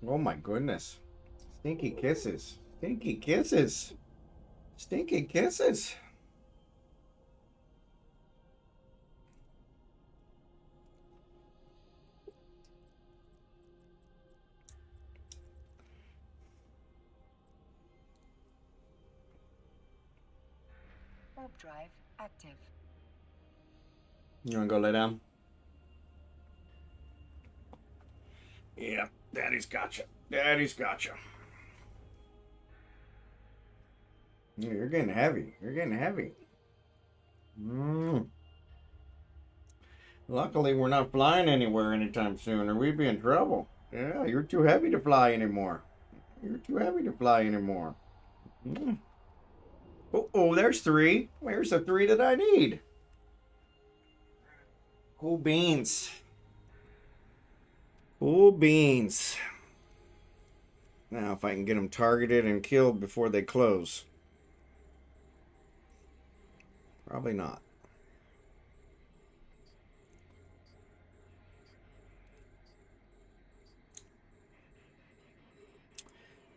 Oh my goodness. Stinky kisses. Stinky kisses. Stinky kisses. Warp drive active. You want to go lay down? Yeah, Daddy's gotcha. Daddy's gotcha. Yeah, you're getting heavy. You're getting heavy. Luckily, we're not flying anywhere anytime soon, or we'd be in trouble. Yeah, you're too heavy to fly anymore. You're too heavy to fly anymore. Mm. Oh, there's 3. Where's the 3 that I need? Cool beans. Cool beans. Now, if I can get them targeted and killed before they close. Probably not.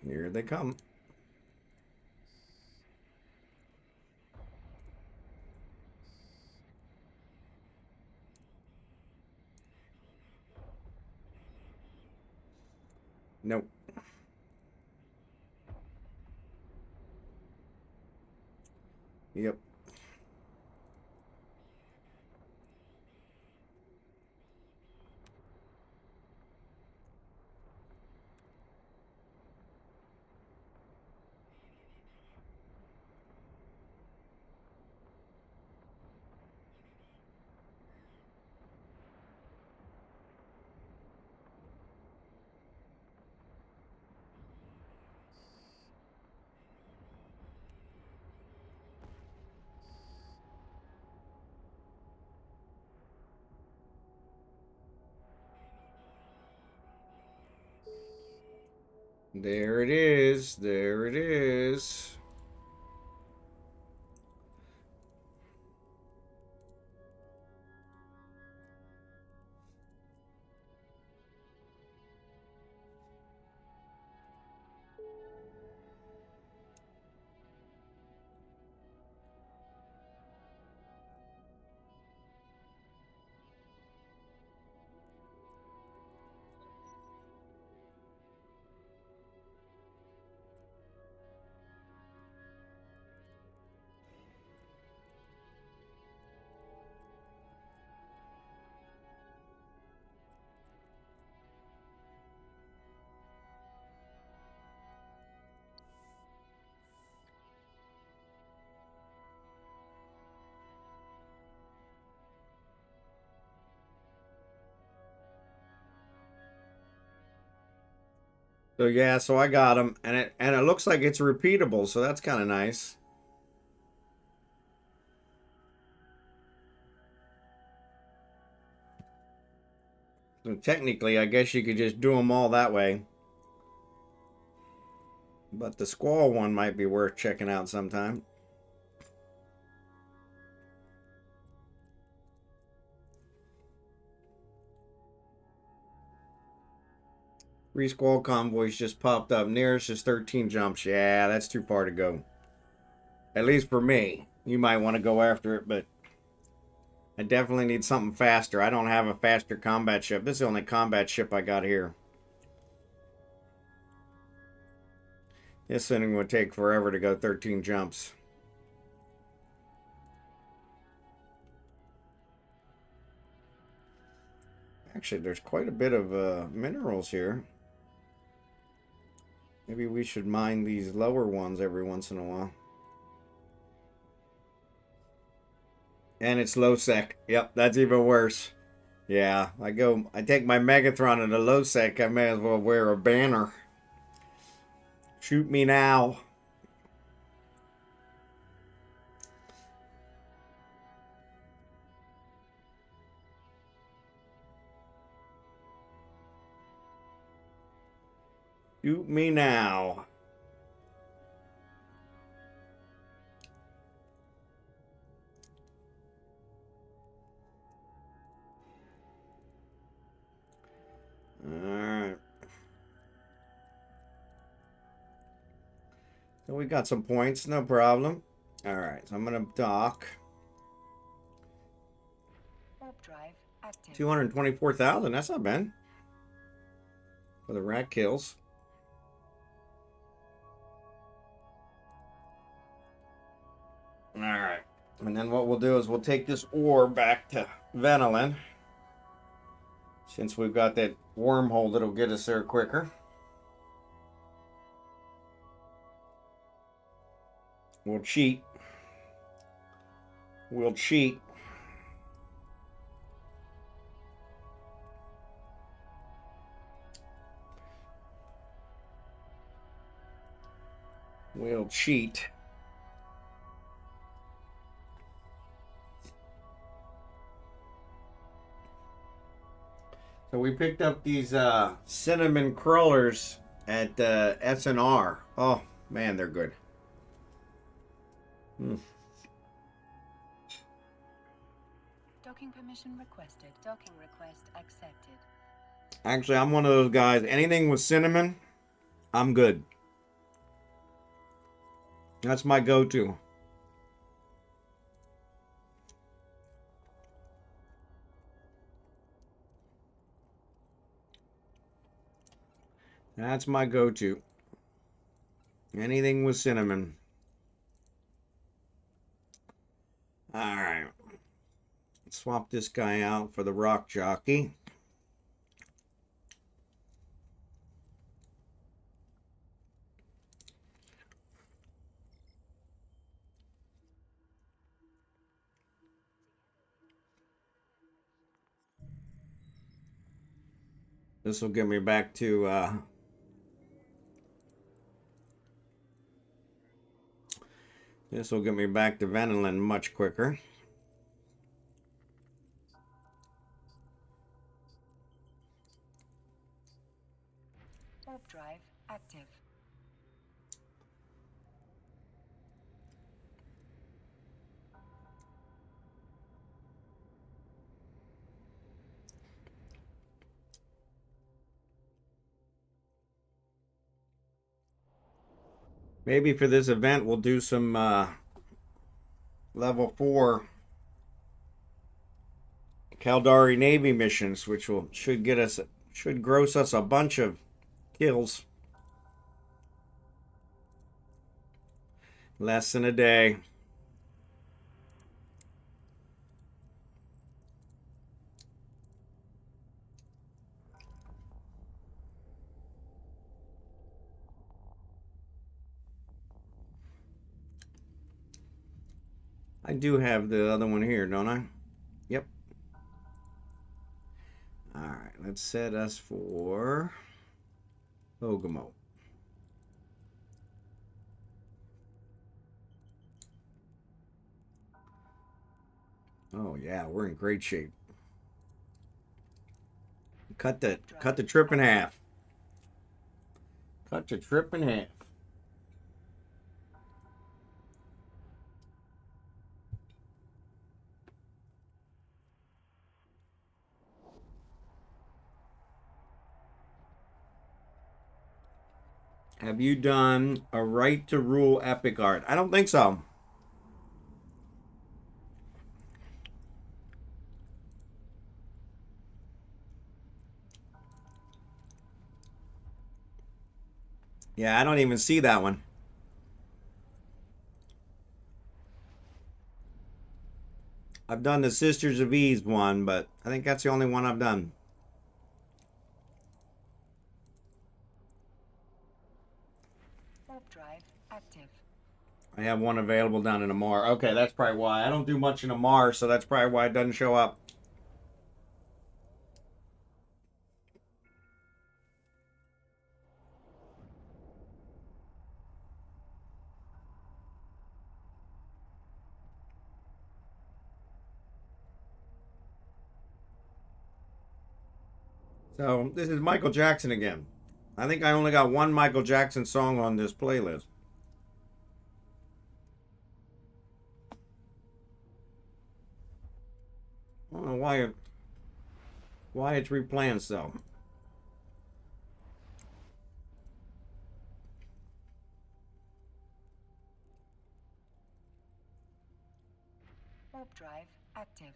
Here they come. Nope. Yep. There it is. There it is. So yeah, so I got them, and it looks like it's repeatable, so that's kind of nice. So technically, I guess you could just do them all that way. But the squall one might be worth checking out sometime. Three squall convoys just popped up. Nearest is 13 jumps. Yeah, that's too far to go. At least for me. You might want to go after it, but I definitely need something faster. I don't have a faster combat ship. This is the only combat ship I got here. This thing would take forever to go 13 jumps. Actually, there's quite a bit of minerals here. Maybe we should mine these lower ones every once in a while. And it's low sec. Yep, that's even worse. Yeah, I take my Megatron into low sec. I may as well wear a banner. Shoot me now. Shoot me now. Alright. So we got some points, no problem. Alright, so I'm gonna dock. Warp drive active. 224,000, that's not bad. For the rat kills. Alright. And then what we'll do is we'll take this ore back to Venolin. Since we've got that wormhole that'll get us there quicker. We'll cheat. We'll cheat. We'll cheat. So we picked up these cinnamon crawlers at S&R. Oh man, they're good. Docking permission requested. Docking request accepted. Actually, I'm one of those guys. Anything with cinnamon, I'm good. That's my go-to. That's my go-to. Anything with cinnamon. Alright. Swap this guy out for the rock jockey. This will get me back to Vanillin much quicker. Warp drive active. Maybe for this event we'll do some level 4 Caldari Navy missions, which should gross us a bunch of kills. Less than a day. I do have the other one here, don't I? Yep. Alright, let's set us for Ogamo. Oh yeah, we're in great shape. Cut the trip in half. Cut the trip in half. Have you done a right to rule epic art? I don't think so. Yeah, I don't even see that one. I've done the Sisters of Ease one, but I think that's the only one I've done. Warp drive active. I have one available down in Amar. Okay, that's probably why. I don't do much in Amar, so that's probably why it doesn't show up. So this is Michael Jackson again. I think I only got one Michael Jackson song on this playlist. I don't know why it's replaying so. Warp drive active.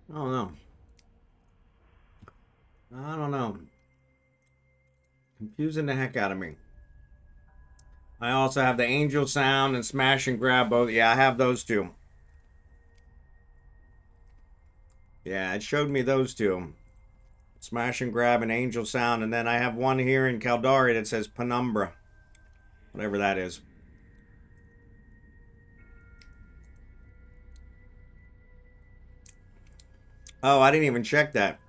I don't know. I don't know. Confusing the heck out of me. I also have the Angel Sound and Smash and Grab both. Yeah, I have those two. Yeah, it showed me those two. Smash and Grab and Angel Sound. And then I have one here in Caldari that says Penumbra. Whatever that is. Oh, I didn't even check that.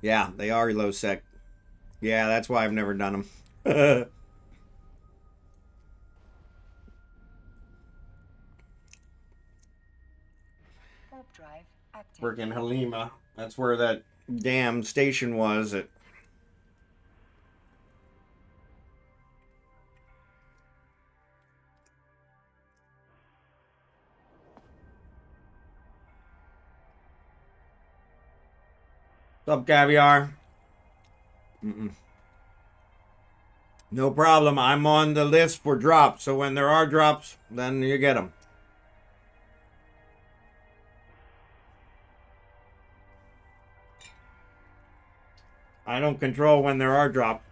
Yeah, they are low sec. Yeah, that's why I've never done them. Warp drive active. Freaking Halima. That's where that damn station was. What's up, Caviar? No problem. I'm on the list for drops. So when there are drops, then you get them. I don't control when there are drops.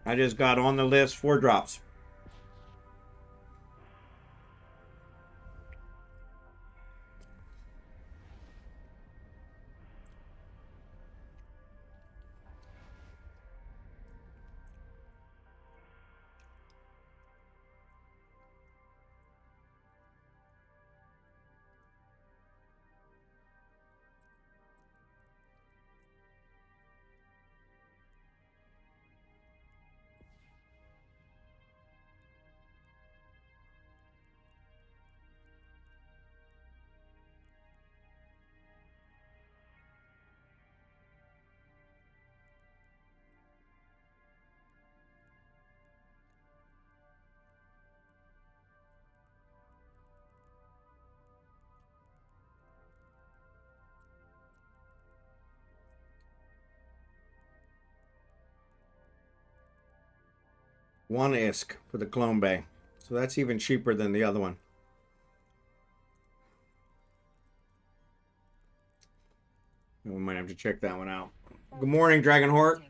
I just got on the list for drops. One ISK for the Clone Bay. So that's even cheaper than the other one. We might have to check that one out. Good morning, Drachenhort.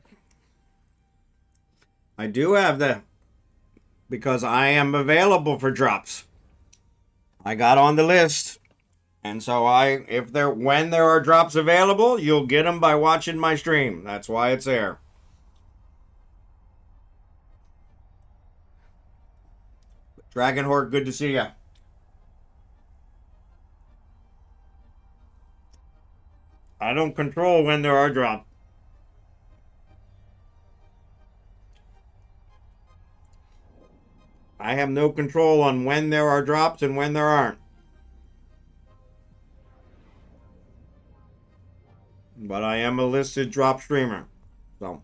I do have the, because I am available for drops. I got on the list. And so when there are drops available, you'll get them by watching my stream. That's why it's there. Drachenhort, good to see ya. I don't control when there are drops. I have no control on when there are drops and when there aren't. But I am a listed drop streamer. So.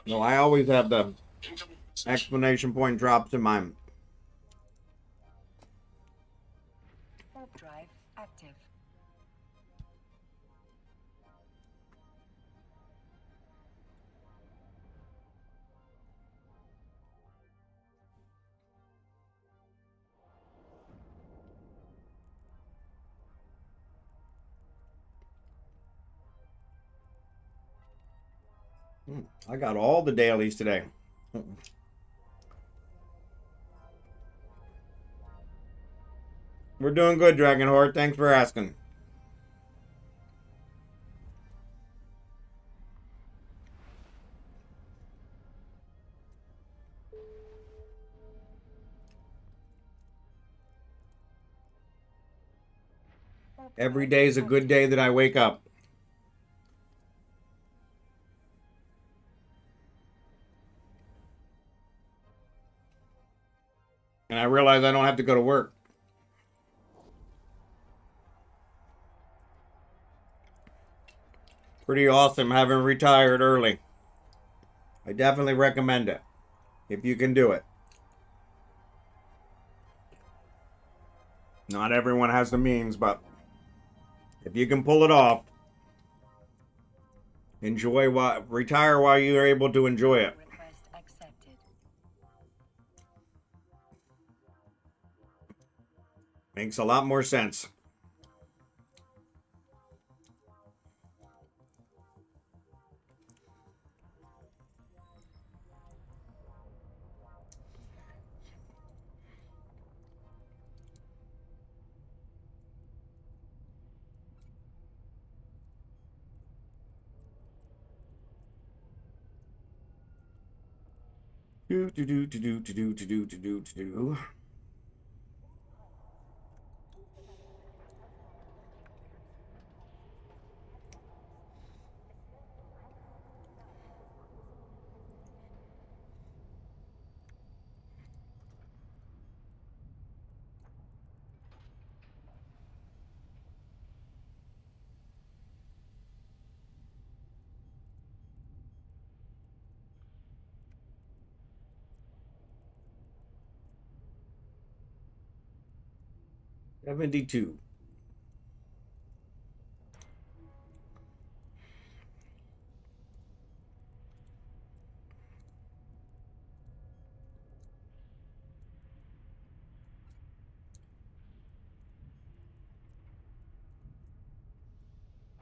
No, I always have the exclamation point drops in mine. Warp drive active. I got all the dailies today. We're doing good, Drachenhort. Thanks for asking. Every day is a good day that I wake up. And I realize I don't have to go to work. Pretty awesome having retired early. I definitely recommend it if you can do it. Not everyone has the means, but if you can pull it off, retire while you are able to enjoy it. Request accepted. Makes a lot more sense. Do. 72.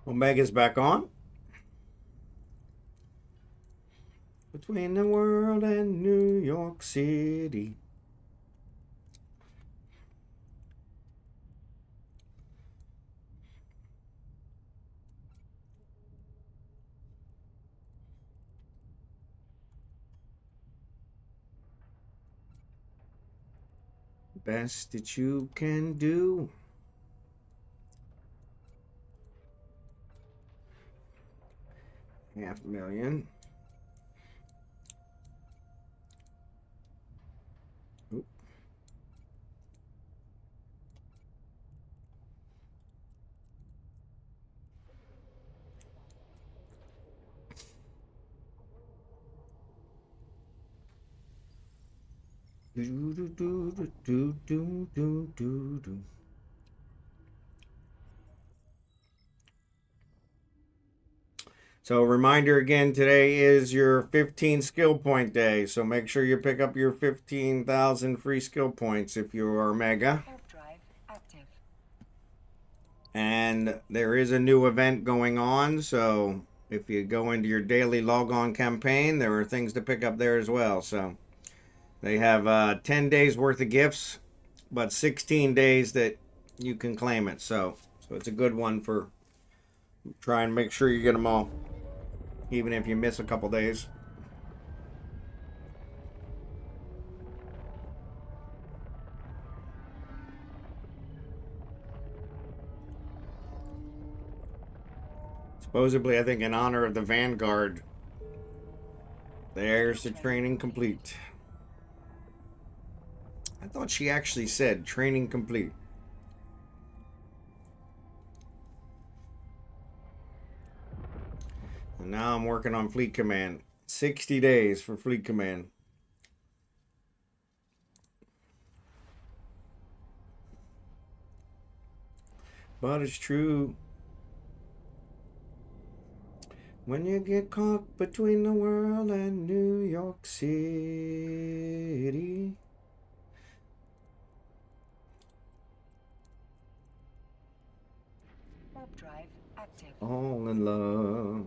Omega's back on. Between the world and New York City. Best that you can do. $500,000. Oop. Do, do, do, do, do, do, do, do. So reminder again, today is your 15 skill point day. So make sure you pick up your 15,000 free skill points if you are mega. Warp drive active. And there is a new event going on. So if you go into your daily log-on campaign, there are things to pick up there as well. So they have 10 days worth of gifts, but 16 days that you can claim it. So it's a good one for try and make sure you get them all, even if you miss a couple days. Supposedly, I think in honor of the Vanguard, there's the training complete. I thought she actually said training complete. And now I'm working on Fleet Command. 60 days for Fleet Command. But it's true. When you get caught between the world and New York City. Warp drive active. All in love.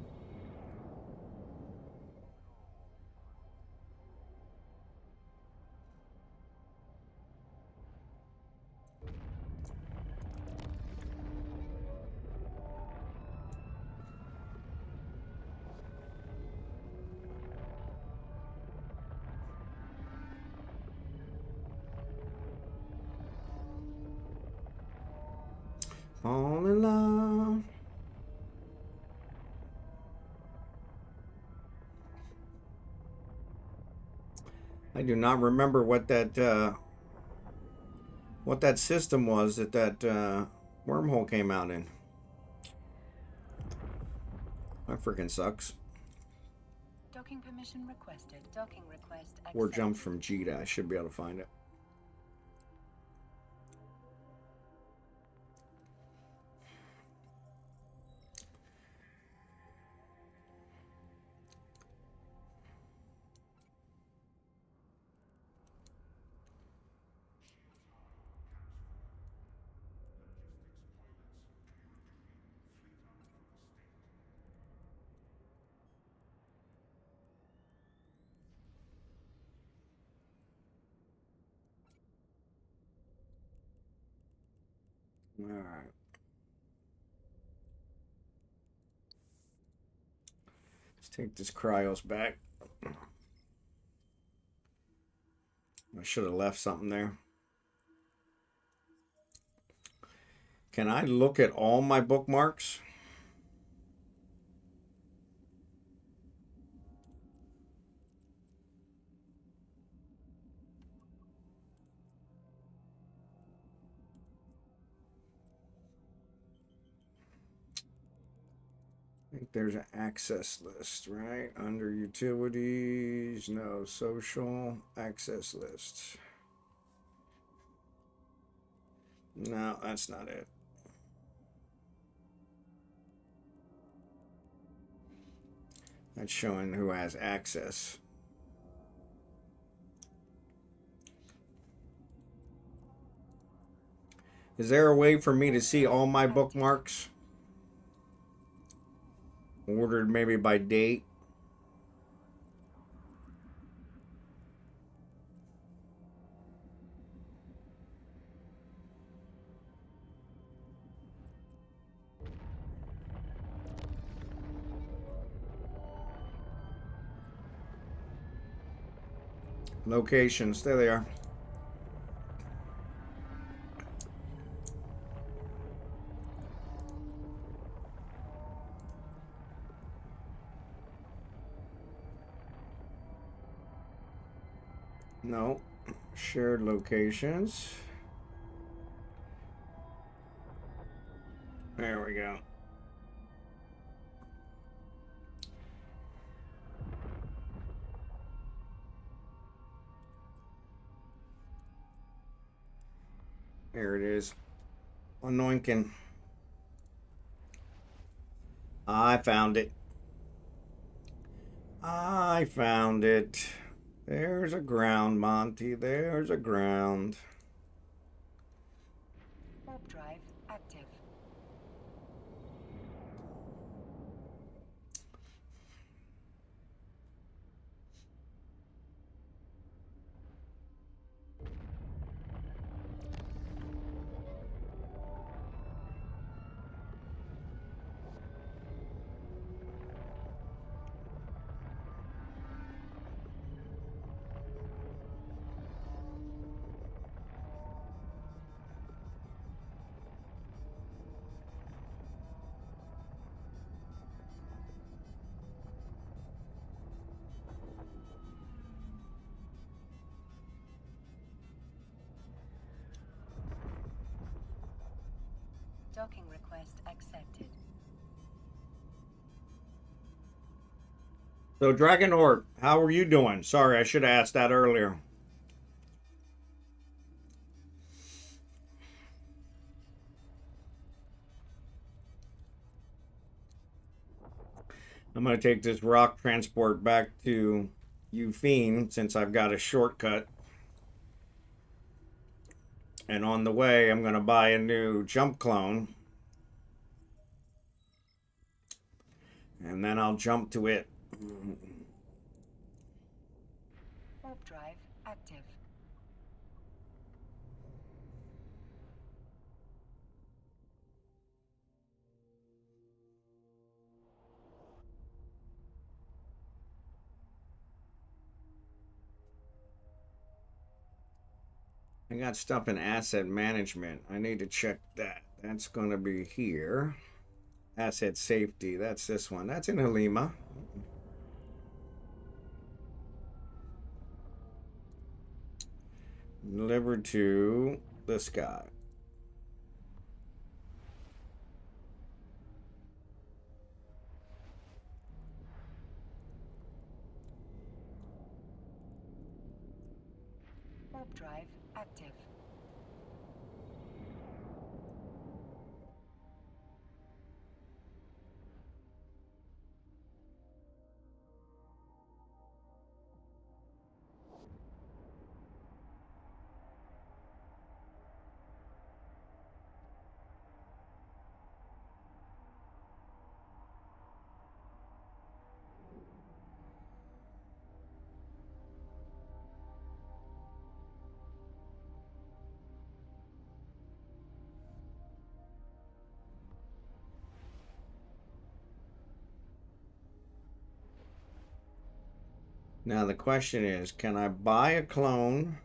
Fall in love. I do not remember what that system was that wormhole came out in. That freaking sucks. Docking permission requested. Docking request accepted. 4 jumps from Jita. I should be able to find it. All right. Let's take this cryos back. I should have left something there. Can I look at all my bookmarks? I think there's an access list, right? Under utilities, no, social, access list. No, that's not it. That's showing who has access. Is there a way for me to see all my bookmarks? Ordered maybe by date? Locations, there they are. No, shared locations. There we go. There it is. Anoinkin. I found it. I found it. There's a ground, Monty. There's a ground. Warp drive active. Docking request accepted. So, Drachenhort, how are you doing? Sorry, I should have asked that earlier. I'm going to take this rock transport back to Eufine since I've got a shortcut. And on the way, I'm going to buy a new jump clone. And then I'll jump to it. Warp drive active. I got stuff in asset management. I need to check that. That's going to be here. Asset safety. That's this one. That's in Halima. Delivered to the sky. Warp drive active. Now the question is, can I buy a clone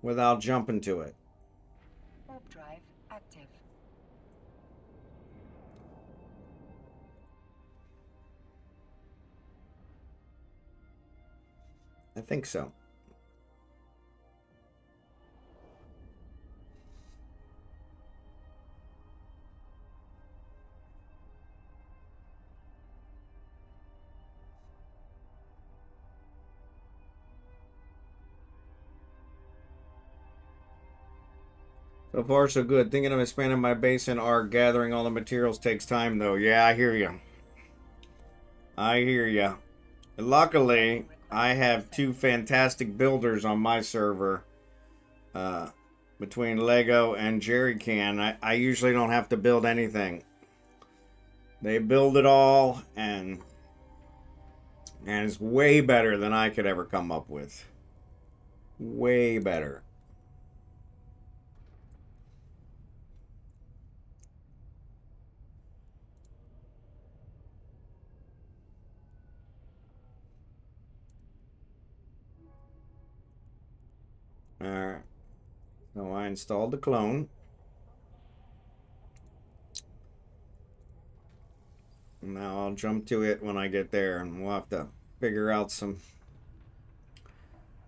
without jumping to it? Warp drive active. I think so. So far, so good. Thinking of expanding my base in Ark. Gathering all the materials takes time, though. Yeah, I hear you. I hear you. Luckily, I have two fantastic builders on my server. Between Lego and Jerrycan, I usually don't have to build anything. They build it all, and it's way better than I could ever come up with. Way better. Alright. So I installed the clone. Now I'll jump to it when I get there, and we'll have to figure out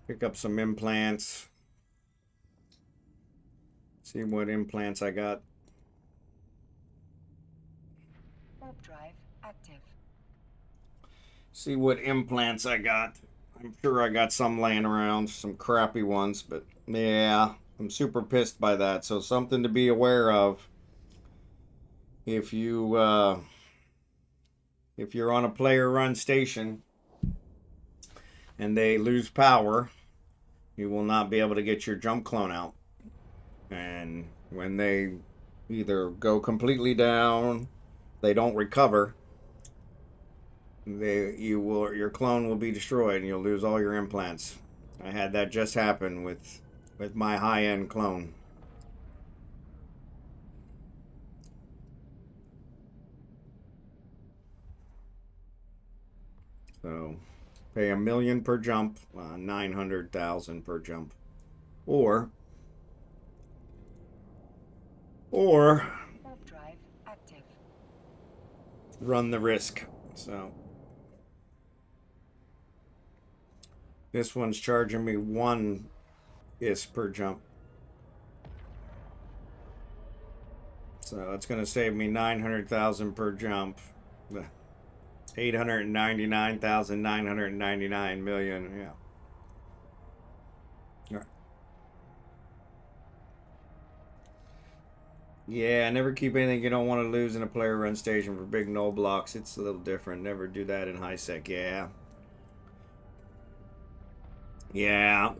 pick up some implants. See what implants I got. Warp drive active. See what implants I got. I'm sure I got some laying around, some crappy ones, but yeah, I'm super pissed by that. So something to be aware of. If you're on a player-run station and they lose power, you will not be able to get your jump clone out. And when they either go completely down, they don't recover, your clone will be destroyed and you'll lose all your implants. I had that just happen with my high-end clone. So pay $1 million per jump, 900,000 per jump, or Warp drive active. run the risk. So this one's charging me 1 IS per jump. So it's going to save me 900,000 per jump. 899,999 million. Yeah. Yeah, never keep anything you don't want to lose in a player run station for big null blocks. It's a little different. Never do that in high sec. Yeah. Yeah.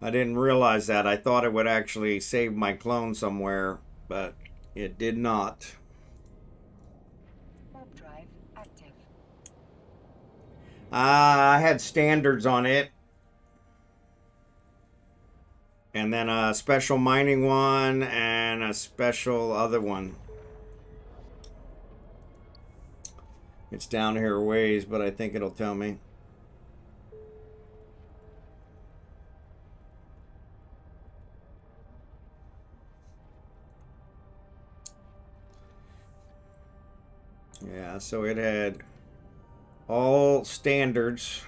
I didn't realize that. I thought it would actually save my clone somewhere, but it did not. Warp drive active. I had standards on it. And then a special mining one and a special other one. It's down here a ways, but I think it'll tell me. Yeah, so it had all standards.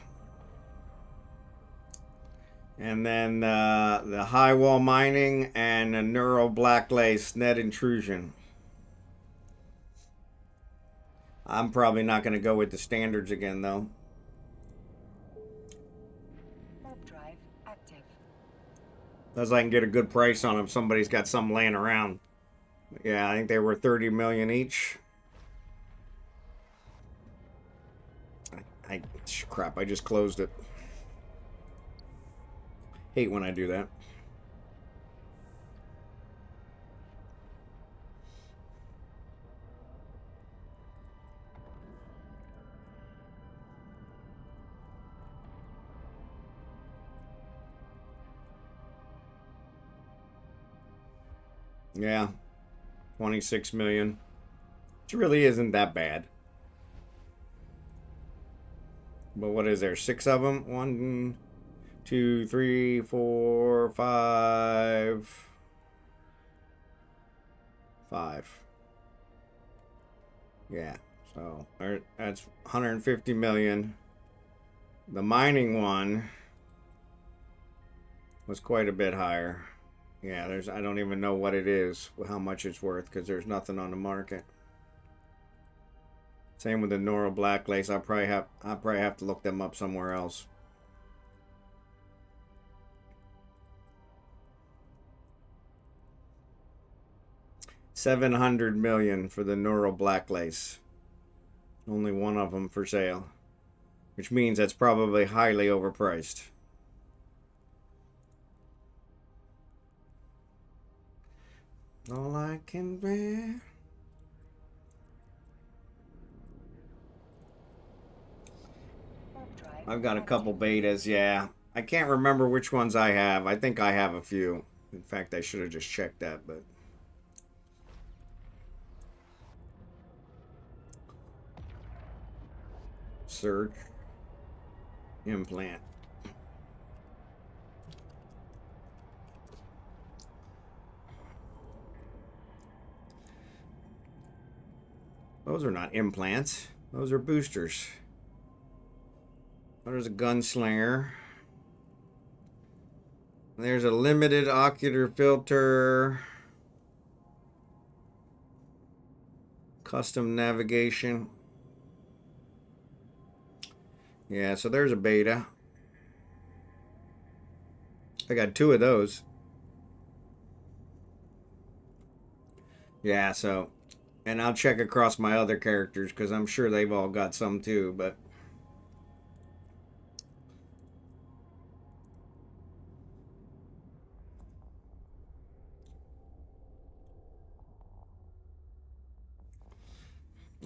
And then the high wall mining and a neuro black lace net intrusion. I'm probably not going to go with the standards again, though. Warp drive active. As I can get a good price on them. Somebody's got some laying around. Yeah, I think they were 30 million each. Crap, I just closed it. Hate when I do that. Yeah, 26 million. Which really isn't that bad. But what is there? 6 of them? 1, 2, 3, 4, 5. 5. Yeah, so that's 150 million. The mining one was quite a bit higher. Yeah, I don't even know what it is, how much it's worth, because there's nothing on the market. Same with the Nora black lace. I'll probably have to look them up somewhere else. $700 million for the Nora black lace. Only one of them for sale, which means that's probably highly overpriced. All I can bear. I've got a couple betas, yeah. I can't remember which ones I have. I think I have a few. In fact, I should have just checked that, but... Search. Implant. Those are not implants. Those are boosters. There's a gunslinger. There's a limited ocular filter. Custom navigation. Yeah, so there's a beta. I got 2 of those. Yeah, so... And I'll check across my other characters, because I'm sure they've all got some too, but...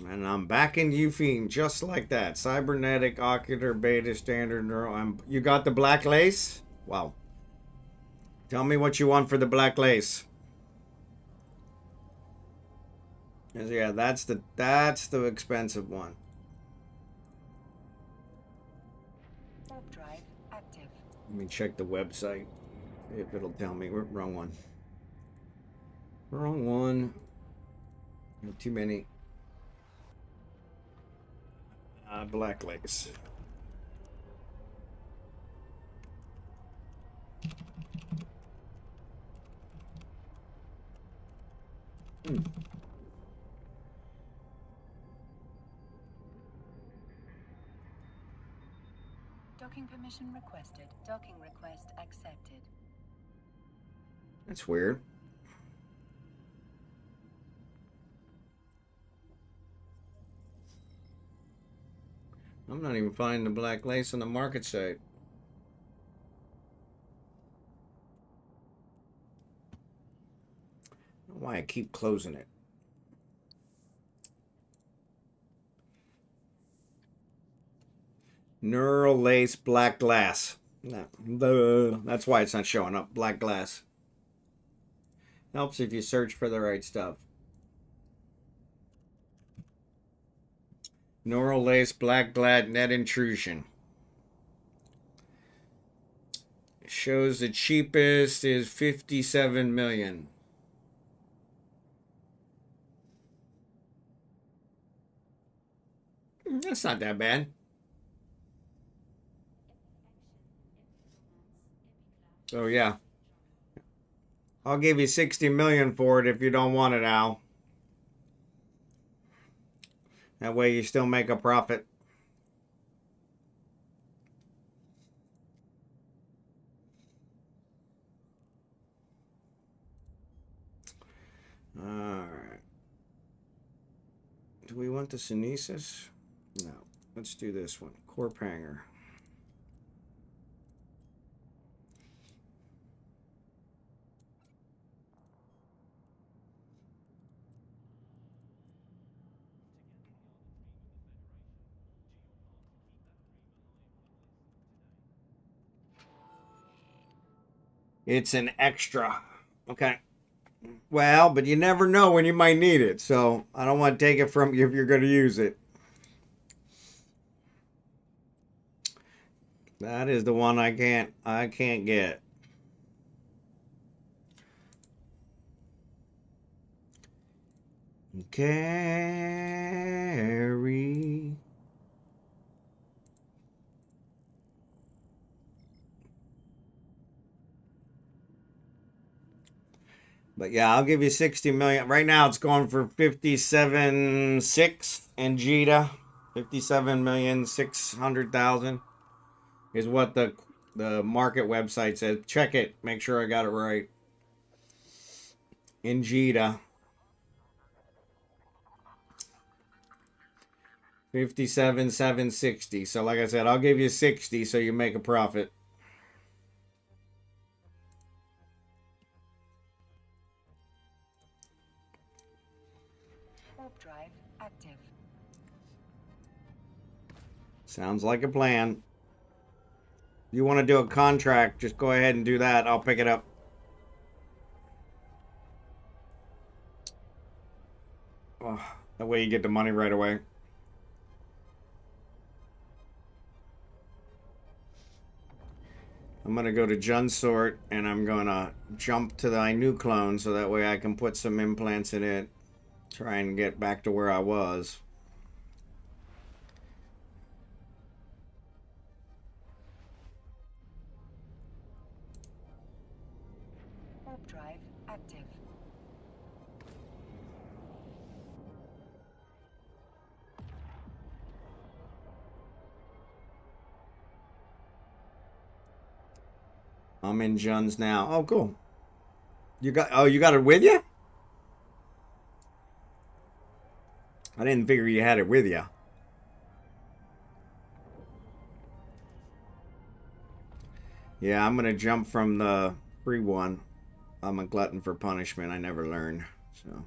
And I'm back in Eufine, just like that. Cybernetic, ocular, beta, standard, neural. You got the black lace? Wow. Tell me what you want for the black lace. Yeah, that's the expensive one. Warp drive active. Let me check the website. See if it'll tell me. Wrong one. Wrong one. Too many. Black lace. Docking permission requested. Docking request accepted. That's weird. I'm not even finding the black lace on the market site. I don't know why I keep closing it. Neural lace black glass. No, that's why it's not showing up. Black glass. Helps if you search for the right stuff. Neural lace black glad net intrusion. Shows the cheapest is 57 million. That's not that bad. So yeah. I'll give you 60 million for it if you don't want it, Al. That way you still make a profit. Alright. Do we want the Synesis? No. Let's do this one. Corp hanger. It's an extra. Okay. Well, but you never know when you might need it, so I don't want to take it from you if you're going to use it. That is the one I can't get. Carry. But yeah, I'll give you 60 million. Right now it's going for 57.6 in Jita. 57,600,000 is what the market website says. Check it. Make sure I got it right. In Jita. 57,760. So like I said, I'll give you 60 so you make a profit. Warp drive active. Sounds like a plan. If you want to do a contract, just go ahead and do that. I'll pick it up. Oh, that way you get the money right away. I'm going to go to Junsort and I'm going to jump to my new clone so that way I can put some implants in it. Try and get back to where I was. Warp drive active. I'm in Juns now. Oh, cool. You got it with you? I didn't figure you had it with you. Yeah, I'm gonna jump from the free one. I'm a glutton for punishment. I never learn. So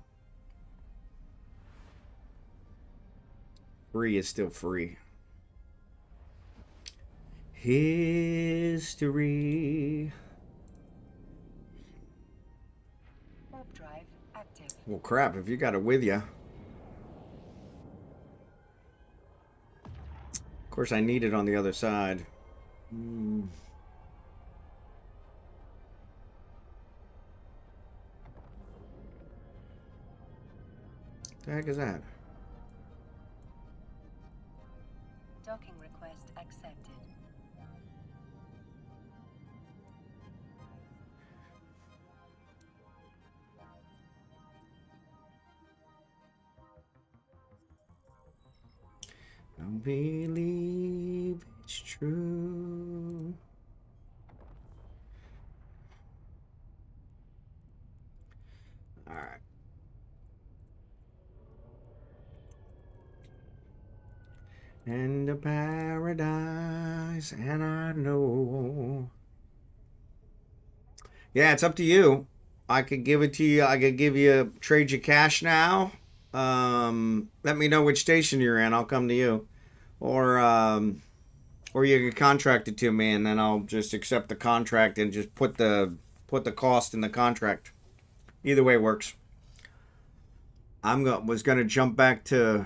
free is still free. History. Warp drive active. Well, crap, if you got it with you. Of course, I need it on the other side. The heck is that? Docking request accepted. Don't believe it's true. All right. And a paradise, and I know. Yeah, it's up to you. I could give it to you. I could trade you cash now. Let me know which station you're in. I'll come to you. Or you can contract it to me, and then I'll just accept the contract and just put the cost in the contract. Either way works. Was gonna jump back to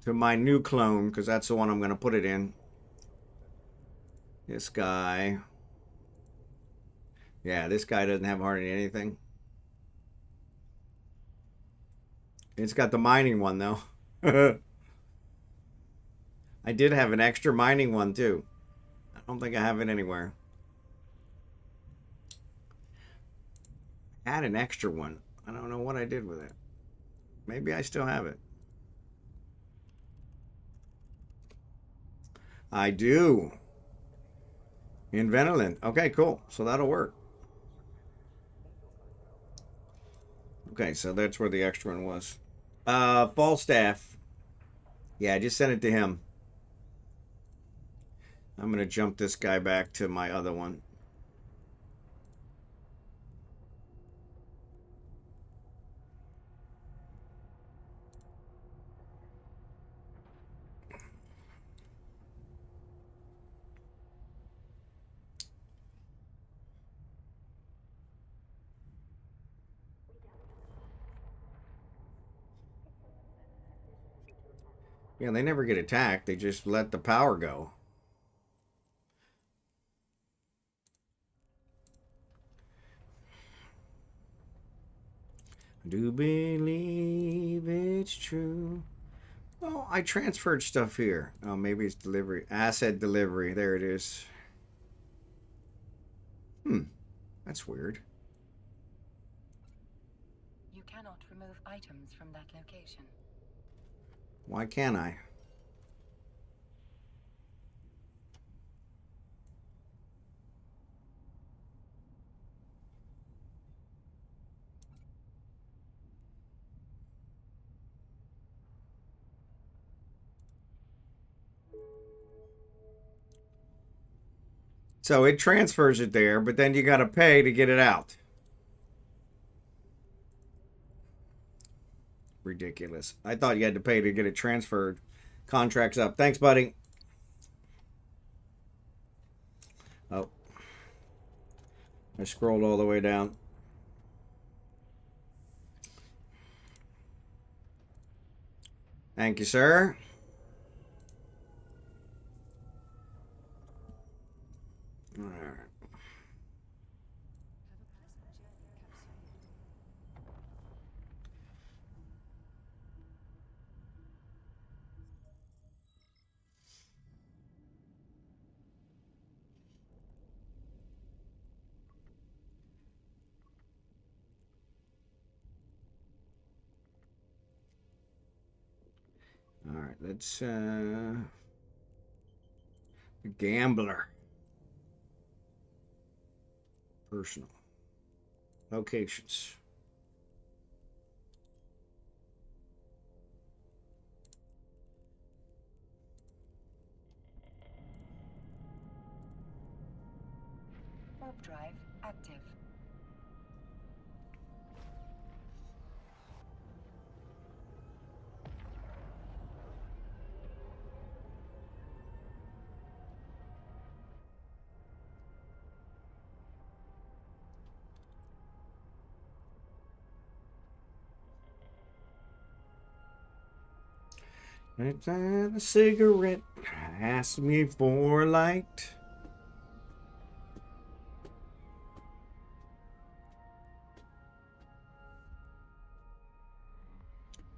my new clone because that's the one I'm gonna put it in. This guy. Yeah, this guy doesn't have hardly anything. It's got the mining one though. I did have an extra mining one too. I don't think I have it anywhere. I had an extra one. I don't know what I did with it. Maybe I still have it. I do. In Venolin. Okay, cool. So that'll work. Okay, so that's where the extra one was. Falstaff. Yeah, I just sent it to him. I'm going to jump this guy back to my other one. Yeah, they never get attacked. They just let the power go. I do believe it's true. Oh, I transferred stuff here. Oh, maybe it's delivery. Asset delivery. There it is. That's weird. items from that location. Why can't I? So it transfers it there, but then you got to pay to get it out. Ridiculous. I thought you had to pay to get it transferred. Contracts up. Thanks, buddy. Oh. I scrolled all the way down. Thank you, sir. All right. All right, let's gambler. Personal. Locations. Warp drive active. Let's have a cigarette. Ask me for a light.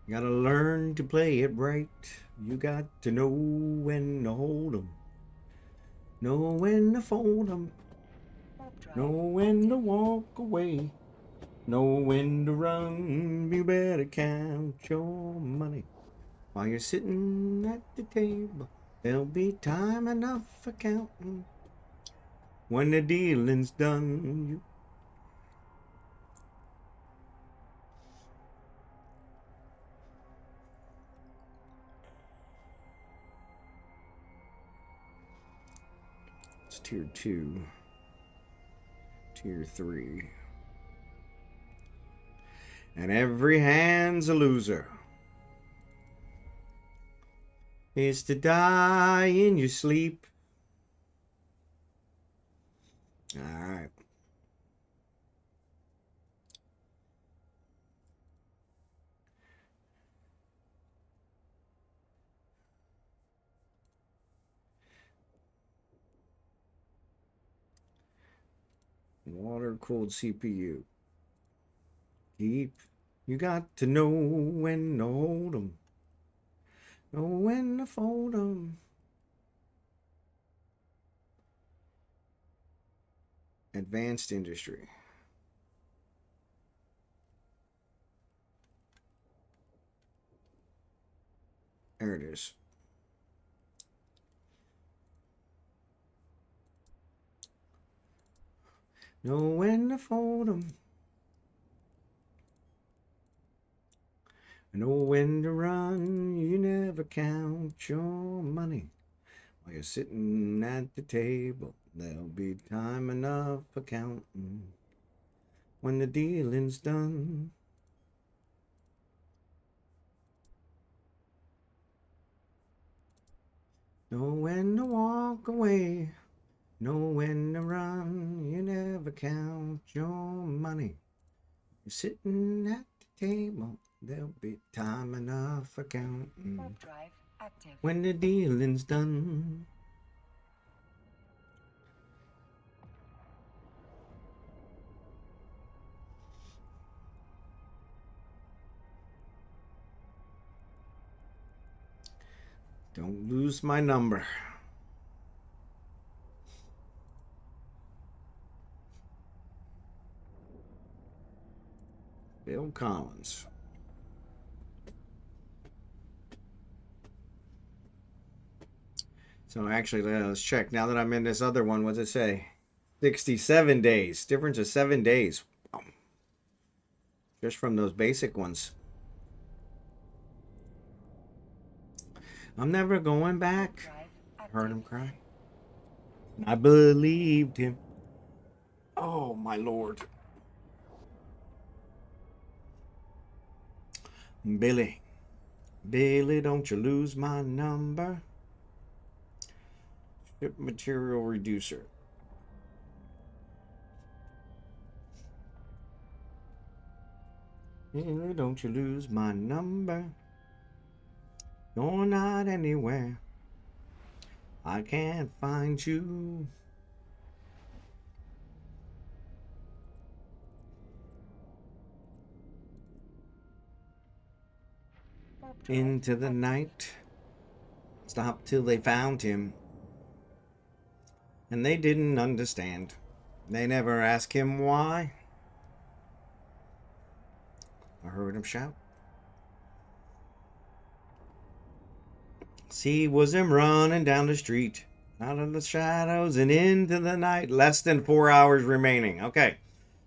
You gotta learn to play it right. You got to know when to hold 'em. Know when to fold 'em. Warp drive Know when to active. walk away. Know when to run. You better count your money. While you're sitting at the table, there'll be time enough for counting. When the dealing's done, you... It's tier 2. Tier 3. And every hand's a loser. It's to die in your sleep. Alright. Water-cooled CPU. Keep. You got to know when to hold 'em. Know when to fold 'em. Advanced industry. There it is. Know when to fold 'em. Know when to run. You never count your money. While you're sitting at the table, there'll be time enough for counting. When the dealing's done. Know when to walk away. Know when to run. You never count your money. You're sitting at the table, there'll be time enough for counting. Warp drive active. When the dealing's done. Don't lose my number. Bill Collins. So actually, let's check. Now that I'm in this other one, what's it say? 67 days. Difference of 7 days. Wow. Just from those basic ones. I'm never going back. I heard him cry. I believed him. Oh, my Lord. Billy. Billy, don't you lose my number. Ship material reducer. Billy, don't you lose my number. You're not anywhere. I can't find you. Into the night. Stopped till they found him. And they didn't understand. They never asked him why. I heard him shout. See was him running down the street, out of the shadows and into the night. Less than 4 hours remaining. Okay,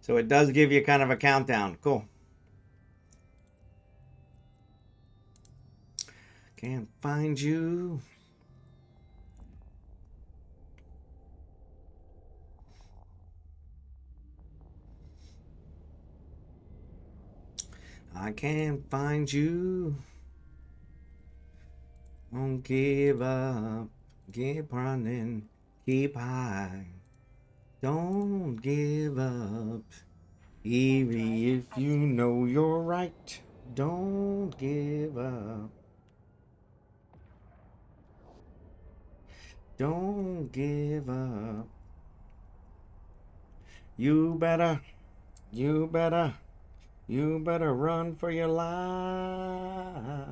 so it does give you kind of a countdown. Cool. Can't find you. I can't find you. Don't give up. Keep running. Keep high. Don't give up. Even if you know you're right. Don't give up. Don't give up. You better run for your life.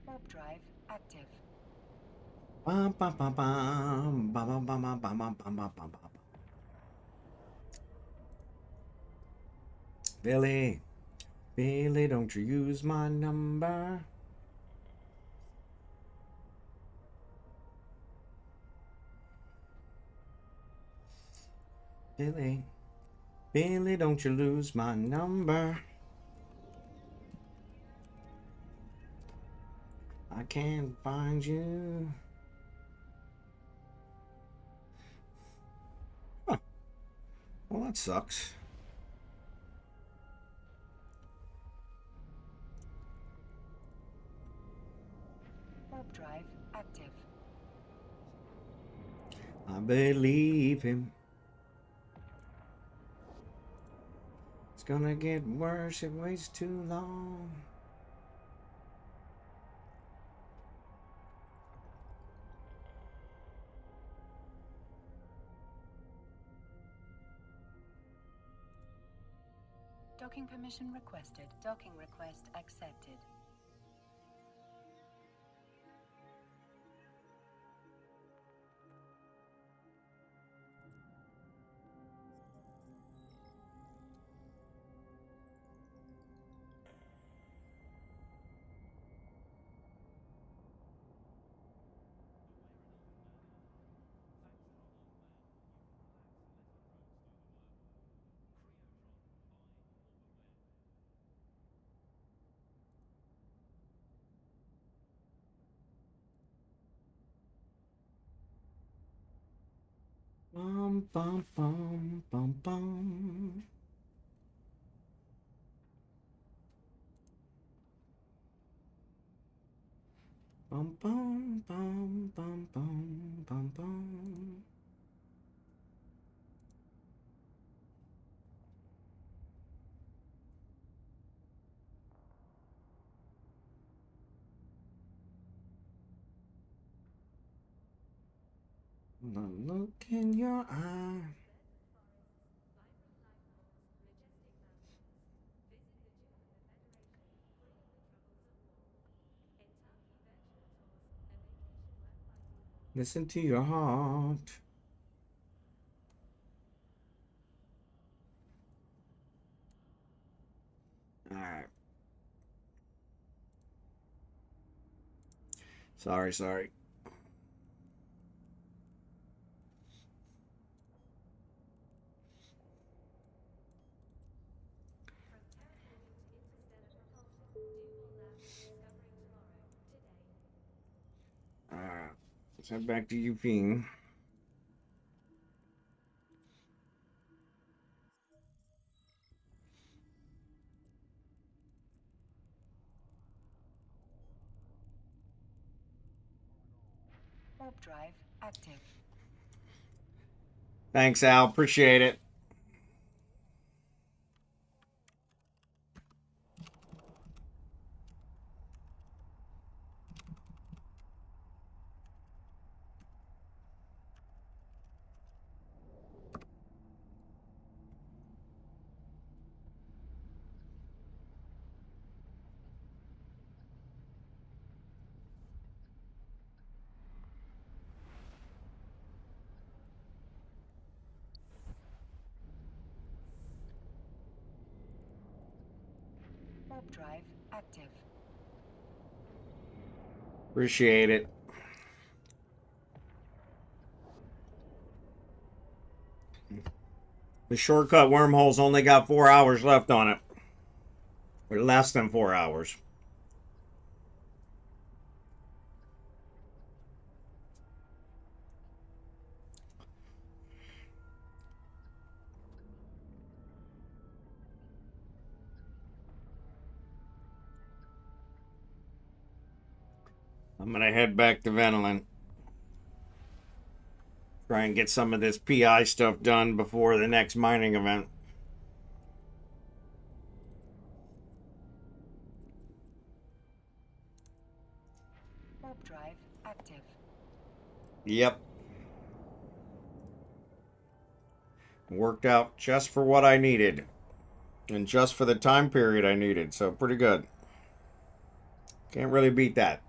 Warp drive active. Bum, bum, bum, bum, bum, bum, bum, bum, bum, bum, bum, bum, bum. Billy, Billy, don't you use my number. Billy, Billy, don't you lose my number. I can't find you. Huh. Well, that sucks. Warp drive active. I believe him. It's gonna get worse if it waits too long. Docking permission requested. Docking request accepted. Bum, bum, bum, bum, bum. Bum, bum, bum, bum, bum, bum, bum. The look in your eye. Listen to your heart. All right. Sorry. All right. Let's head back to Eugene. Warp drive active. Thanks, Al. Appreciate it. Warp drive active. Appreciate it. The shortcut wormhole's only got 4 hours left on it. Or less than 4 hours. I'm going to head back to Venelin. Try and get some of this PI stuff done before the next mining event. Warp drive active. Yep. Worked out just for what I needed. And just for the time period I needed. So pretty good. Can't really beat that.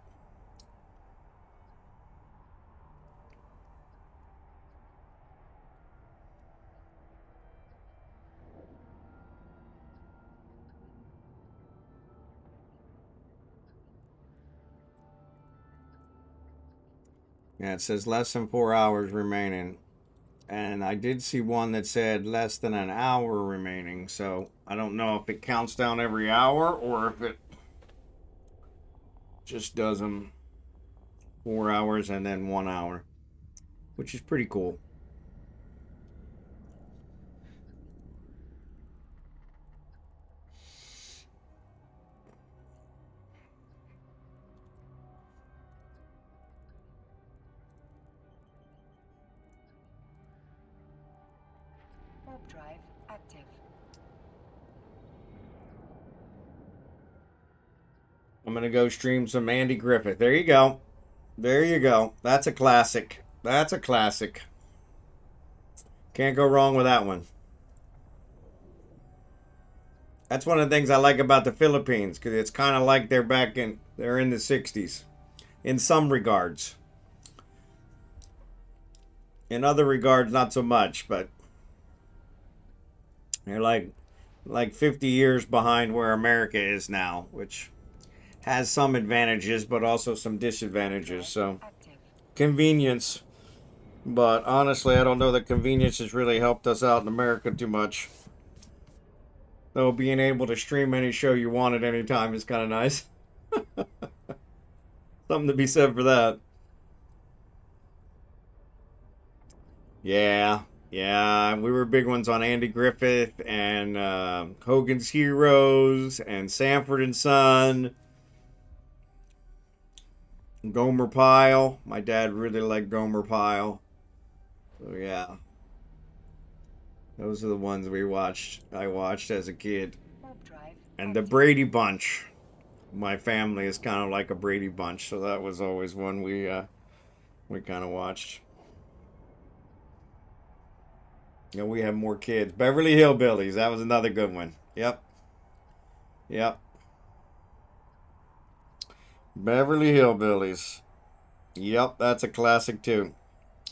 Yeah, it says less than 4 hours remaining. And I did see one that said less than an hour remaining. So I don't know if it counts down every hour or if it just does them 4 hours and then 1 hour, which is pretty cool. Warp drive active. I'm going to go stream some Andy Griffith. There you go. There you go. That's a classic. That's a classic. Can't go wrong with that one. That's one of the things I like about the Philippines, because it's kind of like they're in the 60s in some regards. In other regards, not so much, but they're like 50 years behind where America is now, which has some advantages, but also some disadvantages. So, convenience. But honestly, I don't know that convenience has really helped us out in America too much. Though being able to stream any show you want at any time is kind of nice. Something to be said for that. Yeah, we were big ones on Andy Griffith and Hogan's Heroes and Sanford and Son. Gomer Pyle. My dad really liked Gomer Pyle. So yeah. Those are the ones I watched as a kid. And the Brady Bunch. My family is kind of like a Brady Bunch, so that was always one we kind of watched. You know, we have more kids. Beverly Hillbillies, that was another good one. Yep. Beverly Hillbillies. Yep, that's a classic too.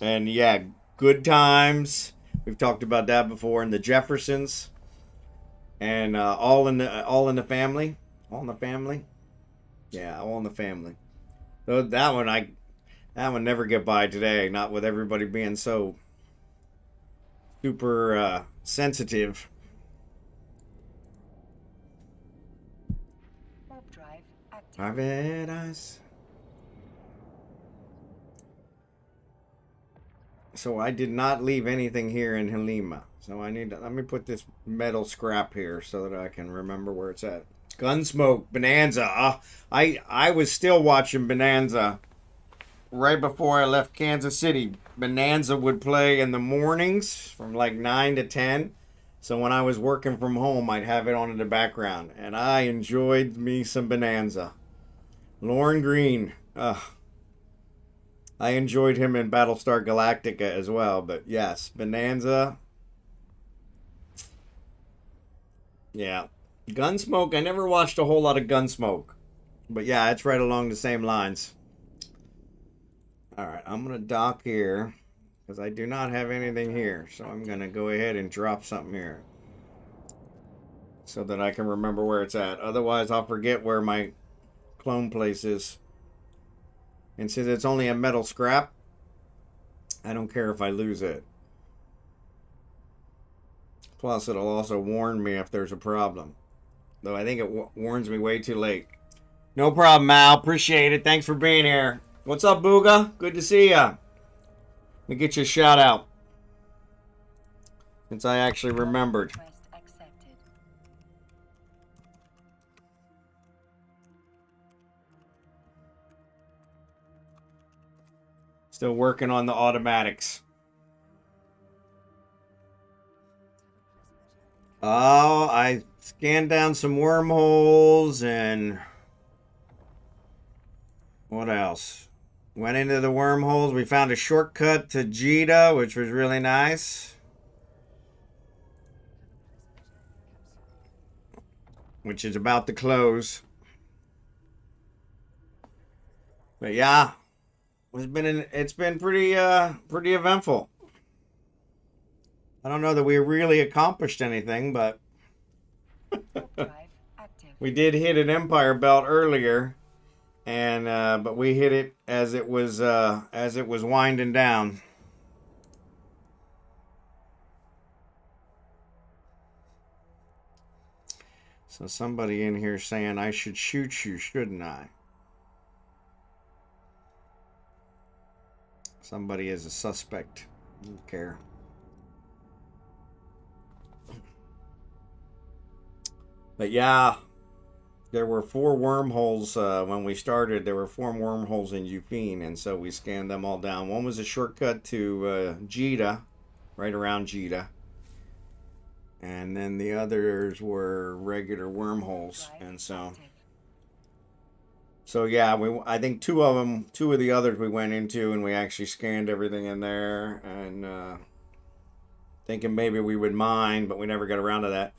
And yeah, Good Times. We've talked about that before. And the Jeffersons. And All in the Family. All in the Family. Yeah, All in the Family. So that one never get by today. Not with everybody being so super sensitive. Warp drive active. Private eyes. So I did not leave anything here in Halima. So let me put this metal scrap here so that I can remember where it's at. Gunsmoke, Bonanza. I was still watching Bonanza right before I left Kansas City. Bonanza would play in the mornings from like 9 to 10. So when I was working from home, I'd have it on in the background. And I enjoyed me some Bonanza. Lauren Green. I enjoyed him in Battlestar Galactica as well. But yes, Bonanza. Yeah. Gunsmoke. I never watched a whole lot of Gunsmoke. But yeah, it's right along the same lines. All right, I'm going to dock here because I do not have anything here. So I'm going to go ahead and drop something here so that I can remember where it's at. Otherwise, I'll forget where my clone place is. And since it's only a metal scrap, I don't care if I lose it. Plus, it'll also warn me if there's a problem. Though I think it warns me way too late. No problem, Mal. Appreciate it. Thanks for being here. What's up, Booga? Good to see ya. Let me get you a shout out. Since I actually remembered. Request accepted. Still working on the automatics. Oh, I scanned down some wormholes and what else? Went into the wormholes. We found a shortcut to Jita, which was really nice. Which is about to close. But yeah, it's been pretty eventful. I don't know that we really accomplished anything, but Warp drive active. we did hit an Empire belt earlier. And but we hit it as it was winding down. So somebody in here saying I should shoot you, shouldn't I? Somebody is a suspect. I don't care. But yeah, there were 4 wormholes when we started. There were 4 wormholes in Yupine, and so we scanned them all down. One was a shortcut to Jita, right around Jita. And then the others were regular wormholes, and so yeah, I think 2 of the others we went into, and we actually scanned everything in there, and thinking maybe we would mine, but we never got around to that.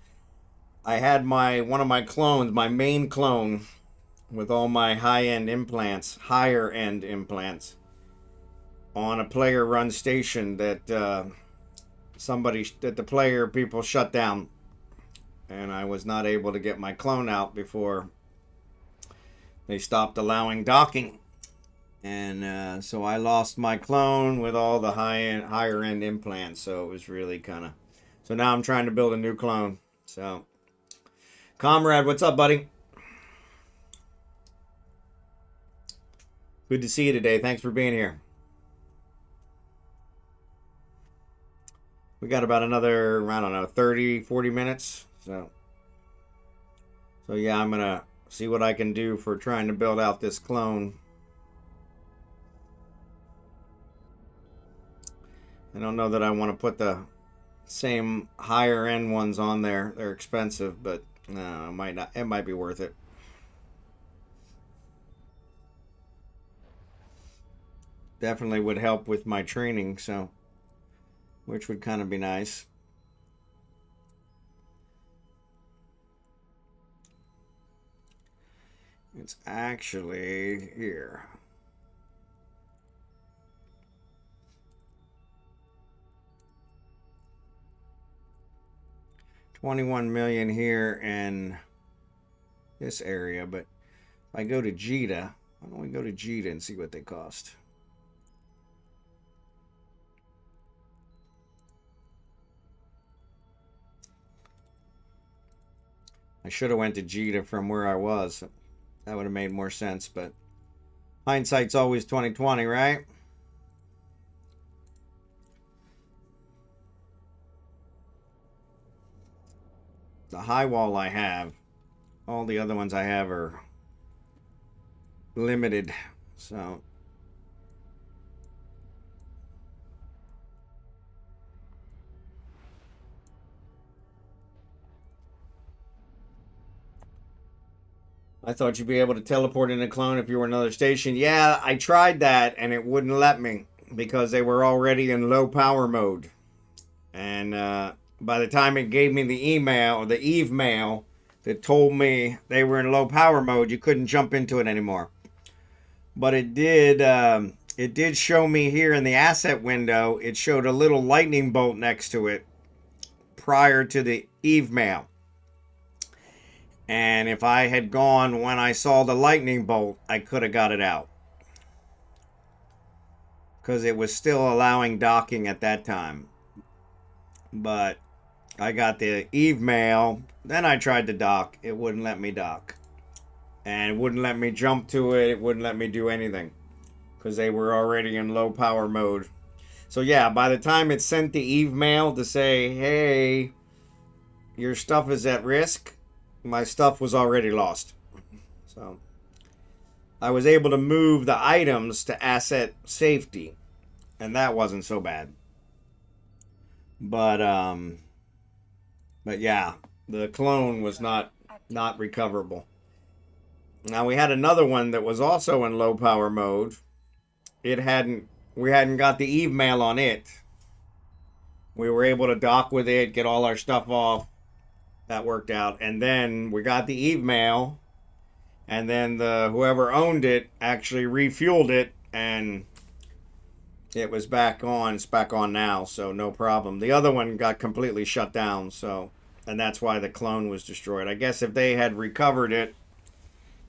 I had one of my clones, my main clone, with all my higher end implants, on a player-run station that the player people shut down, and I was not able to get my clone out before they stopped allowing docking, and so I lost my clone with all the higher end implants. So it was really kind of. So now I'm trying to build a new clone. So, Comrade, what's up, buddy? Good to see you today. Thanks for being here. We got about another, I don't know, 30, 40 minutes. So yeah, I'm going to see what I can do for trying to build out this clone. I don't know that I want to put the same higher end ones on there. They're expensive, but no, it might not. It might be worth it. Definitely would help with my training, so which would kind of be nice. It's actually here. 21 million here in this area, but if I go to Jita, why don't we go to Jita and see what they cost? I should have went to Jita from where I was. That would have made more sense, but hindsight's always 2020, right? The high wall I have, all the other ones I have are limited, so I thought you'd be able to teleport in a clone if you were another station. Yeah, I tried that and it wouldn't let me because they were already in low power mode. And by the time it gave me the email or the Eve mail that told me they were in low power mode, you couldn't jump into it anymore. But it did show me here in the asset window, it showed a little lightning bolt next to it prior to the Eve mail. And if I had gone when I saw the lightning bolt, I could have got it out. Because it was still allowing docking at that time. But I got the Eve mail. Then I tried to dock. It wouldn't let me dock. And it wouldn't let me jump to it. It wouldn't let me do anything. Because they were already in low power mode. So yeah, by the time it sent the Eve mail to say, hey, your stuff is at risk, my stuff was already lost. So I was able to move the items to asset safety, and that wasn't so bad. But yeah, the clone was not recoverable. Now we had another one that was also in low power mode. We hadn't got the Eve mail on it. We were able to dock with it, get all our stuff off. That worked out. And then we got the Eve mail, and then whoever owned it actually refueled it, and it was back on. It's back on now, so no problem. The other one got completely shut down, so, and that's why the clone was destroyed. I guess if they had recovered it,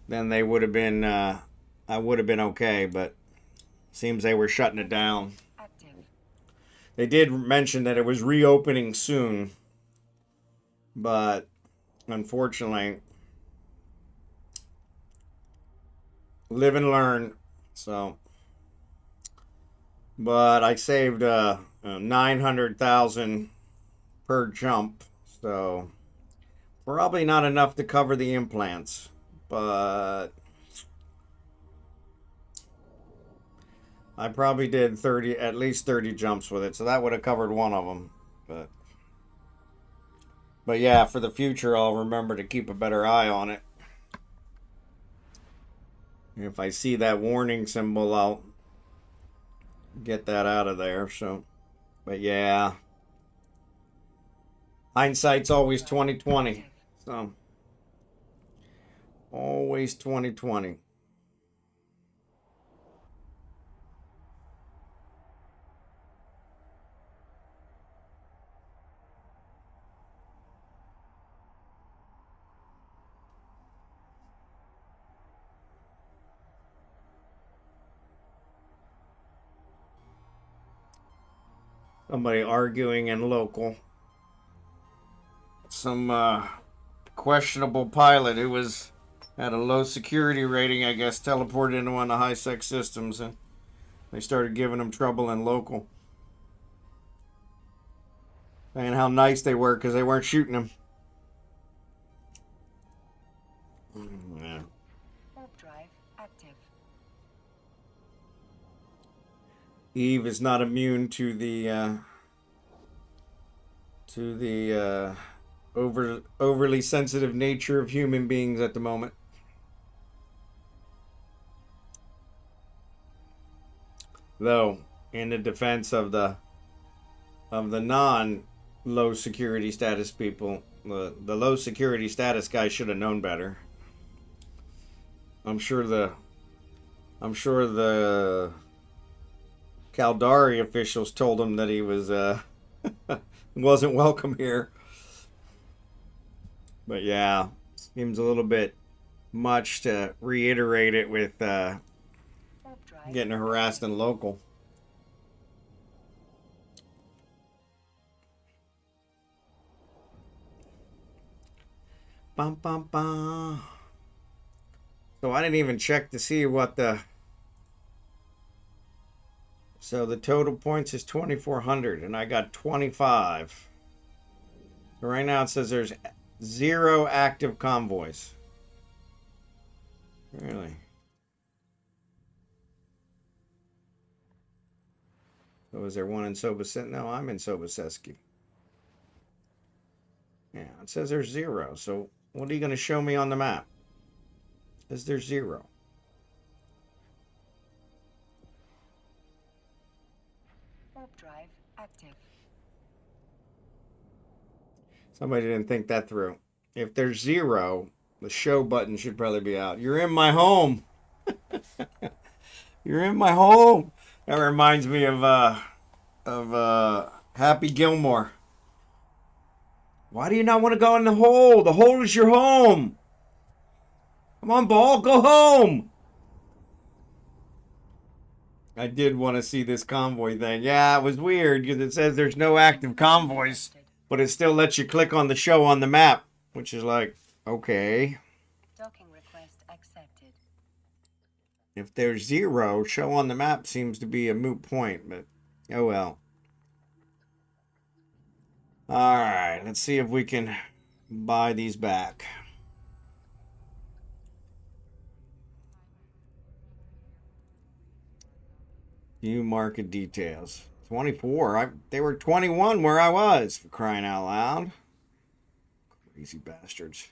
then they would have been, I would have been okay, but seems they were shutting it down. They did mention that it was reopening soon, but unfortunately, live and learn. So, but I saved 900,000 per jump, so probably not enough to cover the implants, but I probably did at least 30 jumps with it, so that would have covered one of them. But yeah, for the future, I'll remember to keep a better eye on it. If I see that warning symbol, I'll get that out of there. So, but yeah, hindsight's always 2020. So, always 2020. Somebody arguing in local. Some questionable pilot who had a low security rating, I guess, teleported into one of the high-sec systems, and they started giving him trouble in local. Saying how nice they were because they weren't shooting him. Yeah. Warp drive active. Eve is not immune to the overly sensitive nature of human beings at the moment. Though, in the defense of the non low security status people, the low security status guy should have known better. I'm sure the Caldari officials told him that he was wasn't welcome here. But yeah, seems a little bit much to reiterate it with Warp drive. getting harassed in local. Bum, bum, bum. So I didn't even check to see what the... So the total points is 2,400 and I got 25. So right now it says there's 0 active convoys. Really? So is there one in Sobaseski? No, I'm in Sobaseski. Yeah, it says there's 0. So what are you going to show me on the map? It says there's 0. Warp drive active. Somebody didn't think that through. If there's 0, the show button should probably be out. You're in my home. You're in my home. That reminds me of Happy Gilmore. Why do you not want to go in the hole? The hole is your home. Come on, ball, go home. I did want to see this convoy thing. Yeah, it was weird because it says there's no active convoys, but it still lets you click on the show on the map, which is like, okay. Docking request accepted. If there's 0, show on the map seems to be a moot point, but oh well. All right, let's see if we can buy these back. View market details. 24. They were 21 where I was, for crying out loud. Crazy bastards.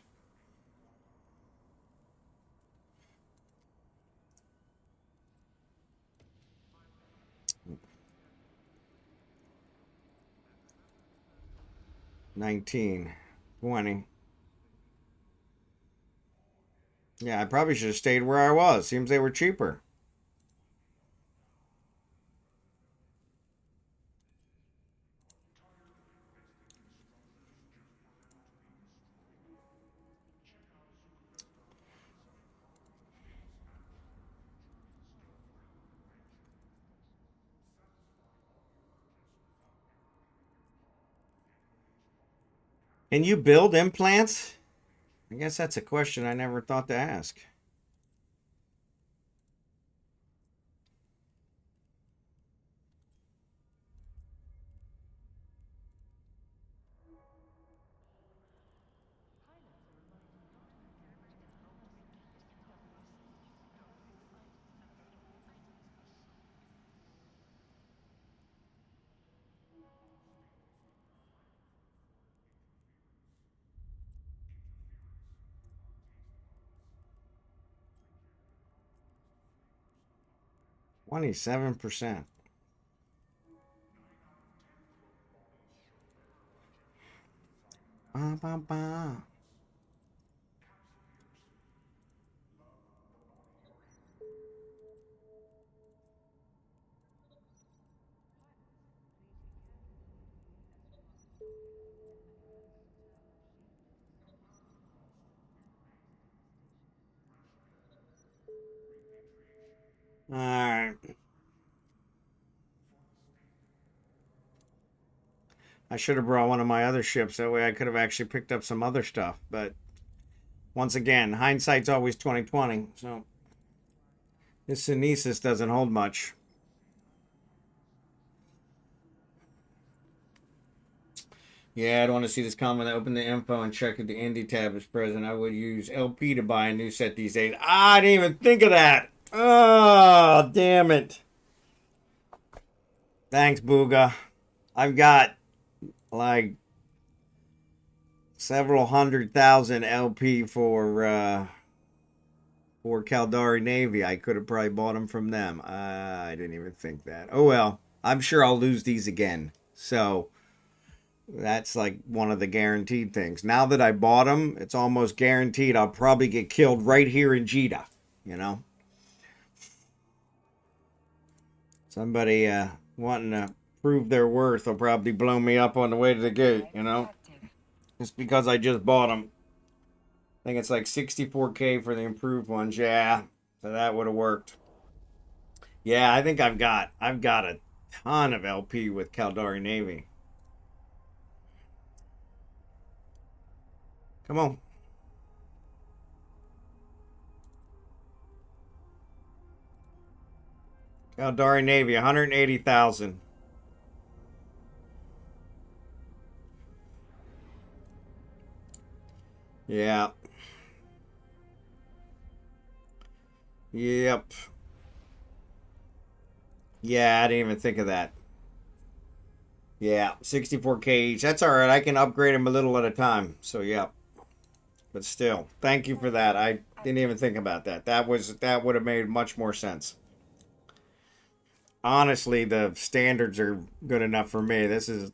$19, $20. Yeah, I probably should have stayed where I was. Seems they were cheaper. Can you build implants? I guess that's a question I never thought to ask. $27%. Ba, ba, ba. All right. I should have brought one of my other ships. That way I could have actually picked up some other stuff. But once again, hindsight's always 20/20. So this Synesis doesn't hold much. Yeah, I don't want to see this comment. I open the info and check if the Indie tab is present. I would use LP to buy a new set these days. I didn't even think of that. Oh, damn it. Thanks, Booga. I've got like several 100,000 LP for Caldari Navy. I could have probably bought them from them. I didn't even think that. Oh well, I'm sure I'll lose these again. So that's like one of the guaranteed things. Now that I bought them, it's almost guaranteed I'll probably get killed right here in Jeddah. You know, somebody wanting to prove their worth will probably blow me up on the way to the gate. You know, just because I just bought them. think it's like 64K for the improved ones. Yeah, so that would have worked. Yeah, I think I've got a ton of LP with Caldari Navy. Come on. Caldari Navy, 180,000. Yeah. Yep. Yeah, I didn't even think of that. Yeah, 64K each. That's all right. I can upgrade them a little at a time. So, yeah. But still, thank you for that. I didn't even think about that. That would have made much more sense. Honestly, the standards are good enough for me. This is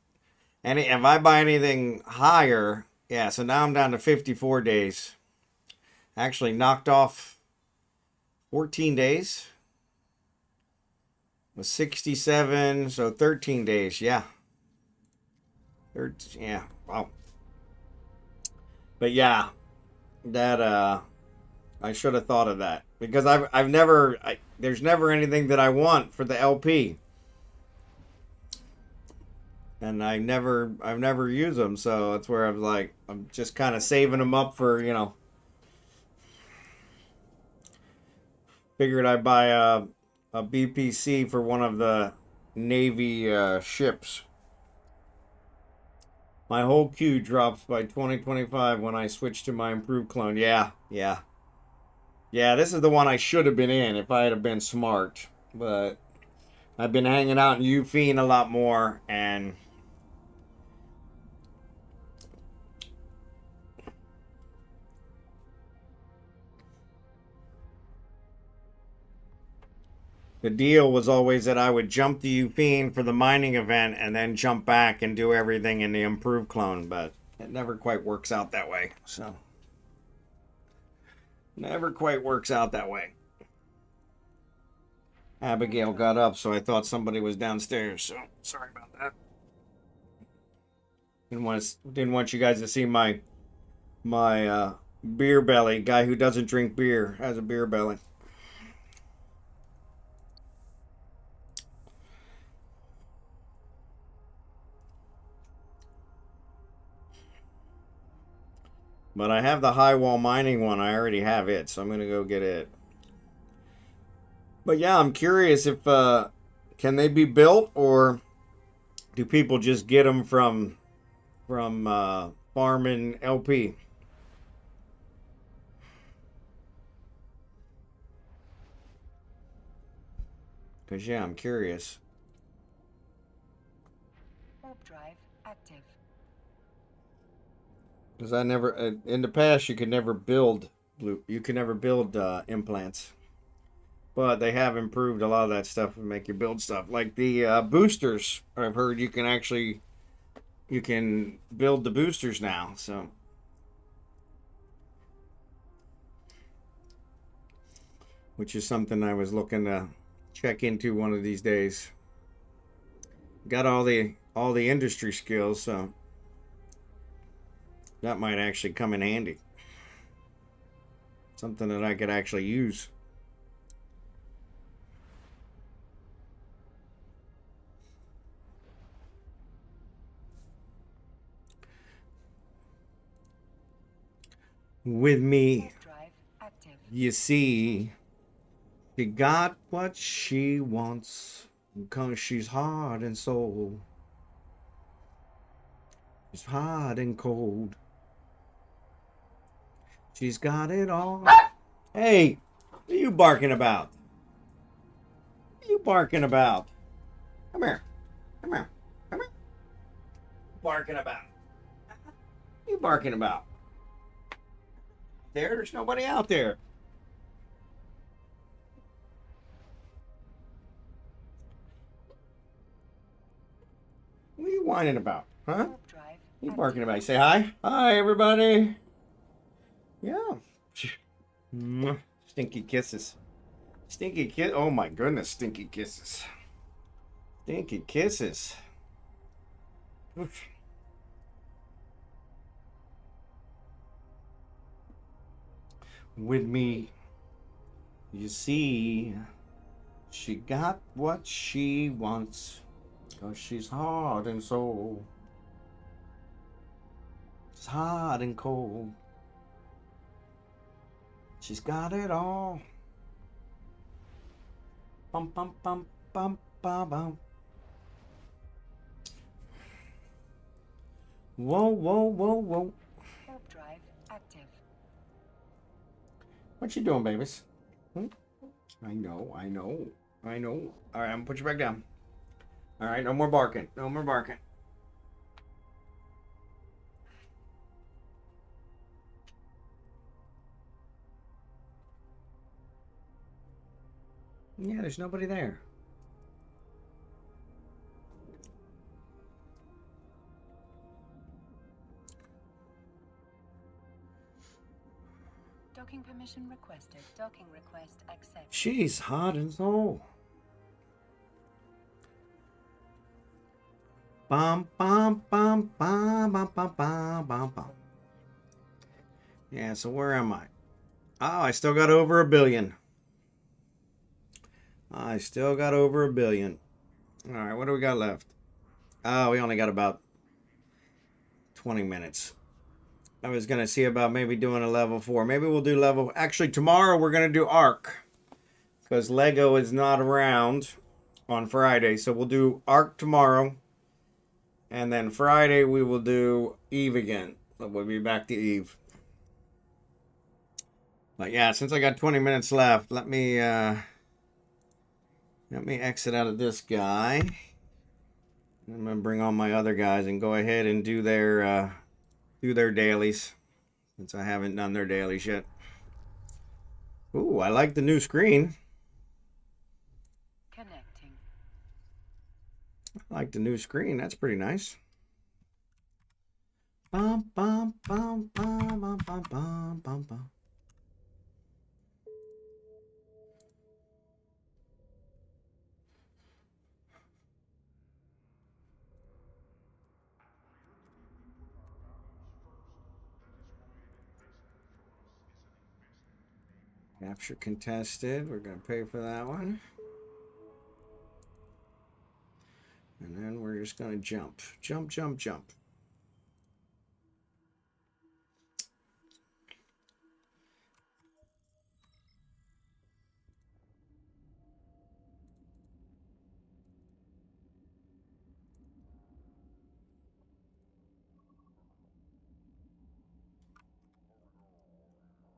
if I buy anything higher, yeah, so now I'm down to 54 days. Actually knocked off 14 days. Was 67, so 13 days, yeah. Yeah, wow. But yeah, that I should have thought of that because I've never there's never anything that I want for the LP. And I've never used them, so that's where I'm just kind of saving them up for, figured I'd buy a BPC for one of the Navy ships. My whole queue drops by 2025 when I switch to my improved clone. Yeah. Yeah, this is the one I should have been in if I had been smart. But I've been hanging out in Ufine a lot more, and the deal was always that I would jump to Ufine for the mining event and then jump back and do everything in the improved clone, but it never quite works out that way. So, never quite works out that way. Abigail got up, so I thought somebody was downstairs. So sorry about that. Didn't want you guys to see my beer belly. Guy who doesn't drink beer has a beer belly. But I have the high wall mining one. I already have it, so I'm gonna go get it. But yeah, I'm curious if can they be built, or do people just get them from farming LP? Cause yeah, I'm curious. Warp drive active. Cause I never in the past you could never build implants. But they have improved a lot of that stuff and make you build stuff. Like the boosters, I've heard you can build the boosters now. So, which is something I was looking to check into one of these days. Got all the industry skills, so that might actually come in handy. Something that I could actually use. With me, you see, she got what she wants because she's heart and soul. She's hot and cold. She's got it all. Hey, what are you barking about? What are you barking about? Come here. Come here. Come here. Barking about. What are you barking about? There's nobody out there. What are you whining about? Huh? What are you barking about? You say hi? Hi, everybody. Yeah. Stinky kisses. Stinky kiss. Oh my goodness, stinky kisses. Stinky kisses. Oof. with me. You see, she got what she wants, 'cause she's heart and soul. It's hot and cold. She's got it all. Bum bum bum bum bum bum. Whoa, whoa, whoa, whoa. Warp drive active. What you doing, babies? I know, I know, I know. All right, I'm gonna put you back down. All right, no more barking. No more barking. Yeah, there's nobody there. Docking permission requested. Docking request accepted. She's hot and soul. Bum bum bum bum bum bum bum bum bum. Yeah, so where am I? Oh, I still got over 1 billion. I still got over 1 billion. All right, what do we got left? Oh, we only got about 20 minutes. I was going to see about maybe doing a level 4. Maybe we'll do level... Actually, tomorrow we're going to do Ark. Because Lego is not around on Friday. So we'll do Ark tomorrow. And then Friday we will do Eve again. So we'll be back to Eve. But yeah, since I got 20 minutes left, let me exit out of this guy. I'm gonna bring on my other guys and go ahead and do their dailies, since I haven't done their dailies yet. Ooh, I like the new screen. Connecting. I like the new screen. That's pretty nice. Bum bum bum bum bum bum bum bum bum. Capture contested. We're going to pay for that one. And then we're just going to jump. Jump, jump, jump.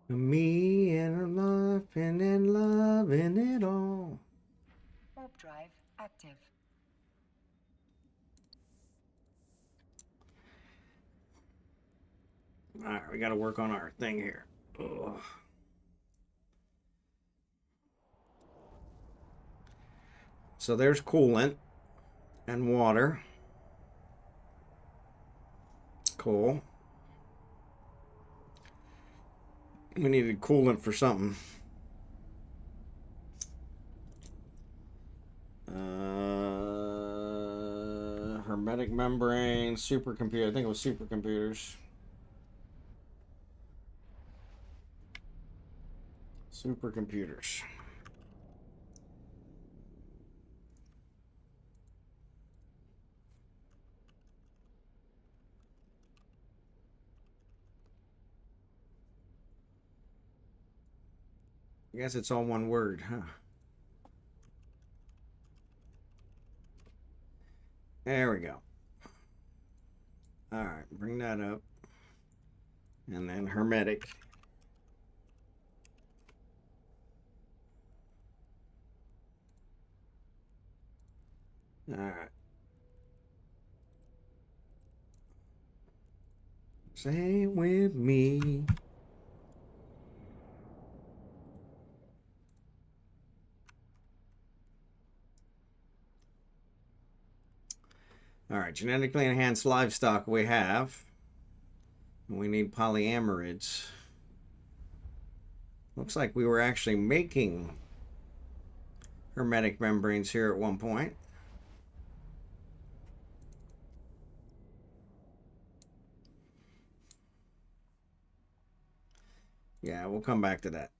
Me and laughing and loving it all. Warp drive active. All right, we got to work on our thing here. Ugh. So there's coolant and water. Cool. We needed coolant for something. Hermetic membrane, supercomputer. I think it was supercomputers. Supercomputers. I guess it's all one word, huh? There we go. All right, bring that up. And then hermetic. All right. Say it with me. All right, genetically enhanced livestock we have. We need polyamorids. Looks like we were actually making hermetic membranes here at one point. Yeah, we'll come back to that.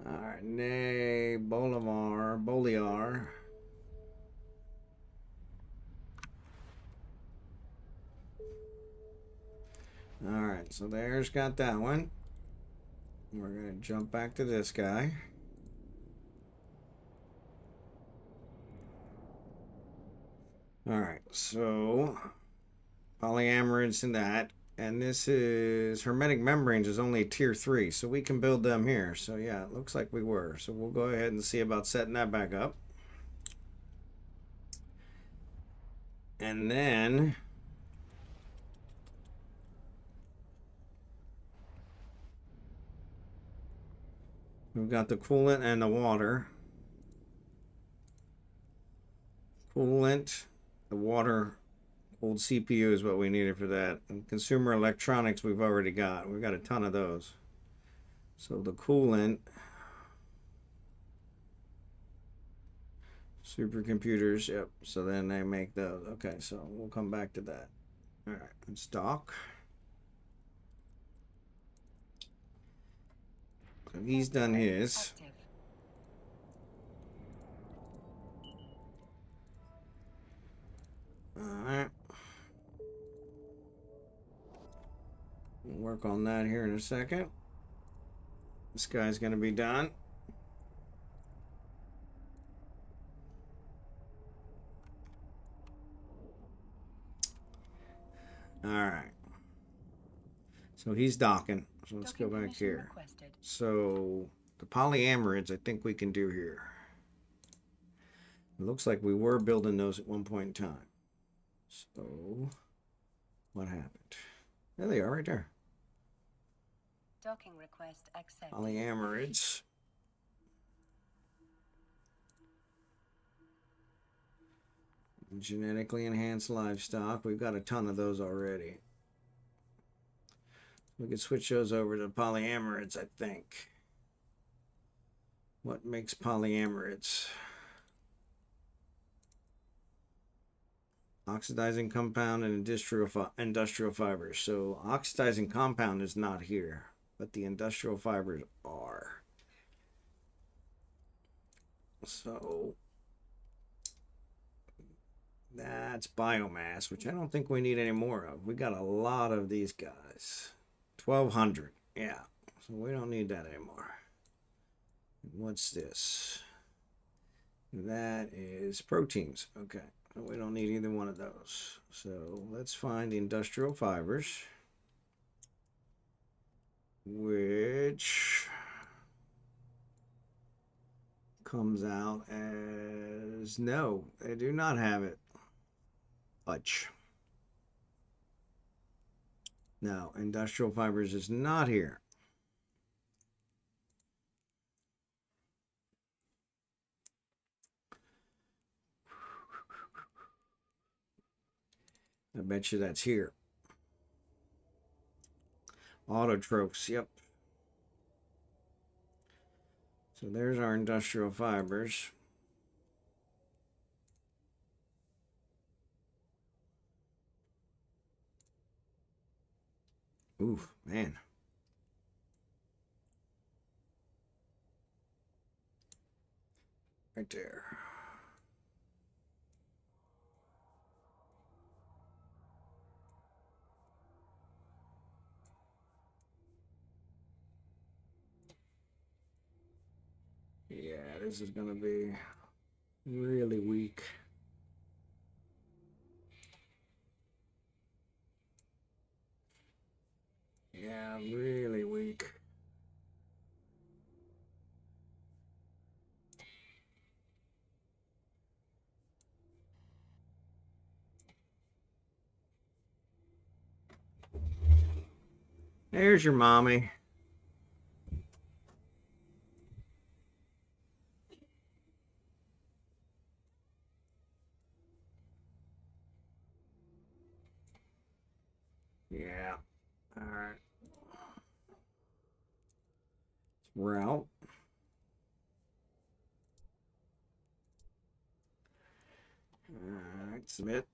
All right, nay, Bolivar. All right, so there's got that one. We're gonna jump back to this guy. All right, so polyamorids in that, and this is hermetic membranes is only tier 3, so we can build them here. So yeah, it looks like we were. So we'll go ahead and see about setting that back up. And then we've got the coolant and the water. Coolant, the water, cooled CPU is what we needed for that. And consumer electronics we've already got. We've got a ton of those. So the coolant, supercomputers, yep. So then they make those. Okay, so we'll come back to that. All right, let's dock. So he's done his. Active. All right. We'll work on that here in a second. This guy's going to be done. All right. So he's docking. So let's go back here. Requested. So the polyamorids, I think we can do here. It looks like we were building those at one point in time. So what happened? There they are right there. Docking request accepted. Polyamorids. Genetically enhanced livestock. We've got a ton of those already. We could switch those over to polyamorids, I think. What makes polyamorids? Oxidizing compound and industrial fibers. So oxidizing compound is not here, but the industrial fibers are. So that's biomass, which I don't think we need any more of. We got a lot of these guys. 1,200. Yeah. So we don't need that anymore. What's this? That is proteins. Okay. So we don't need either one of those. So let's find the industrial fibers, which comes out as no, they do not have it. Much. No, industrial fibers is not here. I bet you that's here. Autotrophs, yep. So there's our industrial fibers. Oof, man. Right there. Yeah, this is going to be really weak. Yeah, really weak. There's your mommy. route. All right, submit.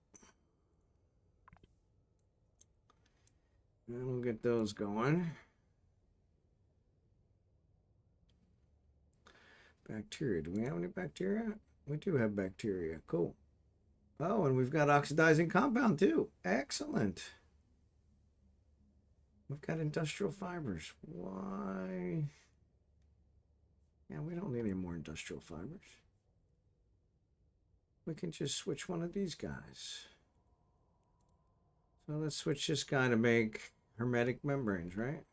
And we'll get those going. Bacteria. Do we have any bacteria? We do have bacteria. Cool. Oh, and we've got oxidizing compound too. Excellent. We've got industrial fibers. Why? Yeah, we don't need any more industrial fibers. We can just switch one of these guys. So let's switch this guy to make hermetic membranes, right?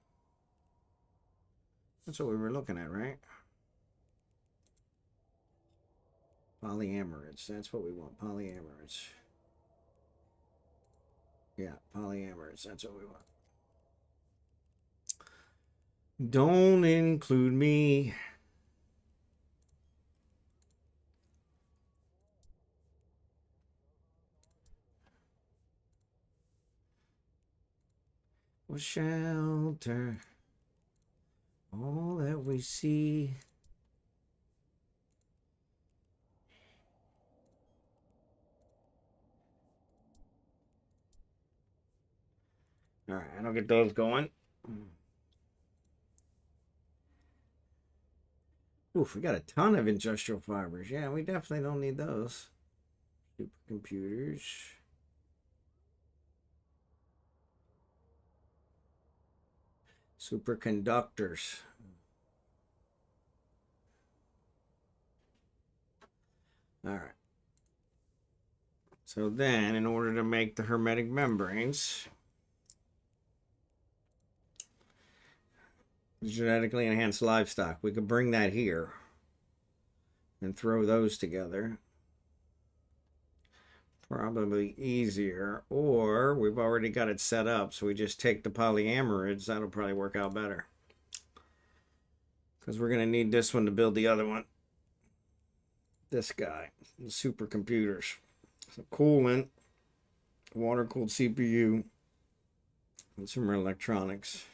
That's what we were looking at, right? Polyamerids. That's what we want. Polyamerids. Yeah, polyamerids. That's what we want. Don't include me. Well, shelter all that we see. All right, I don't get those going. Oof, we got a ton of industrial fibers. Yeah, we definitely don't need those. Supercomputers. Superconductors. All right. So then, in order to make the hermetic membranes, genetically enhanced livestock, we could bring that here and throw those together. Probably easier, or we've already got it set up, so we just take the polyamerids. That'll probably work out better, because we're going to need this one to build the other one. This guy, the supercomputers. So coolant, water-cooled CPU, consumer electronics.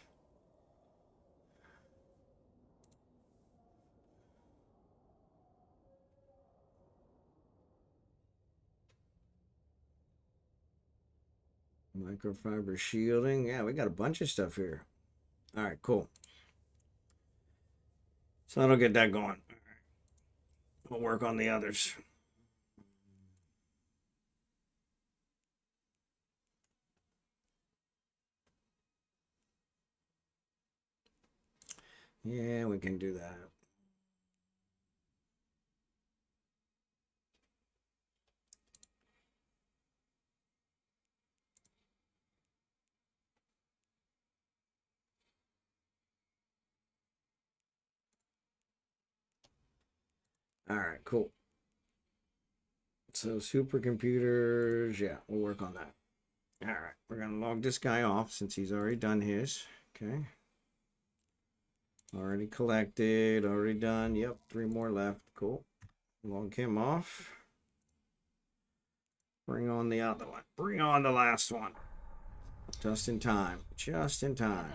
Microfiber shielding. Yeah, we got a bunch of stuff here. All right, cool. So that'll get that going. We'll work on the others. Yeah, we can do that. All right, cool. So supercomputers, yeah, we'll work on that. All right, we're gonna log this guy off since he's already done his. Okay. Already collected, already done. Yep, 3 more left. Cool. Log him off. Bring on the other one. Bring on the last one. Just in time. Just in time.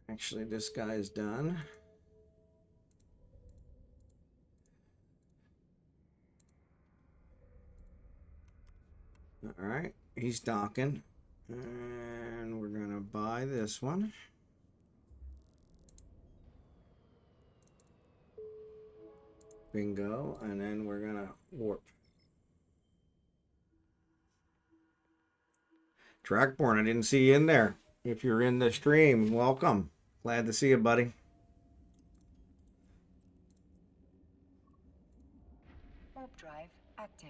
Actually, this guy is done. All right, he's docking. And we're going to buy this one. Bingo. And then we're going to warp. Trackborn, I didn't see you in there. If you're in the stream, welcome. Glad to see you, buddy. Warp drive active.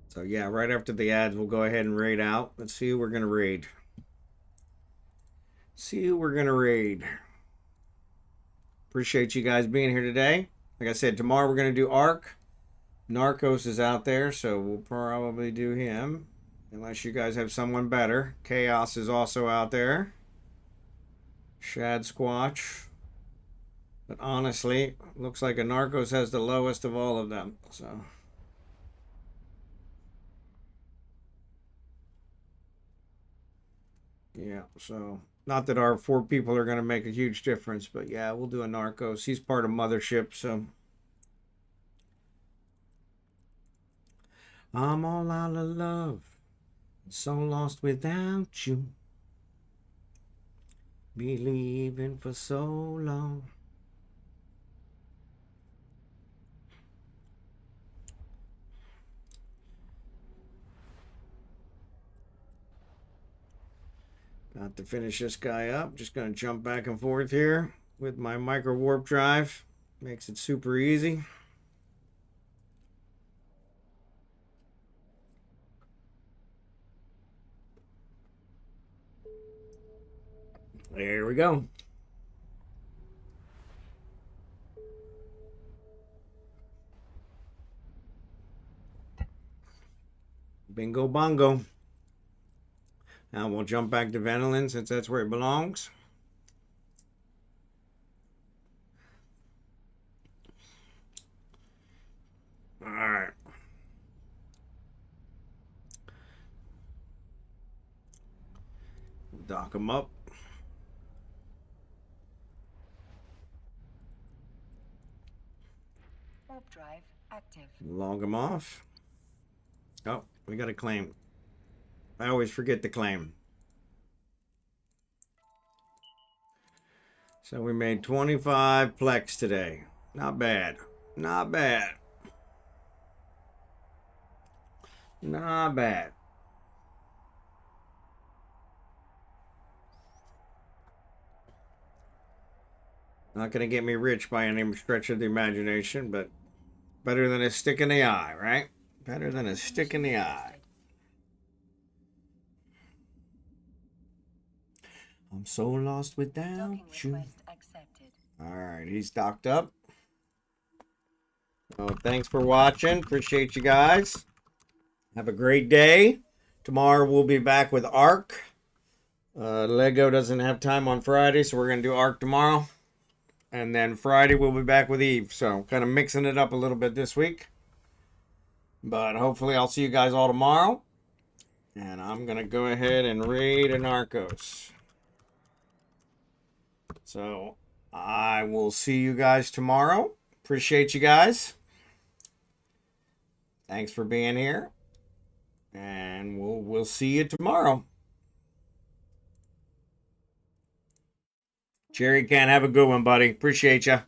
So yeah, right after the ads, we'll go ahead and raid out. Let's see who we're going to raid. See who we're going to raid. Appreciate you guys being here today. Like I said, tomorrow we're going to do Ark. Narcos is out there, so we'll probably do him. Unless you guys have someone better. Chaos is also out there. Shad Squatch. But honestly, looks like a Narcos has the lowest of all of them. So yeah, so not that our 4 people are going to make a huge difference, but yeah, we'll do a Narcos. He's part of Mothership, so I'm all out of love, so lost without you, believing for so long. Got to finish this guy up. Just going to jump back and forth here with my micro warp drive. Makes it super easy. There we go. Bingo bongo. Now we'll jump back to Venolin since that's where it belongs. All right. Dock them up. Warp drive active. Log them off. Oh, we got a claim. I always forget to claim. So we made 25 plex today. Not bad. Not bad. Not bad. Not going to get me rich by any stretch of the imagination, but better than a stick in the eye, right? Better than a stick in the eye. I'm so lost without Docking you. request accepted. All right, he's docked up. Oh, thanks for watching. Appreciate you guys. Have a great day. Tomorrow we'll be back with Ark. Lego doesn't have time on Friday, so we're going to do Ark tomorrow. And then Friday we'll be back with Eve. So kind of mixing it up a little bit this week. But hopefully I'll see you guys all tomorrow. And I'm going to go ahead and raid a Narcos. So I will see you guys tomorrow. Appreciate you guys. Thanks for being here. And we'll see you tomorrow. Jerry, can't have a good one, buddy. Appreciate you.